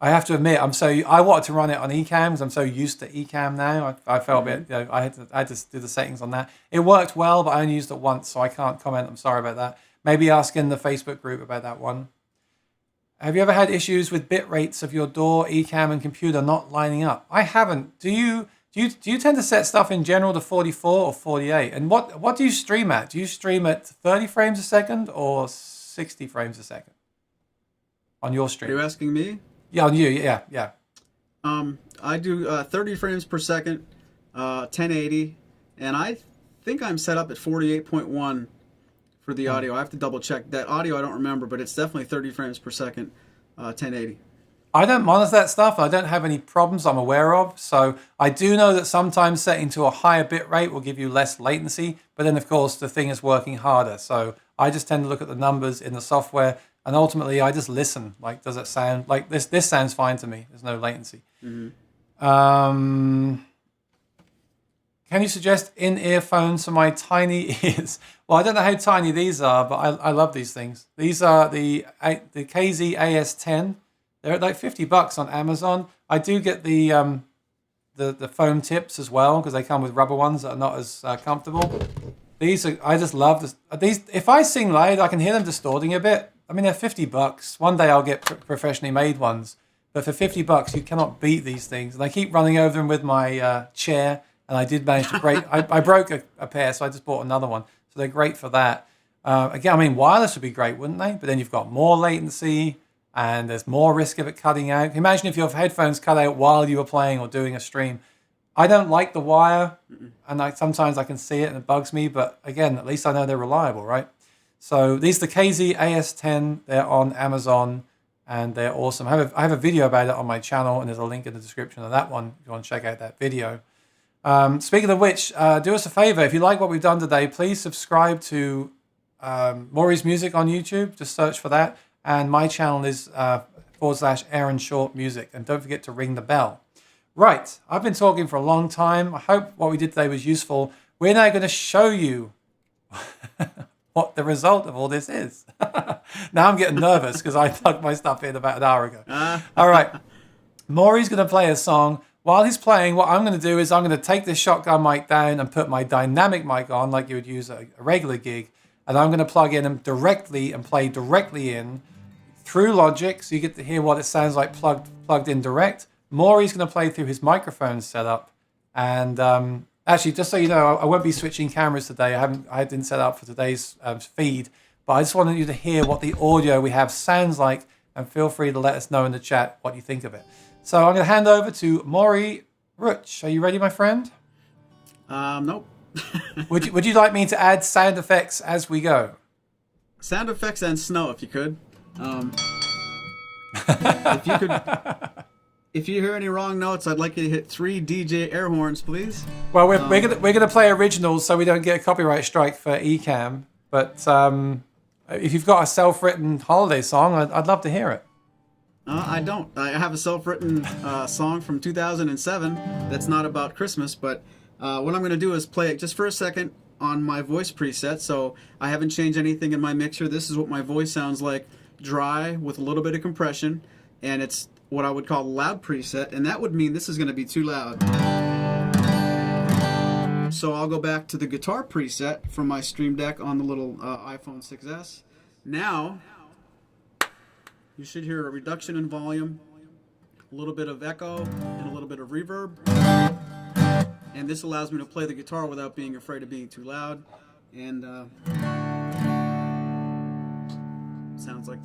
I have to admit, I wanted to run it on Ecamm because I'm so used to Ecamm now. I felt a bit. I had to do the settings on that. It worked well, but I only used it once, so I can't comment. I'm sorry about that. Maybe ask in the Facebook group about that one. Have you ever had issues with bit rates of your DAW, Ecamm, and computer not lining up? I haven't. Do you tend to set stuff in general to 44 or 48? And what do you stream at? Do you stream at 30 frames a second or 60 frames a second on your stream? Are you asking me? Yeah, on you. Yeah. I do 30 frames per second, 1080, and I think I'm set up at 48.1 for the audio. I have to double check that audio. I don't remember, but it's definitely 30 frames per second, 1080. I don't monitor that stuff. I don't have any problems I'm aware of. So I do know that sometimes setting to a higher bit rate will give you less latency. But then, of course, the thing is working harder. So I just tend to look at the numbers in the software. And ultimately, I just listen. Like, does it sound like this? This sounds fine to me. There's no latency. Mm-hmm. Can you suggest in-ear phones for my tiny ears? Well, I don't know how tiny these are, but I love these things. These are the KZ AS10. They're like $50 on Amazon. I do get the foam tips as well because they come with rubber ones that are not as comfortable. I just love this. These, if I sing loud, I can hear them distorting a bit. I mean, they're $50. One day I'll get professionally made ones, but for $50, you cannot beat these things. And I keep running over them with my chair. And I did manage to break. I broke a pair, so I just bought another one. So they're great for that. Again, I mean, wireless would be great, wouldn't they? But then you've got more latency, and there's more risk of it cutting out. Imagine if your headphones cut out while you were playing or doing a stream. I don't like the wire, and sometimes I can see it and it bugs me. But again, at least I know they're reliable, right? So these are the KZ AS10. They're on Amazon, and they're awesome. I have a video about it on my channel, and there's a link in the description of that one if you want to check out that video. Speaking of which, do us a favor. If you like what we've done today, please subscribe to Maury's Music on YouTube. Just search for that. And my channel is /Aaron Short Music. And don't forget to ring the bell. Right. I've been talking for a long time. I hope what we did today was useful. We're now going to show you what the result of all this is. Now I'm getting nervous because I plugged my stuff in about an hour ago. All right. Maury's going to play a song. While he's playing, what I'm going to do is I'm going to take this shotgun mic down and put my dynamic mic on like you would use a regular gig. And I'm going to plug in and play directly in through Logic. So you get to hear what it sounds like plugged in direct. Maury's going to play through his microphone setup. And Actually, just so you know, I won't be switching cameras today. I didn't set up for today's feed, but I just wanted you to hear what the audio we have sounds like, and feel free to let us know in the chat what you think of it. So I'm going to hand over to Maury Rutsch. Are you ready, my friend? Nope. Would you like me to add sound effects as we go? Sound effects and snow, if you could. If you could. If you hear any wrong notes, I'd like you to hit 3 DJ air horns, please. Well, we're gonna play originals so we don't get a copyright strike for Ecamm. But if you've got a self-written holiday song, I'd love to hear it. I don't. I have a self-written song from 2007 that's not about Christmas, but what I'm going to do is play it just for a second on my voice preset. So I haven't changed anything in my mixer. This is what my voice sounds like, dry with a little bit of compression, and it's what I would call loud preset, and that would mean this is going to be too loud. So I'll go back to the guitar preset from my Stream Deck on the little iPhone 6s. Now, you should hear a reduction in volume, a little bit of echo, and a little bit of reverb. And this allows me to play the guitar without being afraid of being too loud. And sounds like...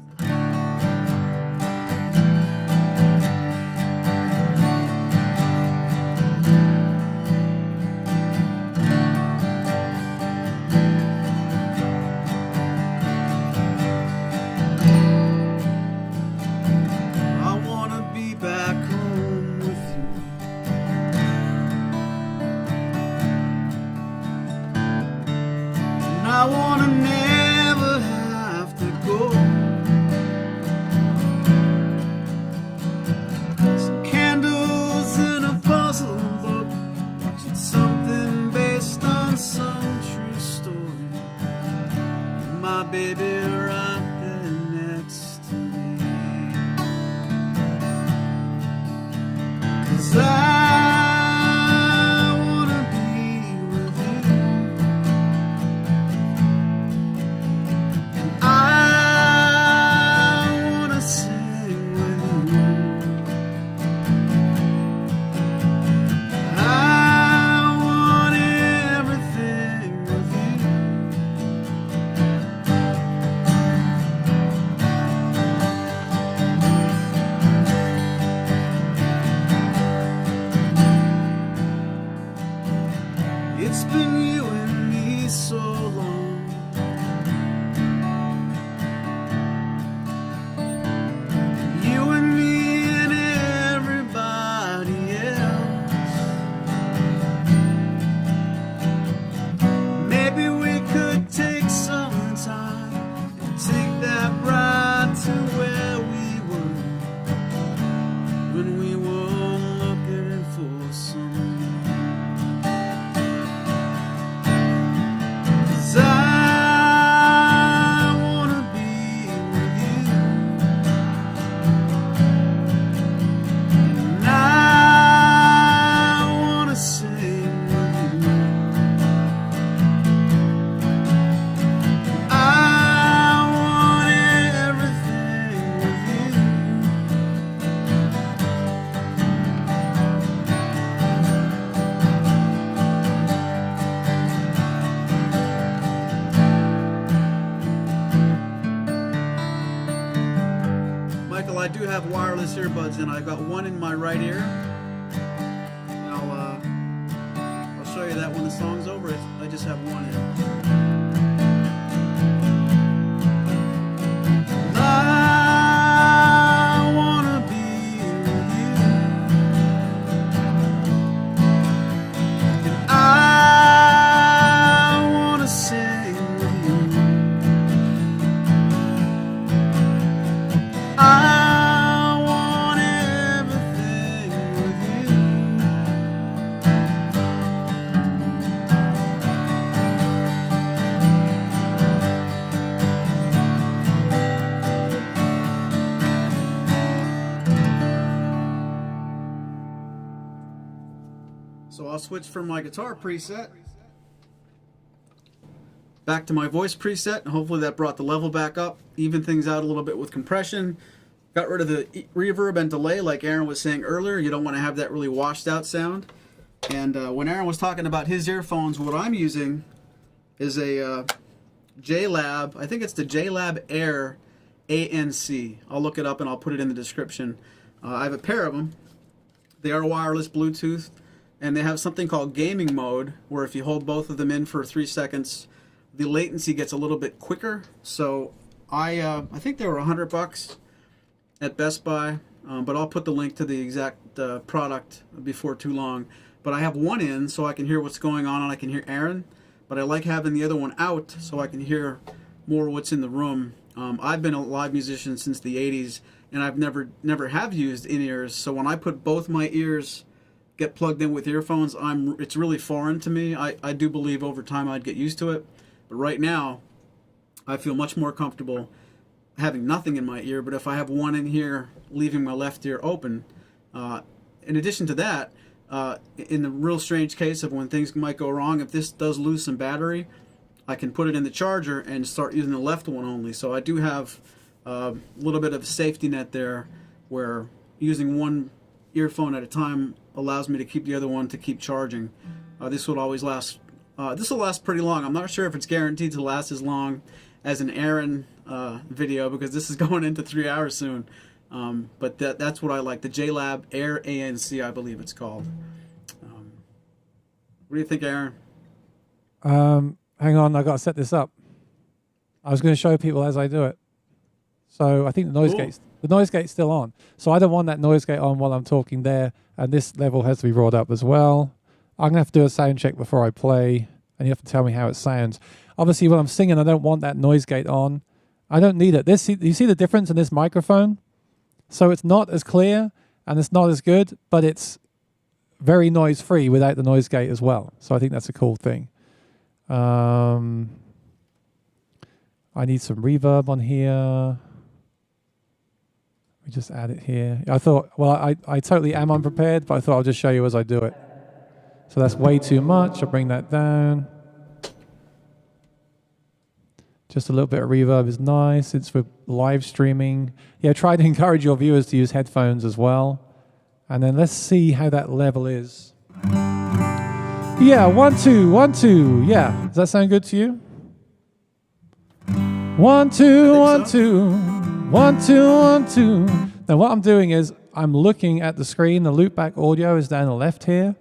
I wanna never have to go. Some candles in a puzzle book, it's something based on some true story. My baby right there next to me. 'Cause it's been you and me so long. You and me and everybody else. Maybe we could take some time and take that ride to where we were when we were looking for some. I do have wireless earbuds in. I've got one in my right ear. And I'll show you that when the song's over. I just have one in. I wanna be with you, and I wanna sing with you. So I'll switch from my guitar preset back to my voice preset, and hopefully that brought the level back up, even things out a little bit with compression, got rid of the reverb and delay like Aaron was saying earlier. You don't want to have that really washed out sound. And when Aaron was talking about his earphones, what I'm using is a JLab. I think it's the JLab Air ANC. I'll look it up and I'll put it in the description. I have a pair of them. They are wireless Bluetooth, and they have something called gaming mode, where if you hold both of them in for 3 seconds, the latency gets a little bit quicker. So I think they were $100 at Best Buy, but I'll put the link to the exact product before too long. But I have one in so I can hear what's going on and I can hear Aaron, but I like having the other one out so I can hear more what's in the room. I've been a live musician since the 80s, and I've never have used in-ears. So when I put both my ears get plugged in with earphones, it's really foreign to me. I do believe over time I'd get used to it, but right now I feel much more comfortable having nothing in my ear. But if I have one in here, leaving my left ear open. In addition to that, in the real strange case of when things might go wrong, if this does lose some battery, I can put it in the charger and start using the left one only. So I do have a little bit of a safety net there, where using one earphone at a time allows me to keep the other one to keep charging. This will always last. This will last pretty long. I'm not sure if it's guaranteed to last as long as an Aaron video, because this is going into 3 hours soon. But that's what I like. The JLab Air ANC, I believe it's called. What do you think, Aaron? Hang on, I got to set this up. I was going to show people as I do it. So I think the noise gate's still on. So I don't want that noise gate on while I'm talking there, and this level has to be brought up as well. I'm going to have to do a sound check before I play, and you have to tell me how it sounds. Obviously, when I'm singing, I don't want that noise gate on. I don't need it. You see the difference in this microphone? So it's not as clear, and it's not as good, but it's very noise-free without the noise gate as well. So I think that's a cool thing. I need some reverb on here. We just add it here. I thought, well, I totally am unprepared, but I thought I'll just show you as I do it. So that's way too much. I'll bring that down. Just a little bit of reverb is nice. It's for live streaming. Yeah, try to encourage your viewers to use headphones as well. And then let's see how that level is. Yeah, 1, 2, 1, 2. Yeah, does that sound good to you? 1, 2, 1, 2. 1, 2, 1, 2. Now what I'm doing is I'm looking at the screen. The loopback audio is down the left here.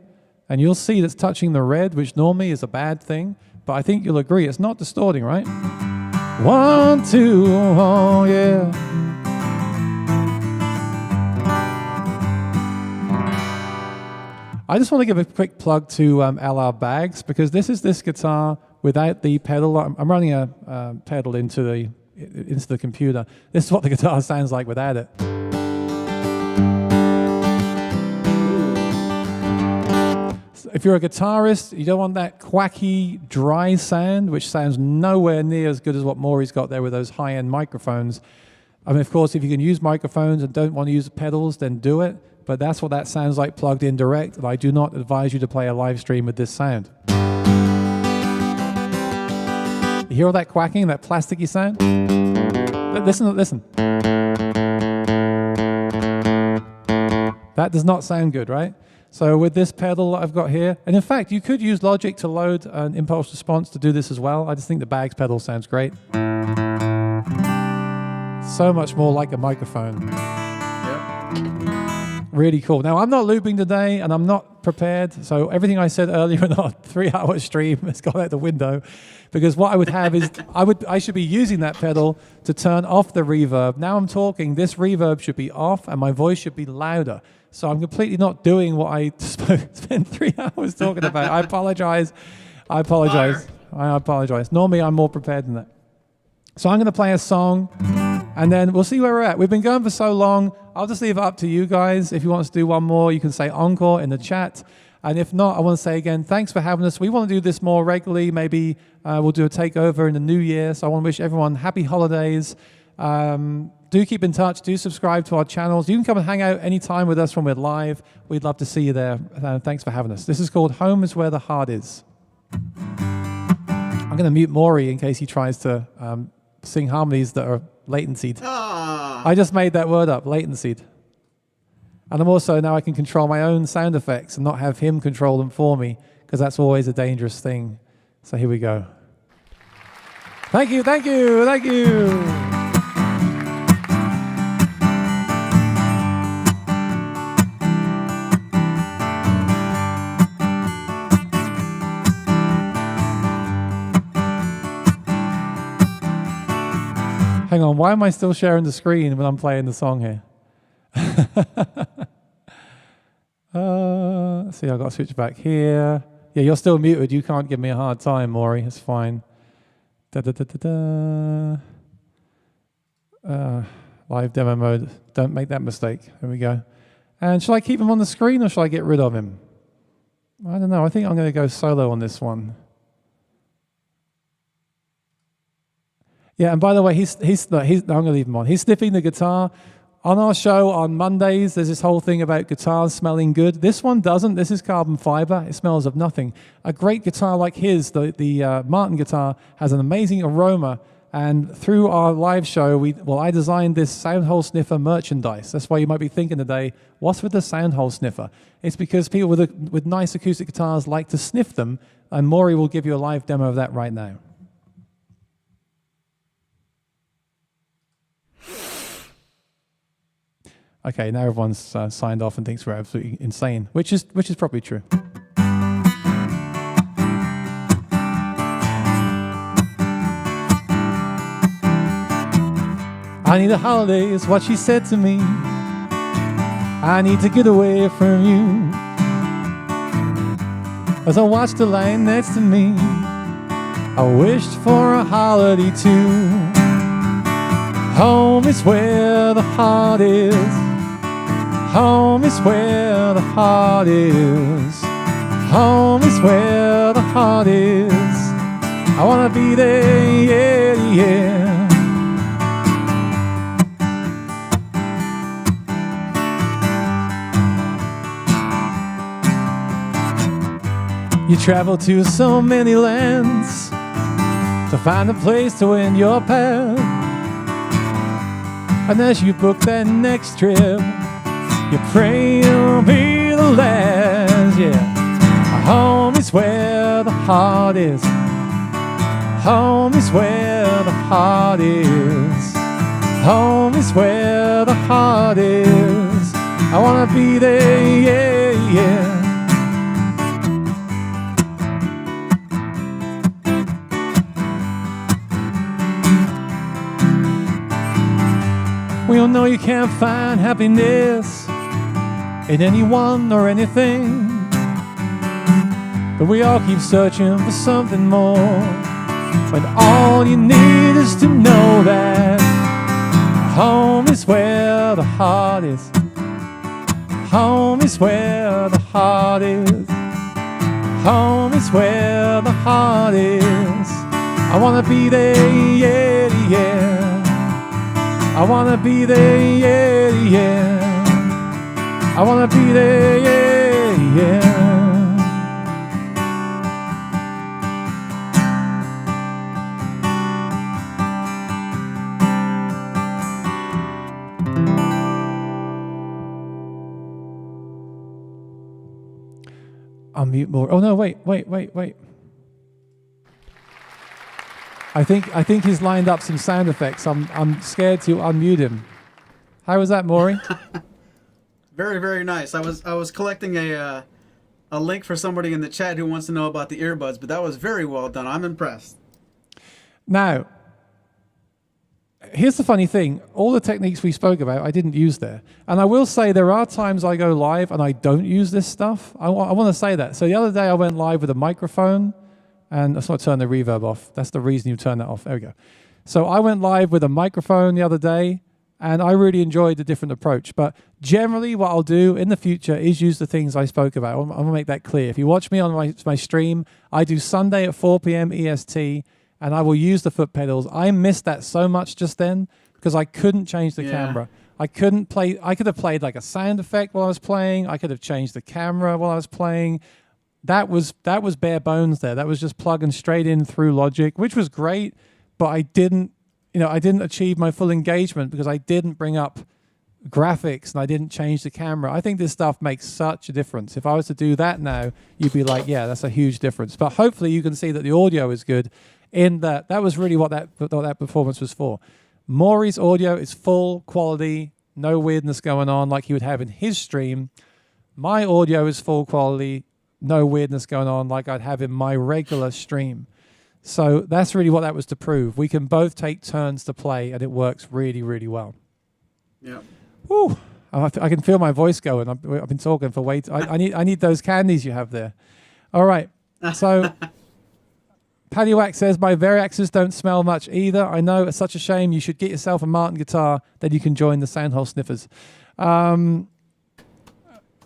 And you'll see that's touching the red, which normally is a bad thing. But I think you'll agree it's not distorting, right? 1, 2, oh yeah. I just want to give a quick plug to LR Bags, because this is this guitar without the pedal. I'm running a pedal into the computer. This is what the guitar sounds like without it. If you're a guitarist, you don't want that quacky, dry sound, which sounds nowhere near as good as what Maury's got there with those high-end microphones. I mean, of course, if you can use microphones and don't want to use pedals, then do it. But that's what that sounds like plugged in direct, and I do not advise you to play a live stream with this sound. You hear all that quacking, that plasticky sound? Listen. That does not sound good, right? So with this pedal I've got here, and in fact, you could use Logic to load an impulse response to do this as well. I just think the Bags pedal sounds great. So much more like a microphone. Yep. Really cool. Now, I'm not looping today, and I'm not prepared, so everything I said earlier in our 3-hour stream has gone out the window, because what I would have is, I should be using that pedal to turn off the reverb. Now I'm talking, this reverb should be off, and my voice should be louder. So I'm completely not doing what I spent 3 hours talking about. I apologize. Normally, I'm more prepared than that. So I'm going to play a song, and then we'll see where we're at. We've been going for so long. I'll just leave it up to you guys. If you want us to do one more, you can say encore in the chat. And if not, I want to say again, thanks for having us. We want to do this more regularly. Maybe we'll do a takeover in the new year. So I want to wish everyone happy holidays. Do keep in touch. Do subscribe to our channels. You can come and hang out anytime with us when we're live. We'd love to see you there. Thanks for having us. This is called Home is Where the Heart Is. I'm going to mute Maury in case he tries to sing harmonies that are latencied. I just made that word up, latencied. And I'm also, now I can control my own sound effects and not have him control them for me, because that's always a dangerous thing. So here we go. Thank you, thank you, thank you. Hang on, why am I still sharing the screen when I'm playing the song here? Let's see, I've got to switch back here. Yeah, you're still muted. You can't give me a hard time, Maury. It's fine. Live demo mode. Don't make that mistake. There we go. And shall I keep him on the screen or shall I get rid of him? I don't know. I think I'm going to go solo on this one. Yeah, and by the way, I'm going to leave him on. He's sniffing the guitar. On our show on Mondays, there's this whole thing about guitars smelling good. This one doesn't. This is carbon fiber. It smells of nothing. A great guitar like his, the Martin guitar, has an amazing aroma. And through our live show, I designed this sound hole sniffer merchandise. That's why you might be thinking today, what's with the sound hole sniffer? It's because people with nice acoustic guitars like to sniff them, and Maury will give you a live demo of that right now. Okay, now everyone's signed off and thinks we're absolutely insane, which is probably true. I need a holiday is what she said to me. I need to get away from you. As I watched the line next to me, I wished for a holiday too. Home is where the heart is. Home is where the heart is. Home is where the heart is. I wanna be there, yeah, yeah. You travel to so many lands to find a place to end your path. And as you book that next trip, you pray it'll be the last, yeah. Home is where the heart is. Home is where the heart is. Home is where the heart is. I wanna be there, yeah, yeah. We all know you can't find happiness in anyone or anything, but we all keep searching for something more, when all you need is to know that home is where the heart is. Home is where the heart is. Home is where the heart is. I wanna be there, yeah, yeah. I wanna be there, yeah, yeah. I wanna be there, yeah, yeah. Unmute more. Oh no, wait. I think he's lined up some sound effects. I'm scared to unmute him. How was that, Maury? Very, very nice. I was collecting a link for somebody in the chat who wants to know about the earbuds, but that was very well done. I'm impressed. Now, here's the funny thing. All the techniques we spoke about, I didn't use there. And I will say there are times I go live and I don't use this stuff. I want to say that. So the other day I went live with a microphone. And let's not turn the reverb off. That's the reason you turn that off. There we go. So I went live with a microphone the other day, and I really enjoyed the different approach. But generally what I'll do in the future is use the things I spoke about. I'm going to make that clear. If you watch me on my stream, I do Sunday at 4 p.m. EST, and I will use the foot pedals. I missed that so much just then because I couldn't change the camera. I couldn't play. I could have played like a sound effect while I was playing. I could have changed the camera while I was playing. That was bare bones there. That was just plugging straight in through Logic, which was great, but I didn't achieve my full engagement because I didn't bring up graphics and I didn't change the camera. I think this stuff makes such a difference. If I was to do that now, you'd be like, yeah, that's a huge difference. But hopefully you can see that the audio is good in that was really what that performance was for. Maury's audio is full quality, no weirdness going on like he would have in his stream. My audio is full quality, no weirdness going on like I'd have in my regular stream. So that's really what that was to prove. We can both take turns to play and it works really, really well. Yeah. Whew. I can feel my voice going. I've been talking for way I need those candies you have there. All right. So Paddy Wack says, my Variaxes don't smell much either. I know, it's such a shame. You should get yourself a Martin guitar, then you can join the Soundhole Sniffers.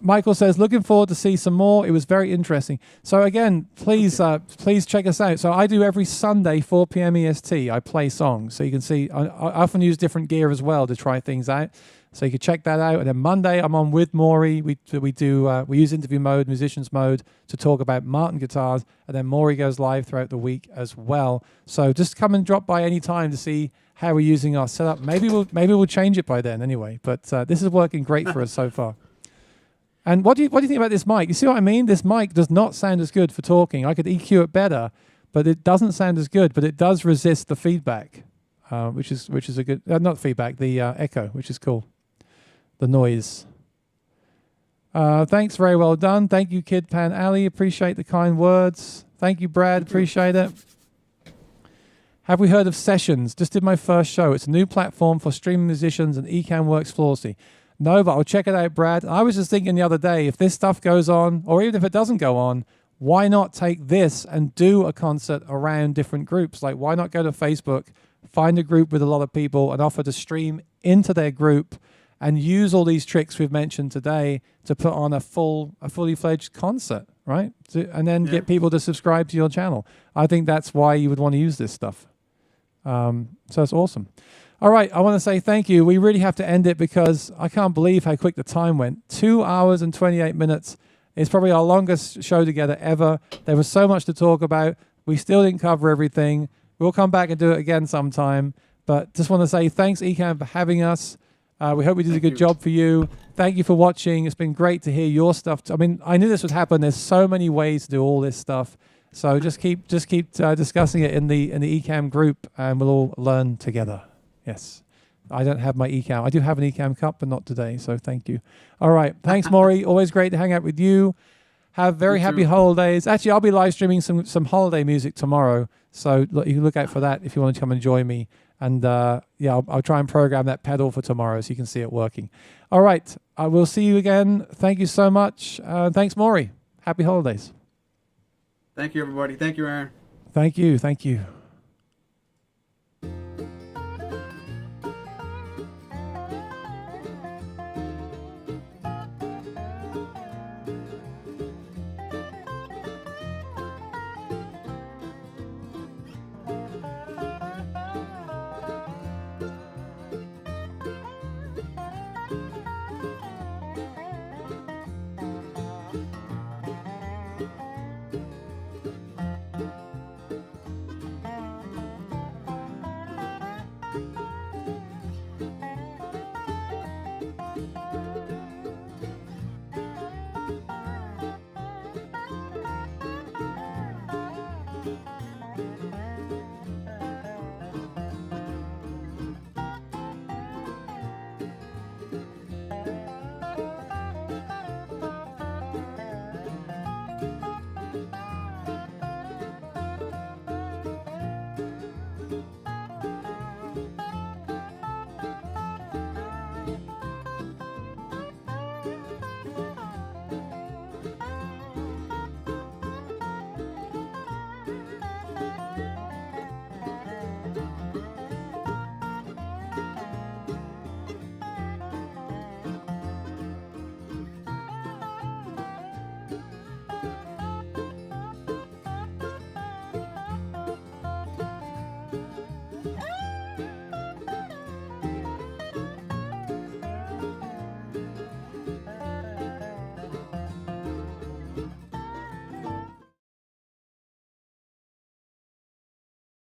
Michael says, looking forward to see some more. It was very interesting. So again, please check us out. So I do every Sunday, 4 p.m. EST. I play songs. So you can see, I often use different gear as well to try things out. So you can check that out. And then Monday, I'm on with Maury. We use interview mode, musicians mode to talk about Martin guitars. And then Maury goes live throughout the week as well. So just come and drop by any time to see how we're using our setup. Maybe we'll change it by then anyway. But this is working great for us so far. And what do you think about this mic? You see what I mean? This mic does not sound as good for talking. I could EQ it better, but it doesn't sound as good. But it does resist the feedback, which is a good not feedback, the echo, which is cool. The noise. Thanks, very well done. Thank you, Kid Pan Alley. Appreciate the kind words. Thank you, Brad. Appreciate it. Have we heard of Sessions? Just did my first show. It's a new platform for streaming musicians and Ecamm works flawlessly. No, but I'll check it out, Brad. I was just thinking the other day, if this stuff goes on, or even if it doesn't go on, why not take this and do a concert around different groups? Like, why not go to Facebook, find a group with a lot of people and offer to stream into their group and use all these tricks we've mentioned today to put on a fully fledged concert, right? And then get people to subscribe to your channel. I think that's why you would want to use this stuff. So it's awesome. All right, I want to say thank you. We really have to end it because I can't believe how quick the time went. 2 hours and 28 minutes. It's probably our longest show together ever. There was so much to talk about. We still didn't cover everything. We'll come back and do it again sometime. But just want to say thanks, Ecamm, for having us. We hope we did a good job for you. Thank you for watching. It's been great to hear your stuff. I mean, I knew this would happen. There's so many ways to do all this stuff. So just keep discussing it in the Ecamm group, and we'll all learn together. Yes. I don't have my Ecamm. I do have an Ecamm cup, but not today, so thank you. All right. Thanks, Maury. Always great to hang out with you. Have very happy holidays. Actually, I'll be live streaming some holiday music tomorrow, so you can look out for that if you want to come and join me. And yeah, I'll try and program that pedal for tomorrow so you can see it working. All right. I will see you again. Thank you so much. Thanks, Maury. Happy holidays. Thank you, everybody. Thank you, Aaron. Thank you. Thank you.